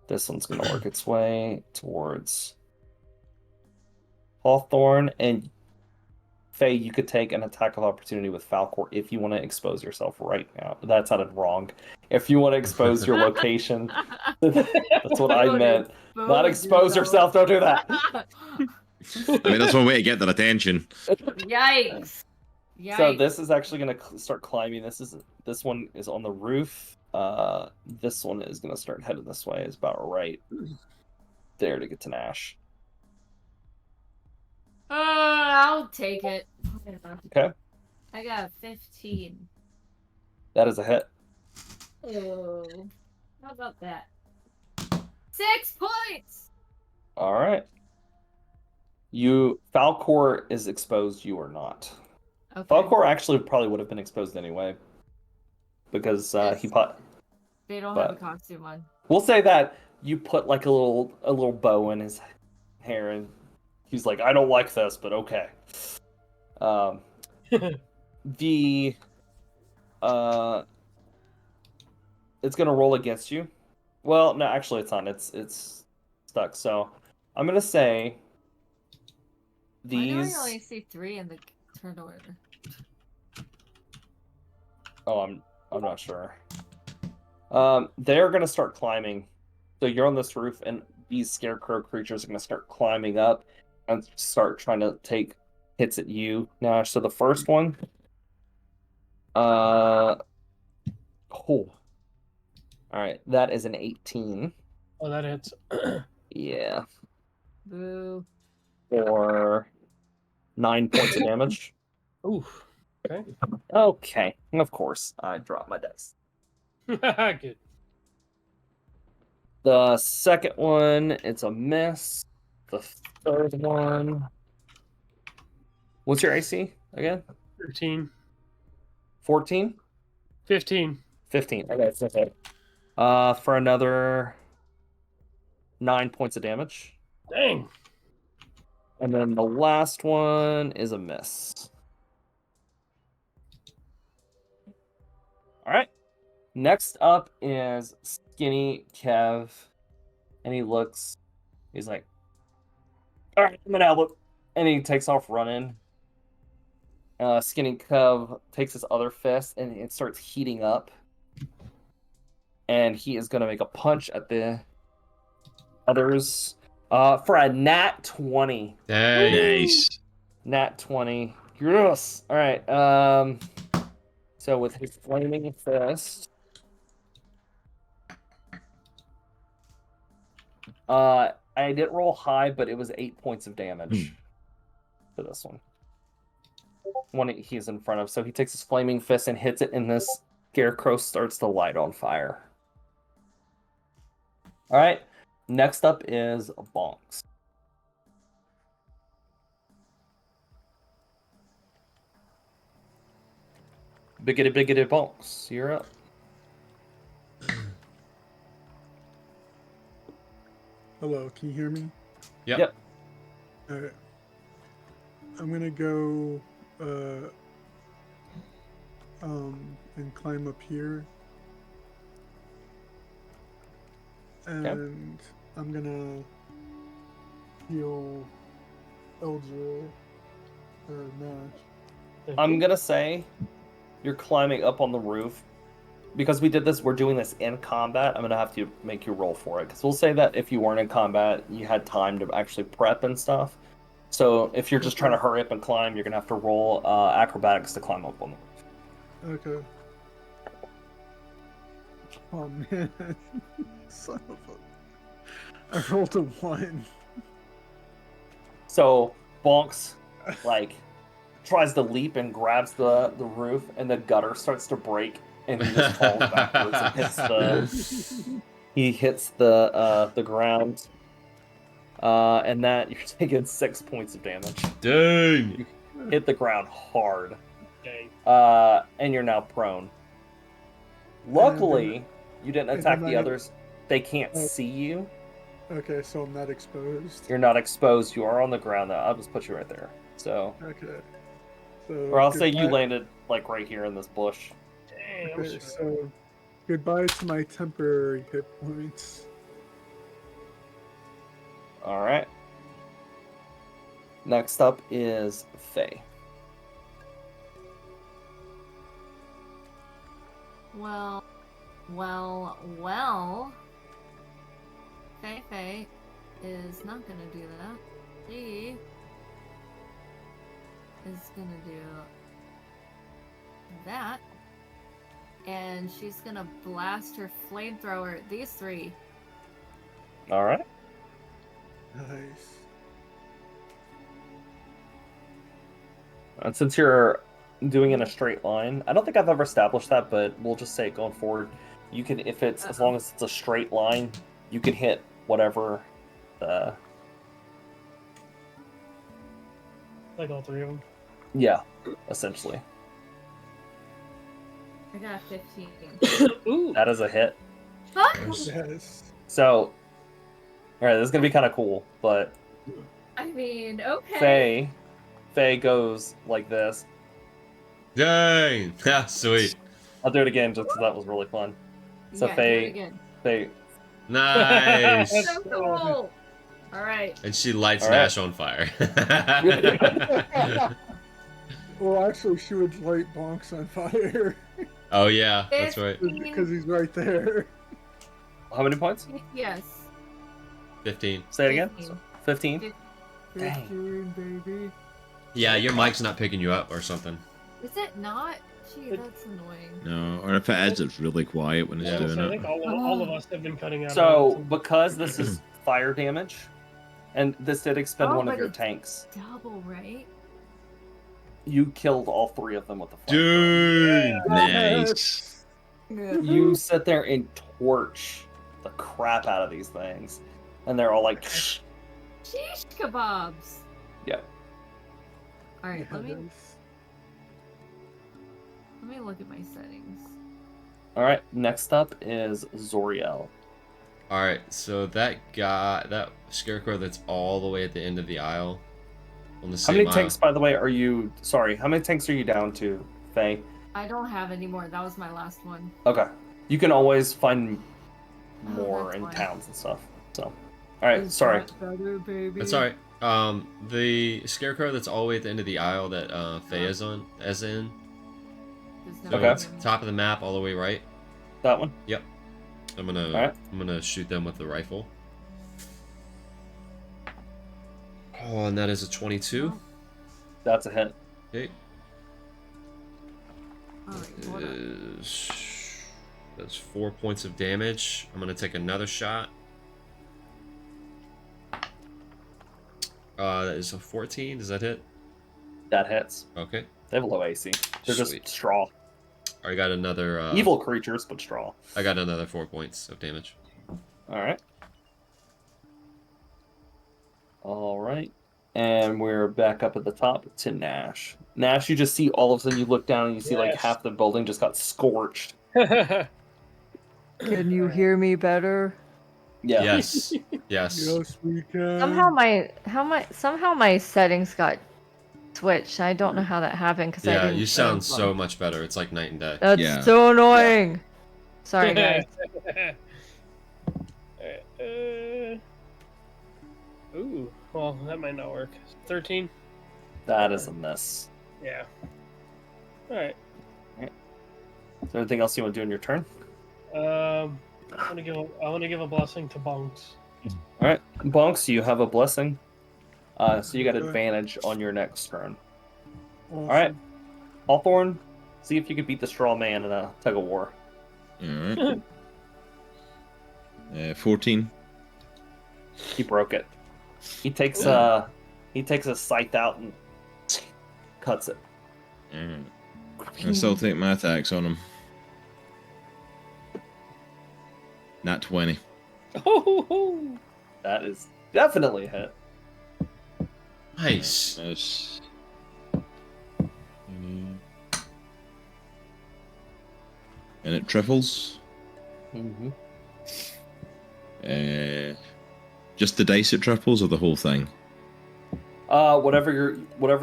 This one's going to work its way towards Hawthorne, and Faye, you could take an attack of opportunity with Falcor if you want to expose yourself right now. That sounded wrong. If you want to expose your location, that's what I meant. Not expose yourself. Don't do that.
I mean, that's one way to get their attention.
Yikes.
So this is actually going to start climbing. This one is on the roof. This one is going to start heading this way. It's about right there to get to Gnash.
I'll take it.
Okay.
I got a 15.
That is a hit.
Oh, how about that? 6 points.
All right. Falcor is exposed. You are not.
Okay.
Falcor actually probably would have been exposed anyway, because
Yes. They don't have
but-
a costume on.
We'll say that you put like a little bow in his hair, and he's like, "I don't like this, but okay." It's gonna roll against you. Well, no, actually, it's not. It's stuck. So I'm gonna say
Why do I
these.
only see 3 in the turn order?
Oh, I'm not sure. They're gonna start climbing. So you're on this roof, and these scarecrow creatures are gonna start climbing up and start trying to take hits at you, Nash. So the first one, all right, that is an 18.
Oh, that hits.
Yeah,
Boo.
for 9 points of damage.
Oof. Okay.
Okay, of course, I dropped my dice.
Good.
The second one, it's a miss. The third one. What's your AC again?
13.
14?
15.
15. Okay, it's okay. For another 9 points of damage.
Dang.
And then the last one is a miss. All right. Next up is Skinny Kev. And he's like, all right, I'm gonna help. And he takes off running. Skinny Kev takes his other fist and it starts heating up. And he is gonna make a punch at the others. For a nat 20.
Dang.
Nice.
Nat 20. Yes. All right. So with his flaming fist, I didn't roll high, but it was 8 points of damage for this one. One he's in front of. So he takes his flaming fist and hits it, and this scarecrow starts to light on fire. All right. Next up is Bonks. Biggity biggity Bonks, you're up.
Hello, can you hear me?
Yep.
Alright. I'm gonna go and climb up here. And I'm gonna heal LJ or Nash.
I'm gonna say you're climbing up on the roof. Because we did this, we're doing this in combat. I'm gonna have to make you roll for it. Because we'll say that if you weren't in combat, you had time to actually prep and stuff. So if you're just trying to hurry up and climb, you're gonna have to roll acrobatics to climb up on the roof.
Okay. Oh man, son of a! I rolled a 1.
So Bonks like tries to leap and grabs the roof, and the gutter starts to break, and he just falls backwards and hits the ground. And that you're taking 6 points of damage.
Dang.
You hit the ground hard.
Dang.
And you're now prone. Luckily, you didn't attack the others. They can't see you.
Okay, so I'm not exposed.
You're not exposed. You are on the ground, though. I'll just put you right there. So,
Okay. So
or I'll say you
goodbye-
landed like right here in this bush.
Dang, I'm
Okay,
sorry.
so goodbye to my temporary hit points.
All right. Next up is Faye.
Well. Faye is not gonna do that. She is gonna do that. And she's gonna blast her flamethrower at these three.
All right.
Nice.
And since you're doing in a straight line, I don't think I've ever established that, but we'll just say going forward, you can, if it's as long as it's a straight line, you can hit whatever the
Like all three of them.
yeah, essentially.
I got 15.
Ooh.
That is a hit.
Huh?
Yes.
So, all right, this is gonna be kind of cool, but
I mean, okay.
Faye goes like this.
Dang. Yeah, sweet.
I'll do it again just because that was really fun. So
Yeah, do it
Faye,
again.
Faye,
Nice.
So cool. All right.
And she lights
All right.
Nash on fire.
Well, actually, she would light Bonks on fire
Oh yeah, that's right.
because he's right there.
how many points?
Yes.
15.
Say it again.
15.
15. Dang.
15, baby.
Yeah, your mic's not picking you up or something.
Is it not? Gee, that's annoying.
No, or if it is, it's really quiet when it's
Yeah,
doing
So I
it.
think all of us have been cutting out.
So because this is fire damage, and this did expend
Oh,
one of
but
your
it's
tanks,
double, right?
you killed all three of them with the flamethrower.
Dude.
Nice.
You sit there and torch the crap out of these things, and they're all like,
Sheesh kebabs.
yeah.
All right, let me
Nice.
look at my settings.
All right. Next up is Zoriel.
All right, so that scarecrow that's all the way at the end of the aisle, on the
How
same
many
aisle.
tanks, by the way, are you? Sorry, how many tanks are you down to, Faye?
I don't have any more. That was my last one.
Okay. You can always find
Oh,
more
that's
in
fine.
towns and stuff. So, all right.
Is
Sorry.
that better, baby?
That's all right. The scarecrow that's all the way at the end of the aisle that Faye is on, as in,
There's
so
no
Okay.
it's top of the map all the way right.
That one.
I'm
Alright.
gonna shoot them with the rifle. Oh, and that is a 22.
That's a hit.
Okay.
All right, hold on.
That's 4 points of damage. I'm gonna take another shot. That is a 14. Does that hit?
That hits.
Okay.
They have low AC. They're
Sweet.
just straw.
I got another.
Evil creatures, but straw.
I got another 4 points of damage.
All right. All right. And we're back up at the top to Nash. Nash, you just see all of a sudden you look down and you see like
Yes.
half the building just got scorched.
Can
you hear me better?
Yeah.
Yes. Yes.
Yes, we can.
Somehow my settings got switched. I don't know how that happened because I
Yeah,
didn't.
you sound
change
so
them.
much better. It's like night and day.
That's
Yeah.
so annoying. Sorry, guys.
Ooh, well, that might not work. 13?
That is a miss.
Yeah. Alright.
Is there anything else you want to do in your turn?
I want to give a blessing to Bonks.
All right. Bonks, you have a blessing. So you got
Okay.
advantage on your next turn.
Awesome.
All right. Hawthorne, see if you can beat the straw man in a tug of war.
Alright. 14.
He broke it. He takes
Yeah.
a scythe out and cuts it.
Alright. I still take my attacks on him. Not 20.
Oh, that is definitely a hit.
Nice.
Yes. And it triples.
Mm-hmm.
Just the dice it triples or the whole thing?
Whatever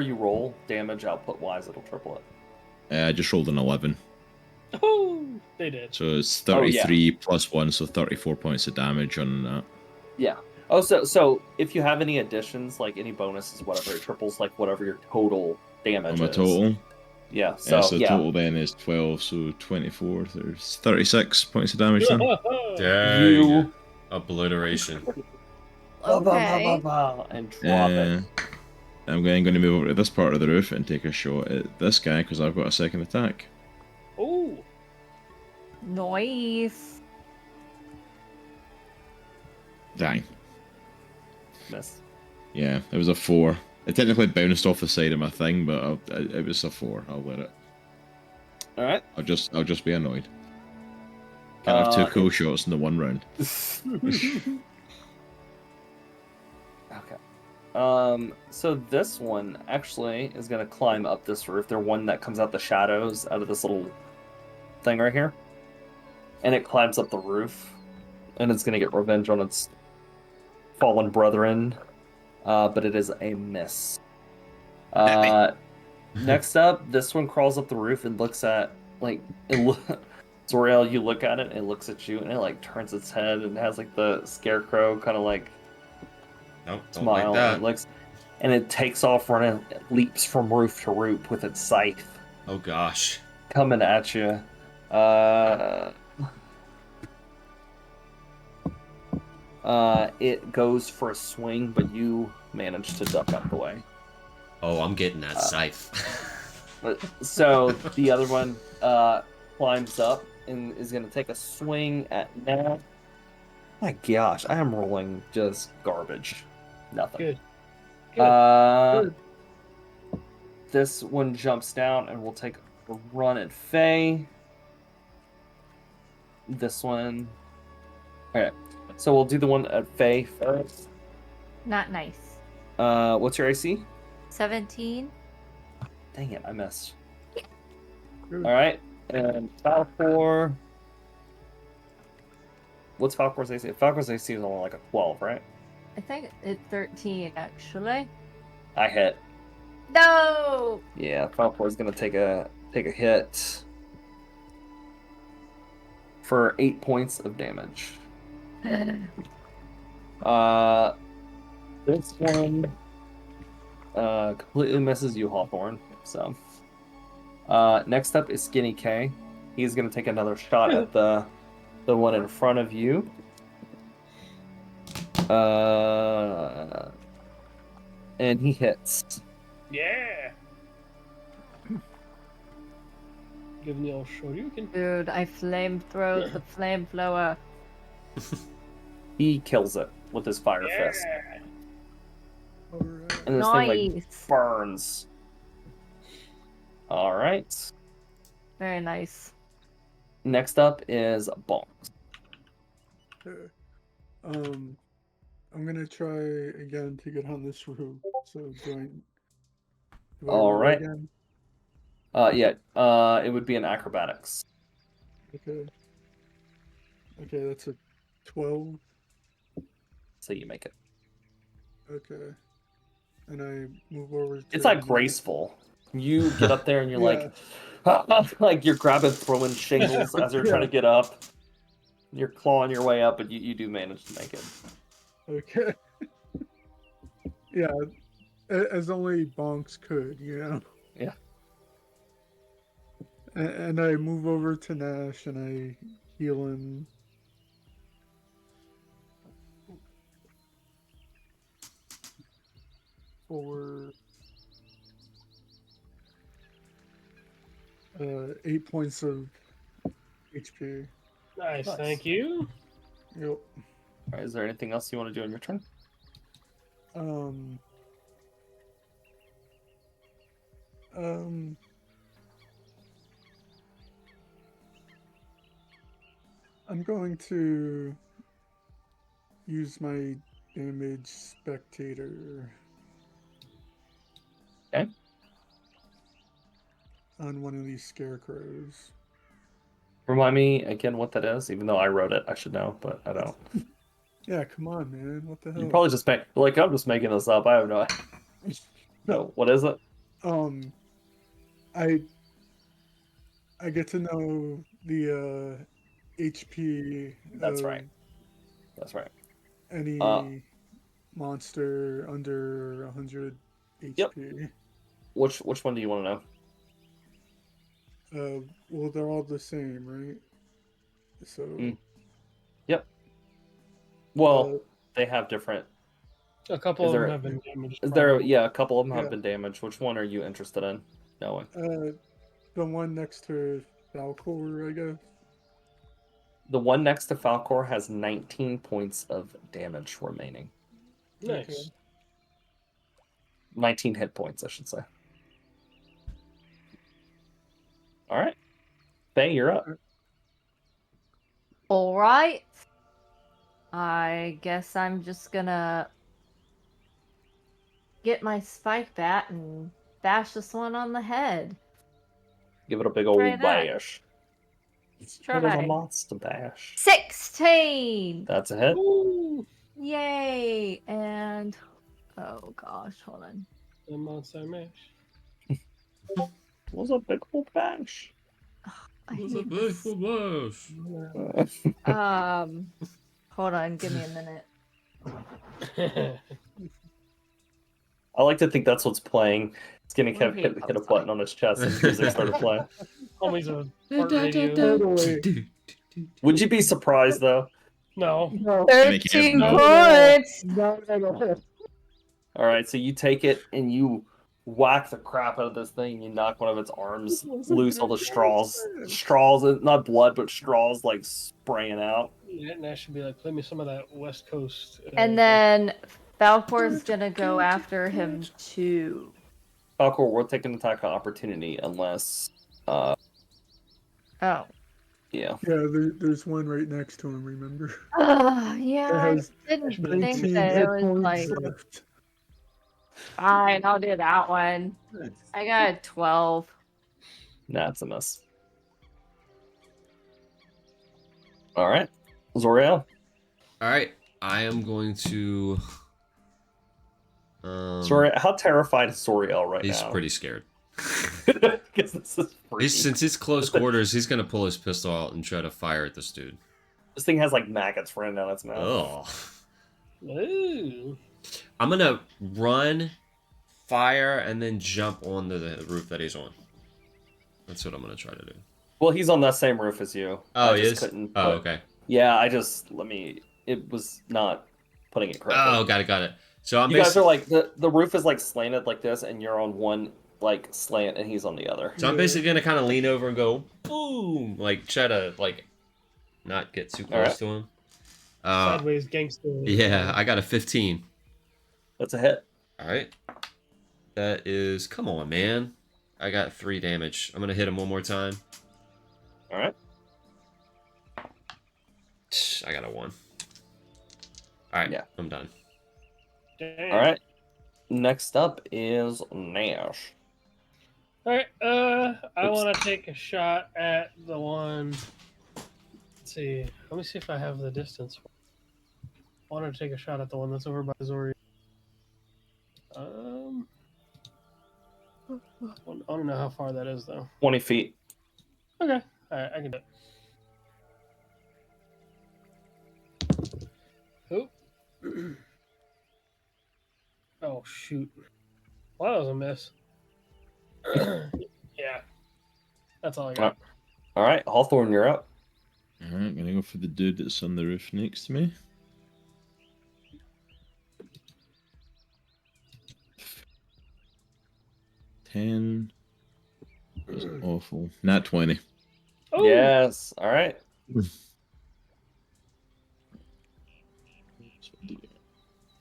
you roll, damage output wise, it'll triple it.
I just rolled an 11.
Oh, they did.
So it's
Oh, yeah.
33 plus 1, so 34 points of damage on that.
Yeah. Oh, so if you have any additions, like any bonuses, whatever, it triples like whatever your total damage
On my
is.
total.
Yeah.
So
So
the
yeah.
total then is 12, so 24. There's 36 points of damage then.
Dang.
You
Obliteration.
Okay.
and drop it.
I'm going to move over to this part of the roof and take a shot at this guy because I've got a second attack.
Oh,
Nice.
Dang.
Miss.
Yeah, it was a 4. It technically bounced off the side of my thing, but it was a 4. I'll let it.
All right.
I'll just be annoyed. Can't have 2 cool shots in the one round.
Okay. So this one actually is gonna climb up this roof. They're one that comes out the shadows out of this little thing right here, and it climbs up the roof, and it's gonna get revenge on its fallen brethren. But it is a miss. Next up, this one crawls up the roof and looks at Zoriel. You look at it, and it looks at you, and it like turns its head and has like the scarecrow kind of like
Nope, don't
smile.
like that.
And it takes off running, it leaps from roof to roof with its scythe
Oh gosh.
coming at you. It goes for a swing, but you manage to duck out the way.
Oh, I'm getting that scythe.
So the other one climbs up and is going to take a swing at Nile. My gosh, I am rolling just garbage. Nothing.
good.
Good. This one jumps down and will take a run at Faye. This one. Okay, so we'll do the one at Faye first.
Not nice.
What's your AC?
17.
Dang it, I missed.
Good.
All right, and Falcor. What's Falcor's AC? Falcor's AC is only like a 12, right?
I think it's 13 actually.
I hit.
No.
Yeah, Falcor's gonna take a hit for 8 points of damage. This one completely misses you, Hawthorne. So next up is Skinny K. He's gonna take another shot at the one in front of you. And he hits.
Yeah. Give me a shoryuken.
Dude, I flamethrow the flamethrower.
He kills it with his fire fist.
All right.
And this thing like
Nice.
burns. Alright.
Very nice.
Next up is Bonks.
Okay. I'm gonna try again to get on this roof. So do I
All
roll
right.
again?
It would be an acrobatics.
Okay. Okay, that's a 12.
So you make it.
Okay. And I move over to
It's like graceful. You get up there and you're
Yeah.
like you're grabbing, throwing shingles as you're trying to get up. You're clawing your way up, but you do manage to make it.
Okay. Yeah, as only Bonks could, you know?
Yeah.
And I move over to Gnash and I heal him. For 8 points of HP.
Nice,
Nice.
thank you.
Yep.
All right, is there anything else you want to do on your turn?
Um. I'm going to use my damage spectator.
Okay.
On one of these scarecrows.
Remind me again what that is, even though I wrote it. I should know, but I don't.
Yeah, come on, man. What the hell?
You probably just like I'm just making this up. I have no. No, what is it?
I get to know the HP.
That's
of
right. That's right.
Any monster under 100 HP.
Yep. Which one do you want to know?
Well, they're all the same, right? So.
Yep. Well, they have different.
A couple of them have been damaged.
Is there? Yeah, a couple of them
Yeah.
have been damaged. Which one are you interested in knowing?
The one next to Falcor, I guess.
The one next to Falcor has 19 points of damage remaining.
Nice.
Okay.
19 hit points, I should say. All right. Faye, you're up.
All right. I guess I'm just gonna get my spike bat and bash this one on the head.
Give it a big old
Try that.
bash.
Let's
It is a
try.
monster bash.
16!
That's a hit.
Ooh,
Yay! And oh gosh, hold on.
the monster mash.
It was a big old bash.
I
It was a
hate
big
this.
flash.
Hold on, give me a minute.
I like to think that's what's playing. Skinny
What
Kev
do
hit
you
a
post
button on his chest and music started playing.
Always a heart radio.
Totally.
Would you be surprised though?
No.
13
No.
points!
No.
All right, so you take it and you whack the crap out of this thing. You knock one of its arms loose. All the straws, not blood, but straws like spraying out.
Nash should be like, play me some of that West Coast.
And then Falcor's gonna go after him too.
Falcor, we'll take an attack of opportunity unless,
Oh.
yeah.
Yeah, there's one right next to him, remember?
Yeah,
It
I
has
didn't
19
think that
hit
it was
points
like.
left.
Fine, I'll do that one. I got a 12.
That's a miss. All right, Zoriel.
All right, I am going to.
Zoriel, how terrified is Zoriel right
He's
now?
pretty scared.
Because this is freaky.
Since it's close quarters, he's gonna pull his pistol out and try to fire at this dude.
This thing has like maggots running down its mouth.
Oh.
Ooh.
I'm gonna run, fire, and then jump on the roof that he's on. That's what I'm gonna try to do.
Well, he's on that same roof as you.
Oh,
I
he
just
is?
couldn't
Oh,
put-
okay.
Yeah, it was not putting it correctly.
Oh, got it. So I'm
You guys are like, the roof is like slanted like this, and you're on one like slant, and he's on the other.
So I'm basically gonna kind of lean over and go boom, like try to like not get too close
Alright.
to him.
Sideways gangster.
Yeah, I got a 15.
That's a hit.
All right, that is. Come on, man. I got 3 damage. I'm gonna hit him one more time.
All right.
I got a 1. All right,
Yeah.
I'm done.
Damn.
All right. Next up is Nash.
All right. I
Oops.
want to take a shot at the one. Let's see. Let me see if I have the distance. I want to take a shot at the one that's over by Zoriel. I don't know how far that is though.
20 feet.
Okay. All right, I can do it. Who? Oh shoot! Well, that was a miss. Yeah, that's all I got.
All right, Hawthorne, you're up.
All right, gonna go for the dude that's on the roof next to me. Ten. That's awful. Not 20.
Oh,
Yes. All right.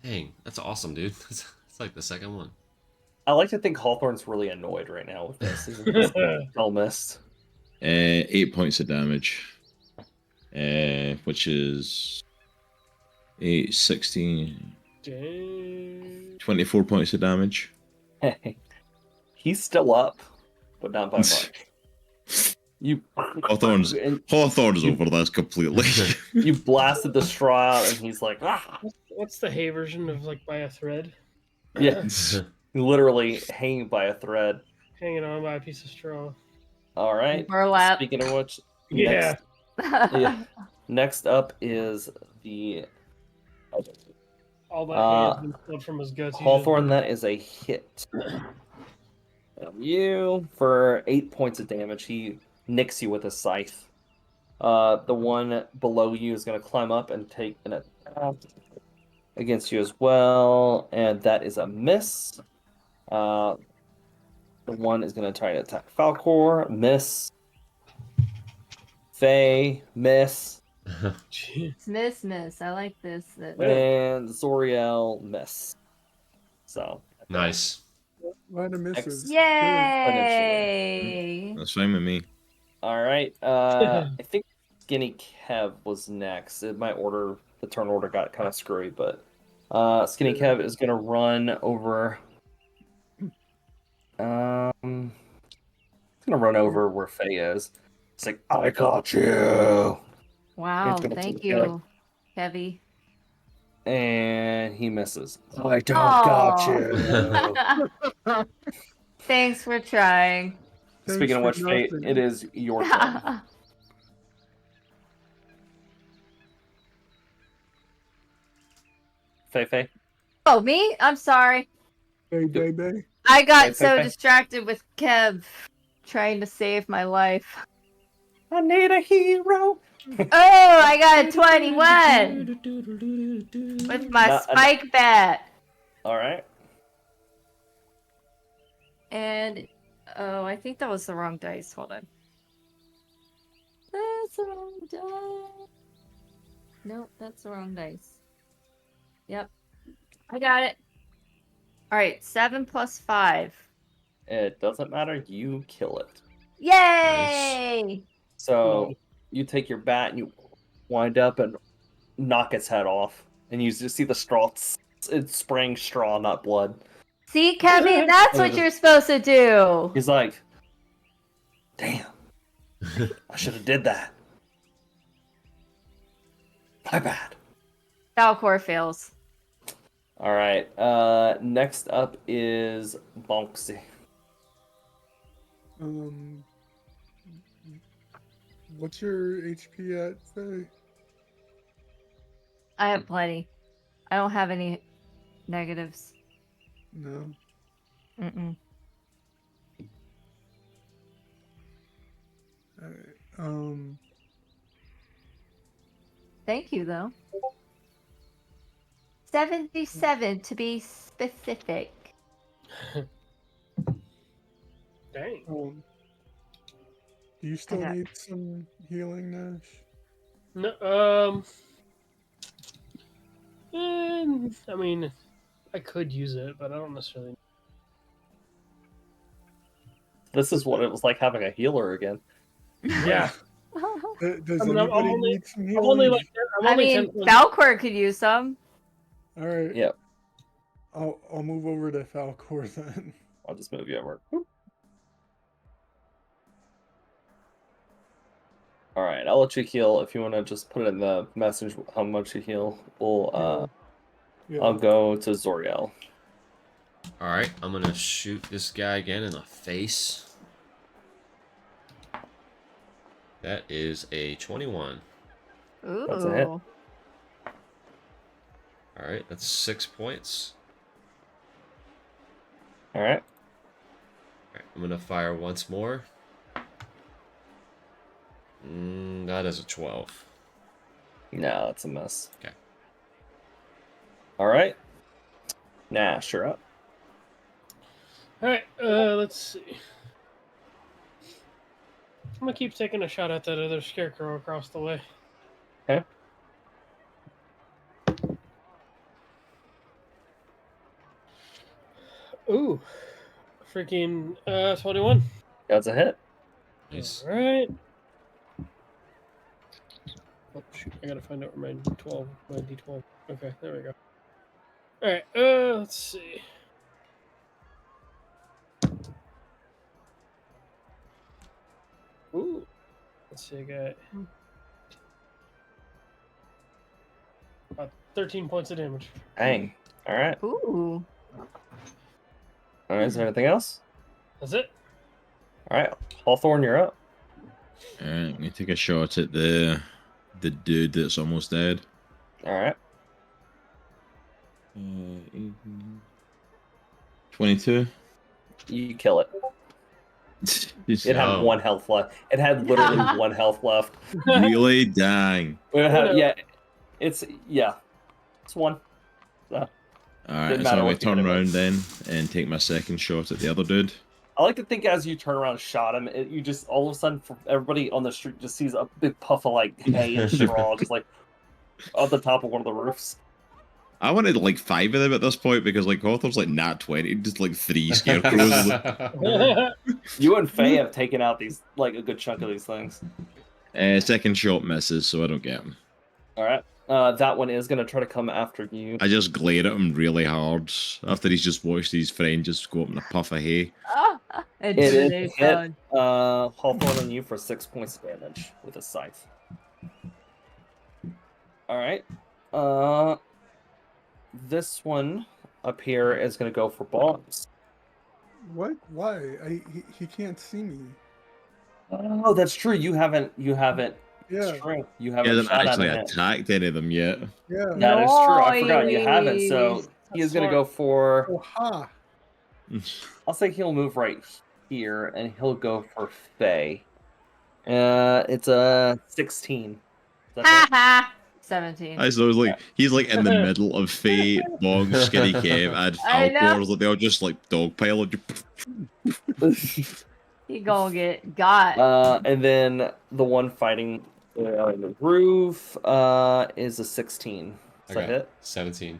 Dang, that's awesome, dude. It's like the second one.
I like to think Hawthorne's really annoyed right now with this. He's all missed.
8 points of damage. Which is 8, 16,
Dang.
24 points of damage.
He's still up, but not by much. You
Hawthorne's
and
over this completely.
you blasted the straw out, and he's like, ah!
What's the hay version of like by a thread?
Yeah, literally hanging by a thread.
Hanging on by a piece of straw.
All right.
Burlap.
Speaking of which,
Yeah.
next up is the
All that hands and blood from his guts.
Hawthorne. That is a hit. You for 8 points of damage. He nicks you with a scythe. The one below you is going to climb up and take an attack against you as well, and that is a miss. The one is going to try to attack Falcor, miss. Faye, miss.
Miss. I like this.
And Zoriel, miss. So
Nice.
A lot of misses.
Yay!
That's fine with me.
all right. I think Skinny Kev was next. My order, the turn order got kind of screwy, but Skinny Kev is going to run over. He's going to run over where Faye is. It's like, I got you.
Wow,
gonna
thank
take it.
you, Heavy.
And he misses. I don't got you.
Thanks for trying.
Speaking of which,
Thanks for
Faye,
nothing.
it is your turn. Faye.
Oh, me? I'm sorry.
Hey, baby.
I got
Hey,
so
Faye.
distracted with Kev trying to save my life.
I need a hero.
Oh, I got a 21 with my
Not-
spike bat.
All right.
And oh, I think that was the wrong dice. Hold on. That's the wrong dice. Nope, that's the wrong dice. Yep. I got it. Alright, 7 plus 5.
It doesn't matter. You kill it.
Yay!
So you take your bat and you wind up and knock its head off. And you just see the straw. It's spraying straw, not blood.
See, Kevin, that's what you're supposed to do.
He's like, damn. I should have did that. My bad.
Falcor fails.
All right. Next up is Bonksy.
What's your HP at, Faye?
I have plenty. I don't have any negatives.
No.
Mm-mm.
Alright.
Thank you, though. 77 to be specific.
Dang.
Do you still
got-
need some healing, Nash?
No, I mean, I could use it, but I don't necessarily.
This is what it was like having a healer again.
Yeah,
Does
I mean, I'm
anybody
only-
need some
I'm
healing?
only like. I'm
I
only
mean,
10
Falcor could use some.
All right.
Yep.
I'll move over to Falcor then.
I'll just move you over. All right, I'll let you heal if you want to just put it in the message how much you heal. We'll
Yeah.
I'll go to Zoriel.
Alright, I'm gonna shoot this guy again in the face. That is a 21.
Ooh.
That's a hit.
Alright, that's 6 points.
All right.
Alright, I'm gonna fire once more. That is a 12.
No, that's a miss.
Okay.
All right. Nash, you're up.
All right, let's see. I'm gonna keep taking a shot at that other scarecrow across the way.
Okay.
freaking 21.
That's a hit.
Nice.
All right. Oh shoot! I gotta find out where my D12. Okay, there we go. All right. Let's see. Ooh. Let's see. I got 13 points of damage.
Dang. All right.
Ooh.
All right. Is there anything else?
That's it.
All right. Hawthorne, you're up.
Alright, I'm gonna take a shot at the dude that's almost dead.
All right.
22.
You kill it. It had
Oh.
1 health left. It had literally 1 health left.
Really? Dang.
Yeah. It's 1.
Alright,
Didn't
so
matter
I'm gonna
what the
turn
hit
around
was.
then and take my second shot at the other dude.
I like to think as you turn around and shot him, you just all of a sudden, everybody on the street just sees a big puff of like hay and straw just like on the top of one of the roofs.
I wanted like 5 of them at this point because like Hawthorne's like nat 20, just like 3 scarecrows.
You and Faye have taken out these like a good chunk of these things.
Second shot misses, so I don't get him.
All right, that one is gonna try to come after you.
I just glare at him really hard after he's just watched his friend just go up in a puff of hay.
It is a hit. Hawthorne on you for 6 points of damage with a scythe. All right. This one up here is gonna go for Bonks.
What? Why? He can't see me.
Oh, that's true. You haven't.
Yeah.
It's true. You
He
haven't
hasn't
shot at
actually
him yet.
attacked any of them yet.
Yeah.
That is true. I forgot you haven't. So
Nice.
he is gonna go for.
Oh ha!
I'll say he'll move right here, and he'll go for Faye. It's a 16. Is that
Ha
it?
ha. 17.
I suppose like he's like in the middle of Fate, Bog, Skinny Kev, and
I know.
Falcor, like they all just like dogpile.
He gonna get got.
And then the one fighting on the roof is a 16. Does that
Okay.
hit?
17.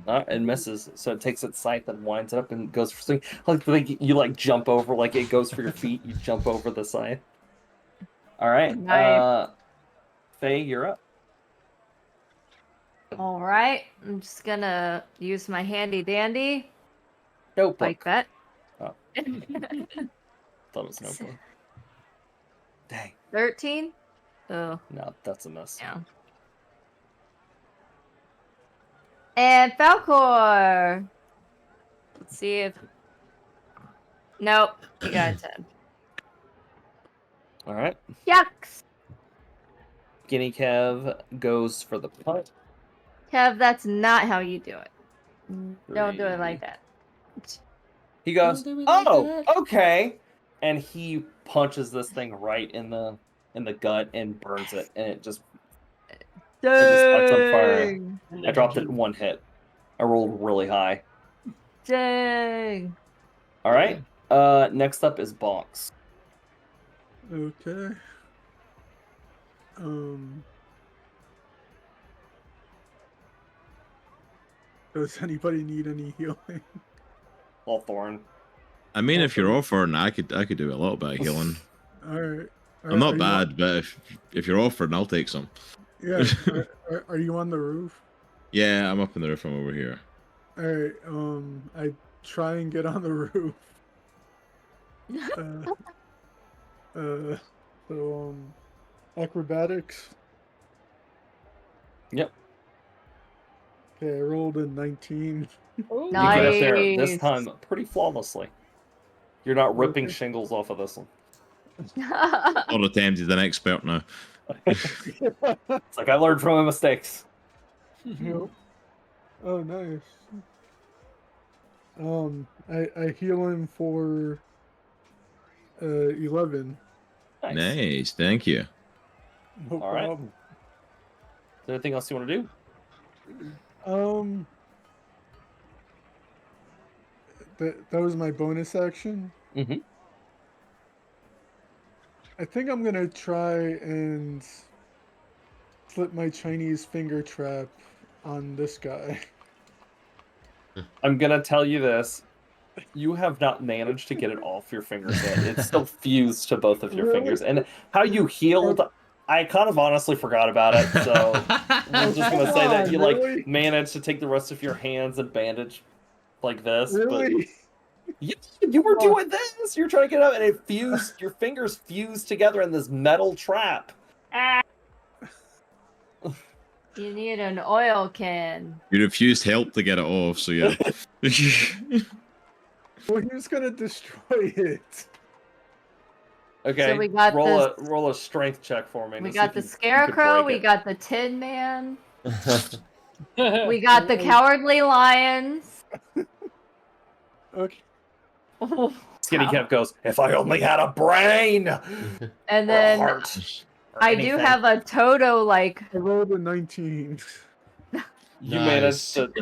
It misses. So it takes its scythe and winds up and goes for swing. Like you like jump over, like it goes for your feet. You jump over the scythe. All right.
Nice.
Faye, you're up.
All right. I'm just gonna use my handy dandy
Notebook.
like that.
Oh. Thought it was notebook. Dang.
13. Oh,
No, that's a miss.
yeah. And Falcor. Let's see if. Nope. You got a 10.
All right.
Yucks.
Guinea Kev goes for the punt.
Kev, that's not how you do it. Don't do it like that.
He goes,
Don't do it like
"Oh,
that."
okay," and he punches this thing right in the gut and burns it, and it just lights on fire.
Dang.
I dropped it in 1 hit. I rolled really high.
Dang.
All right. Next up is Bonks.
Okay. Does anybody need any healing?
Hawthorne.
I mean, if you're offering, I could do a little bit of healing.
All right.
I'm not bad, but if you're offering, I'll take some.
Yeah. Are you on the roof?
Yeah, I'm up in the roof. I'm over here.
All right. I try and get on the roof. So acrobatics.
Yep.
Okay, I rolled a 19.
Ooh.
You get up there this
Nice.
time pretty flawlessly. You're not ripping
Okay.
shingles off of this one.
Not attempted, an expert now.
It's like I learned from my mistakes.
Yep. Oh, nice. I heal him for 11.
Nice.
Nice, thank you.
No
All right.
problem.
Is there anything else you want to do?
That was my bonus action.
Mm-hmm.
I think I'm gonna try and slip my Chinese finger trap on this guy.
I'm gonna tell you this. You have not managed to get it off your fingers yet. It's still fused to both of your fingers. And how you healed, I kind of honestly forgot about it. So I'm just gonna say that you
Really?
like managed to take the rest of your hands and bandage like this.
Really?
But you were doing this. You're trying to get out, and it fused. Your fingers fused together in this metal trap.
Ah. You need an oil can.
You refused help to get it off, so yeah.
Well, he was gonna destroy it.
Okay,
So we got
roll a strength check for me.
We
to see
got
if
the
you could
Scarecrow,
break
we
it.
got the Tin Man, we got the Cowardly Lions.
Okay.
Skinny Kev goes, "If I only had a brain
And
or a
then
heart." or
I do
anything."
have a Toto like.
I rolled a 19.
You managed to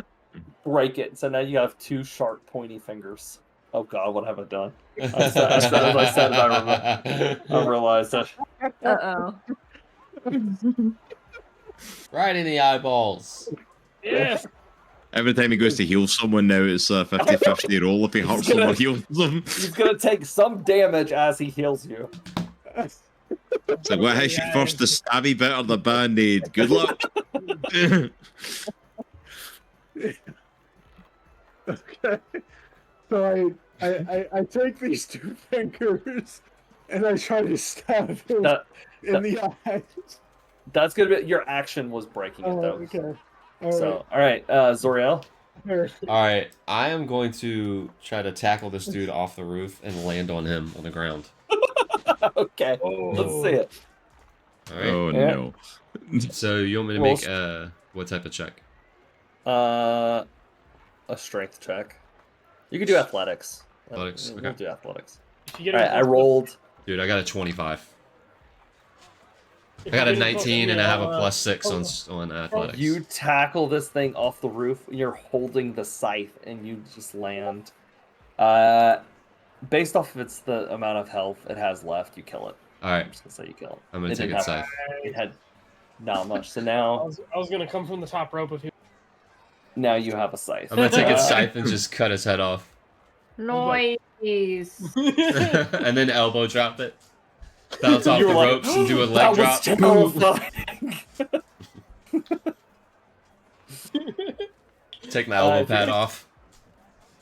break it, so now you have two sharp, pointy fingers. Oh God, what have I done? I said I realized it.
Uh-oh.
Right in the eyeballs.
Yes.
Every time he goes to heal someone now, it's a 50-50 roll if he hurts them or heals them.
He's gonna take some damage as he heals you.
It's like, what hits you first, the stabby bit or the band-aid? Good luck.
Okay. So I take these two fingers and I try to stab him in the eyes.
That's gonna be your action was breaking it
Oh,
though.
okay.
So all right, Zoriel.
Alright, I am going to try to tackle this dude off the roof and land on him on the ground.
Okay, let's see it.
Alright.
Oh
Yeah.
no.
So you want me to
Roll
make what type of check?
A strength check. You could do athletics.
Athletics,
We'll
okay.
do athletics.
If you get
All right, I rolled.
Dude, I got a 25.
if
I got
you
a
get close to
19
me,
and I have a
I'll,
+6 on athletics.
You tackle this thing off the roof. You're holding the scythe, and you just land. Based off of its the amount of health it has left, you kill it. I'm
Alright,
just gonna say you kill it.
I'm gonna
It
take
didn't
its
have-
scythe.
It had not much. So
I
now
was gonna come from the top rope if you.
you have a scythe.
I'm gonna take its scythe and just cut his head off.
Noise.
And then elbow drop it. Bounce off
You
the
were like,
ropes and do a
that
leg drop.
was terrifying.
Take my elbow
if
pad
you-
off.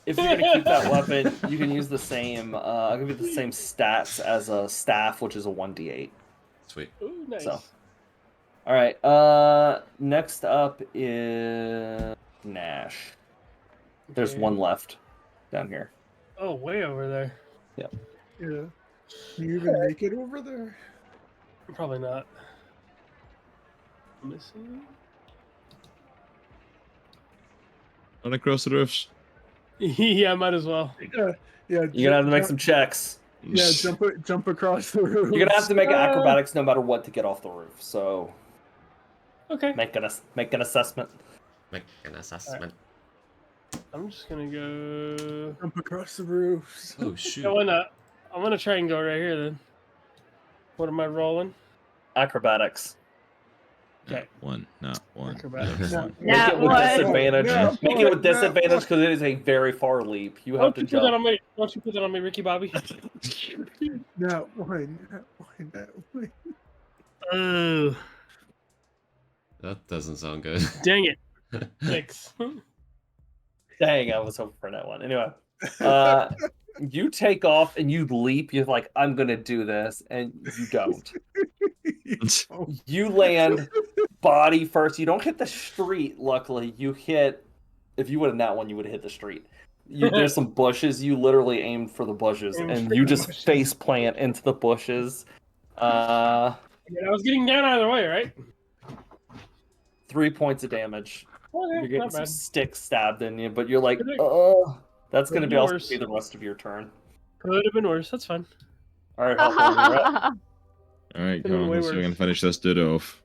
If you're gonna keep that weapon, you can use the same. I'll give you the same stats as a staff, which is a 1d8.
Sweet.
Ooh, nice.
So, all right. Next up is Gnash. There's
Okay.
one left down here.
Oh, way over there.
Yeah. Can you even make it over there?
Probably not. Missing.
Run across the roofs.
Yeah, I might as well.
Yeah.
You're gonna have to make some checks.
Yeah, jump across the roof.
You're gonna have to make acrobatics no matter what to get off the roof. So
Okay.
make an assessment.
Make an assessment.
I'm just gonna go.
Jump across the roofs.
Oh shoot.
Yeah, why not? I'm gonna try and go right here then. What am I rolling?
Acrobatics.
Okay.
Not one.
Acrobatics.
Not one.
Make
Nat
it with
one.
disadvantage.
Nat
Make it with
one.
disadvantage because it is a very far leap. You have
Don't
to
you put that on
jump.
me? Don't you put that on me, Ricky Bobby?
Not one. Not one.
Oh,
That doesn't sound good.
dang it! 6.
Dang, I was hoping for that one. Anyway, you take off and you leap. You're like, I'm gonna do this, and you don't. You land body first. You don't hit the street. Luckily, you hit. If you would have that one, you would have hit the street. There's some bushes. You literally aimed for the bushes,
Aimed
and
for
you
the
just
bushes.
face plant into the bushes.
I was getting down either way, right?
3 points of damage. You're
Okay,
getting
not
some
bad.
sticks stabbed in you, but you're like,
Could've-
oh, that's
could've
gonna be
been
also
worse.
be the rest of your turn.
Could have been worse. That's fine.
All right, Hawthorne, you're up.
All right,
Could've
come
been
on.
way
Let's see if we
worse.
can finish this dude off.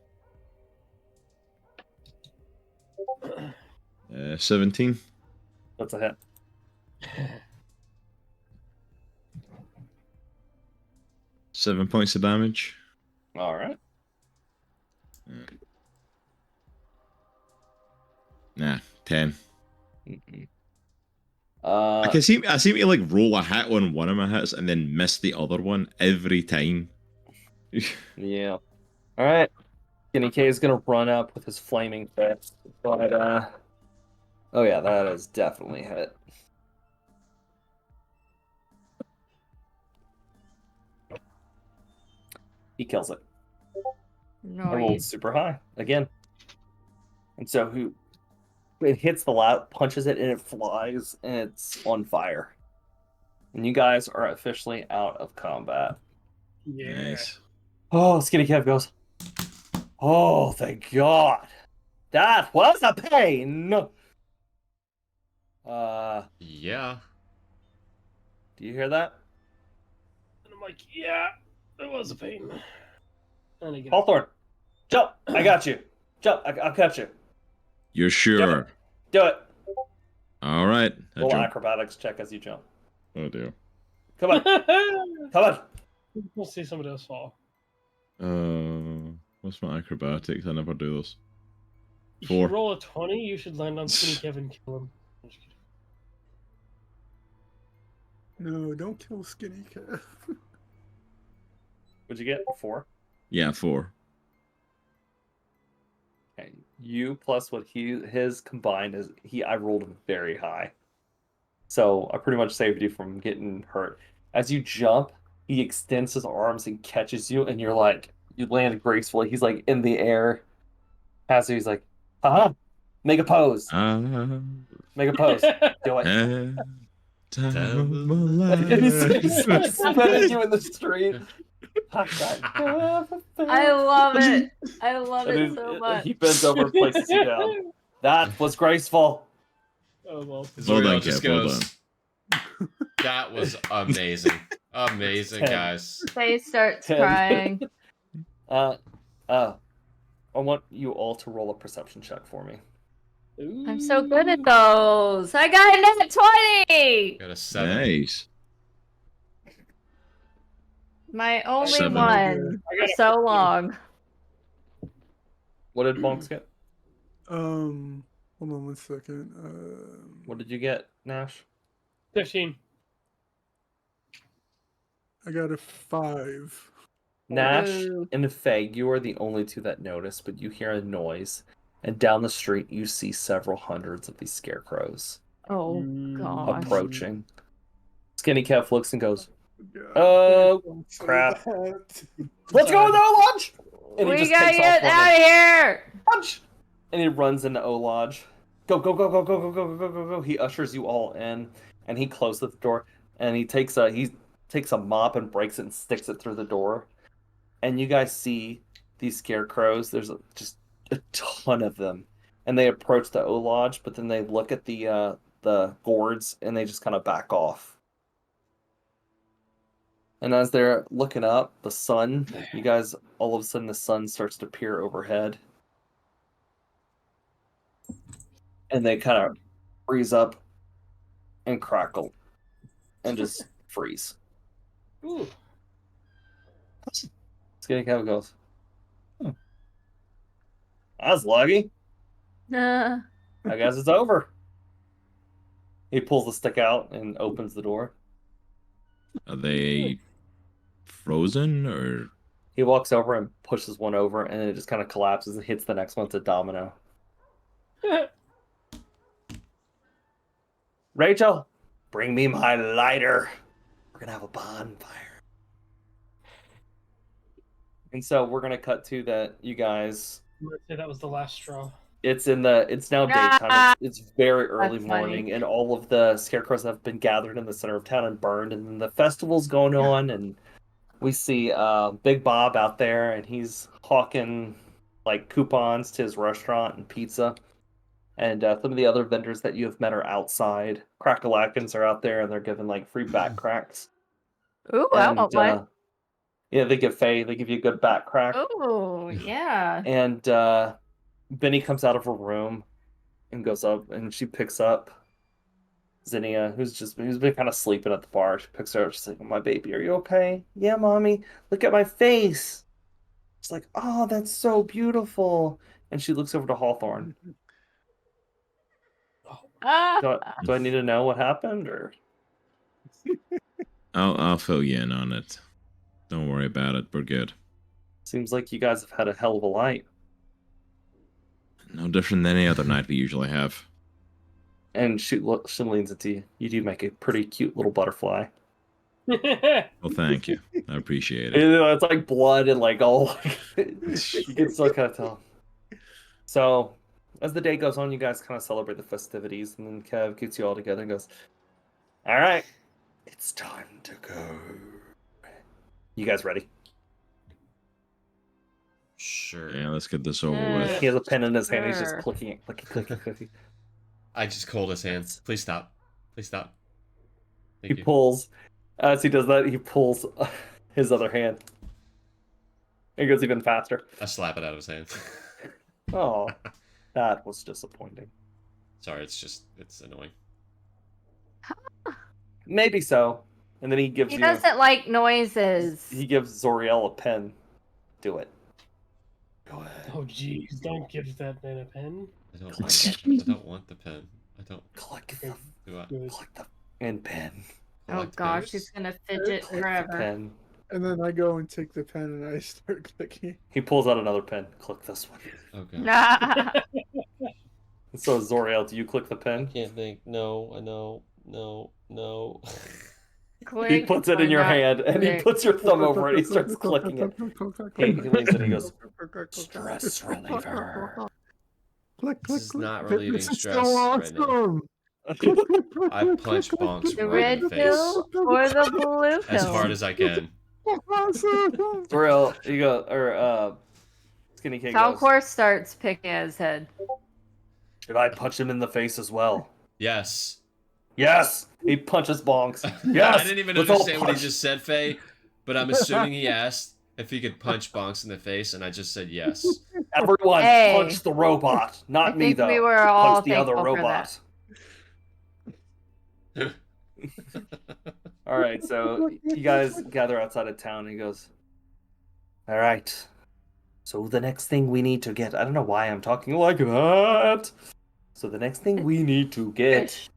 17.
That's a hit.
Seven points of damage.
All right.
Nah, 10.
Mm-mm.
I seem to like roll a hit on one of my hits and then miss the other one every time.
Yeah. All right. Skinny K is gonna run up with his flaming fist, but oh yeah, that is definitely hit. He kills it. I rolled
Nice.
super high again, and so it hits the loud, punches it, and it flies, and it's on fire. And you guys are officially out of combat.
Yeah.
Nice.
Oh, Skinny Kev goes, oh, thank God. That was a pain.
Yeah.
Do you hear that?
And I'm like, yeah, it was a pain. And I get
Hawthorne, jump. I got you. Jump. I'll catch you.
You're sure?
Do it.
All right. I
Roll
jump.
acrobatics check as you jump.
Oh dear.
Come on. Come on.
We'll see somebody else fall.
What's my acrobatics? I never do those.
If
4.
you roll a 20, you should land on Skinny Kevin and kill him. I'm just kidding.
No, don't kill Skinny Kev.
What'd you get? 4.
Yeah, 4.
Okay. You plus what his combined is I rolled very high. So I pretty much saved you from getting hurt. As you jump, he extends his arms and catches you, and you're like, you land gracefully. He's like in the air. As he's like, make a pose. Make a pose. Do it.
Time of my
And he's
life.
spinning you in the street.
I love it. I love
And
it so much.
he bends over and places you down. That was graceful.
Oh, well.
Well done,
Zoriel just
Kev, well
goes, that was amazing. Amazing,
10.
guys.
Faye starts
10.
crying.
I want you all to roll a perception check for me.
I'm so good at those. I got a net 20.
Got a 7.
Nice.
My only
7.
one for so long.
What did Bonks get?
Hold on 1 second.
What did you get, Nash?
15.
I got a 5.
Nash
Ooh.
and Faye, you are the only two that notice, but you hear a noise, and down the street you see several hundreds of these scarecrows
Oh gosh.
approaching. Skinny Kev looks and goes,
God,
Oh,
don't say
crap.
that.
let's go with our lunch! And he
We
just
gotta
takes
get
off
out of here.
lunch! And he runs into O-Lodge. Go, go, go, go, go, go, go, go, go, go. He ushers you all in, and he closes the door, and he takes a mop and breaks it and sticks it through the door. And you guys see these scarecrows. There's just a ton of them. And they approach the O-Lodge, but then they look at the gourds, and they just kind of back off. And as they're looking up, the sun, you guys, all of a sudden the sun starts to appear overhead. And they kind of freeze up and crackle and just freeze.
Ooh.
Skinny Kev goes, that's lucky.
Nah.
I guess it's over. He pulls the stick out and opens the door.
Are they frozen or?
He walks over and pushes one over, and it just kind of collapses and hits the next one. It's a domino. Rachel, bring me my lighter. We're gonna have a bonfire. And so we're gonna cut to that. You guys,
I'm gonna say that was the last straw.
it's now daytime. It's very early
That's funny.
morning, and all of the scarecrows have been gathered in the center of town and burned, and then the festival's going on, and we see Big Bob out there, and he's hawking like coupons to his restaurant and pizza. And some of the other vendors that you have met are outside. Crack-a-lackins are out there, and they're giving like free back cracks.
Ooh, I want one.
Yeah, they give you a good back crack.
Oh, yeah.
And Binnie comes out of her room and goes up, and she picks up Zinnia, who's been kind of sleeping at the bar. She picks her up. She's like, "My baby, are you okay?" "Yeah, mommy. Look at my face." She's like, "Oh, that's so beautiful." And she looks over to Hawthorne. Do I need to know what happened, or?
I'll fill you in on it. Don't worry about it. We're good.
Seems like you guys have had a hell of a light.
No different than any other night we usually have.
And she leans into you. You do make a pretty cute little butterfly.
Well, thank you. I appreciate it.
It's like blood and like all. It's like a tell. So, as the day goes on, you guys kind of celebrate the festivities, and then Kev gets you all together and goes, "All right, it's time to go. You guys ready?"
Sure.
Yeah, let's get this over with.
He has a pen in his hand. He's just
Sure.
clicking it, clicking.
I just hold his hands. Please stop. Please stop.
He
Thank you.
pulls. As he does that, he pulls his other hand. It goes even faster.
I slap it out of his hand.
Oh, that was disappointing.
Sorry, it's annoying.
Maybe so. And then he gives
He
you.
doesn't like noises.
He gives Zoriel a pen. Do it. Go ahead.
Oh jeez, don't give that man a pen.
I don't want the pen. I don't
Click the,
do I
click the and pen.
Oh
collect
gosh,
pens?
he's gonna fidget
Click the
forever.
pen.
And then I go and take the pen and I start clicking.
He pulls out another pen. Click this one.
Oh god.
Nah.
So Zoriel, do you click the pen?
Can't think. No, I know. No.
Click
He puts it in
or
your
not
hand and he
click.
puts your thumb over it. He starts clicking it. He leans in and he goes, "Stress reliever."
Click,
This is not relieving
This is
stress
so
right now.
awesome.
I punch Bonks
The
right
red
in the face
pill or the blue pill?
as hard as I can.
Zoriel, you go, or Skinny Kid goes,
Falcor starts picking at his head.
"Should I punch him in the face as well?"
Yes.
Yes! He punches Bonks. Yes!
I didn't even
Let's all
understand what he
punch.
just said, Faye, but I'm assuming he asked if he could punch Bonks in the face, and I just said yes.
Everyone,
Hey.
punch the robot. Not
I
me,
think
though.
we were all
Punch the other
thankful for
robot. All right, so you guys gather outside of town, and he goes, "All right, so the next thing we need to get," I don't know why I'm talking like that. So the next thing we need to get,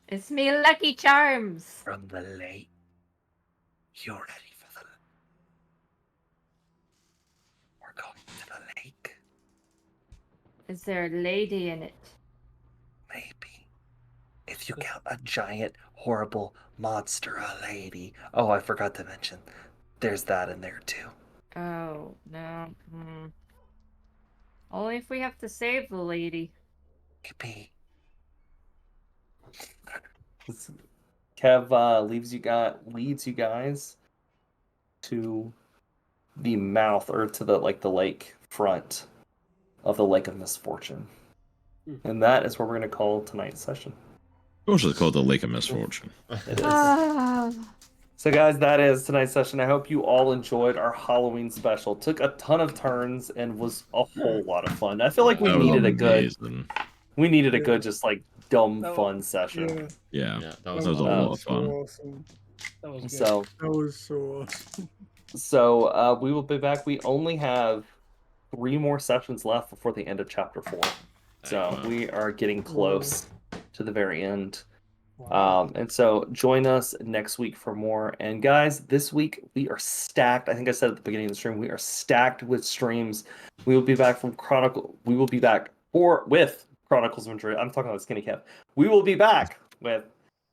It's me, Lucky Charms.
from the lake. You're ready for the... We're going to the lake.
Is there a lady in it?
Maybe. If you count a giant, horrible monster, a lady. Oh, I forgot to mention. There's that in there, too.
Oh, no. Only if we have to save the lady.
Maybe. Kev leads you guys to the mouth, or to the lake front of the Lake of Misfortune. And that is where we're going to call tonight's session.
Of course, it's called the Lake of Misfortune.
It is.
Ah.
So guys, that is tonight's session. I hope you all enjoyed our Halloween special. Took a ton of turns and was a whole lot of fun. I feel like we
That was
needed a good
amazing.
just like dumb
That
fun session.
Yeah,
Yeah,
That
was a
fun.
lot of
so
fun.
awesome.
That was good.
So
That was so awesome.
So we will be back. We only have 3 more sessions left before the end of chapter 4. So
Wow.
we are getting close to the very end.
Wow.
And so join us next week for more. And guys, this week we are stacked. I think I said at the beginning of the stream, we are stacked with streams. We will be back from Chronicle. We will be back with Chronicles of Indrasia. I'm talking about Skinny Kev. We will be back with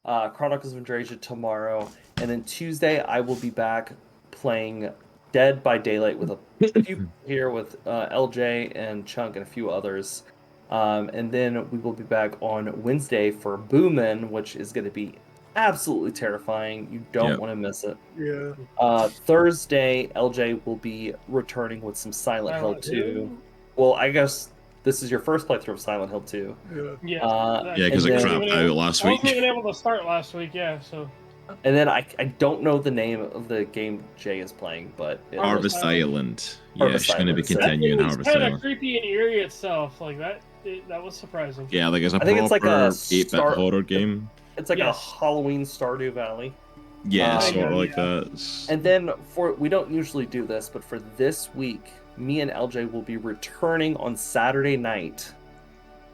Chronicles of Indrasia tomorrow. And then Tuesday I will be back playing Dead by Daylight with a few here with LJ and Chunk and a few others. And then we will be back on Wednesday for Boomin, which is going to be absolutely terrifying. You don't want to miss it.
Yeah.
Thursday, LJ will be returning with some Silent Hill 2. Well, I guess this is your first playthrough of Silent Hill 2.
Yeah.
Yeah.
Yeah, because
And
it
then-
crapped out last
I
week.
wasn't even able to start last week, yeah, so.
And then I don't know the name of the game Jay is playing, but it
Harvest
Harvest
Island. Yeah,
Harvest
she's going to be
Island. So-
continuing
That was
Harvest
kind of
Island.
creepy and eerie itself, like that. That was surprising.
Yeah, like it's a
I think it's like
proper
a
8-bit
Star-
horror game.
It's like
Yes.
a Halloween Stardew Valley.
Yeah,
Oh,
sort of
yeah,
like
yeah.
that.
And then we don't usually do this, but for this week, me and LJ will be returning on Saturday night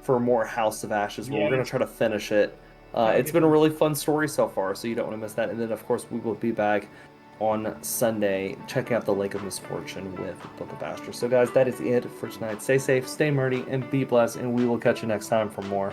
for more House of Ashes, where we're
Yeah.
going to try to finish it. It's been a really fun story so far, so you don't want to miss that. And then, of course, we will be back on Sunday checking out the Lake of Misfortune with Book of Astra. So, guys, that is it for tonight. Stay safe, stay nerdy, and be blessed, and we will catch you next time for more.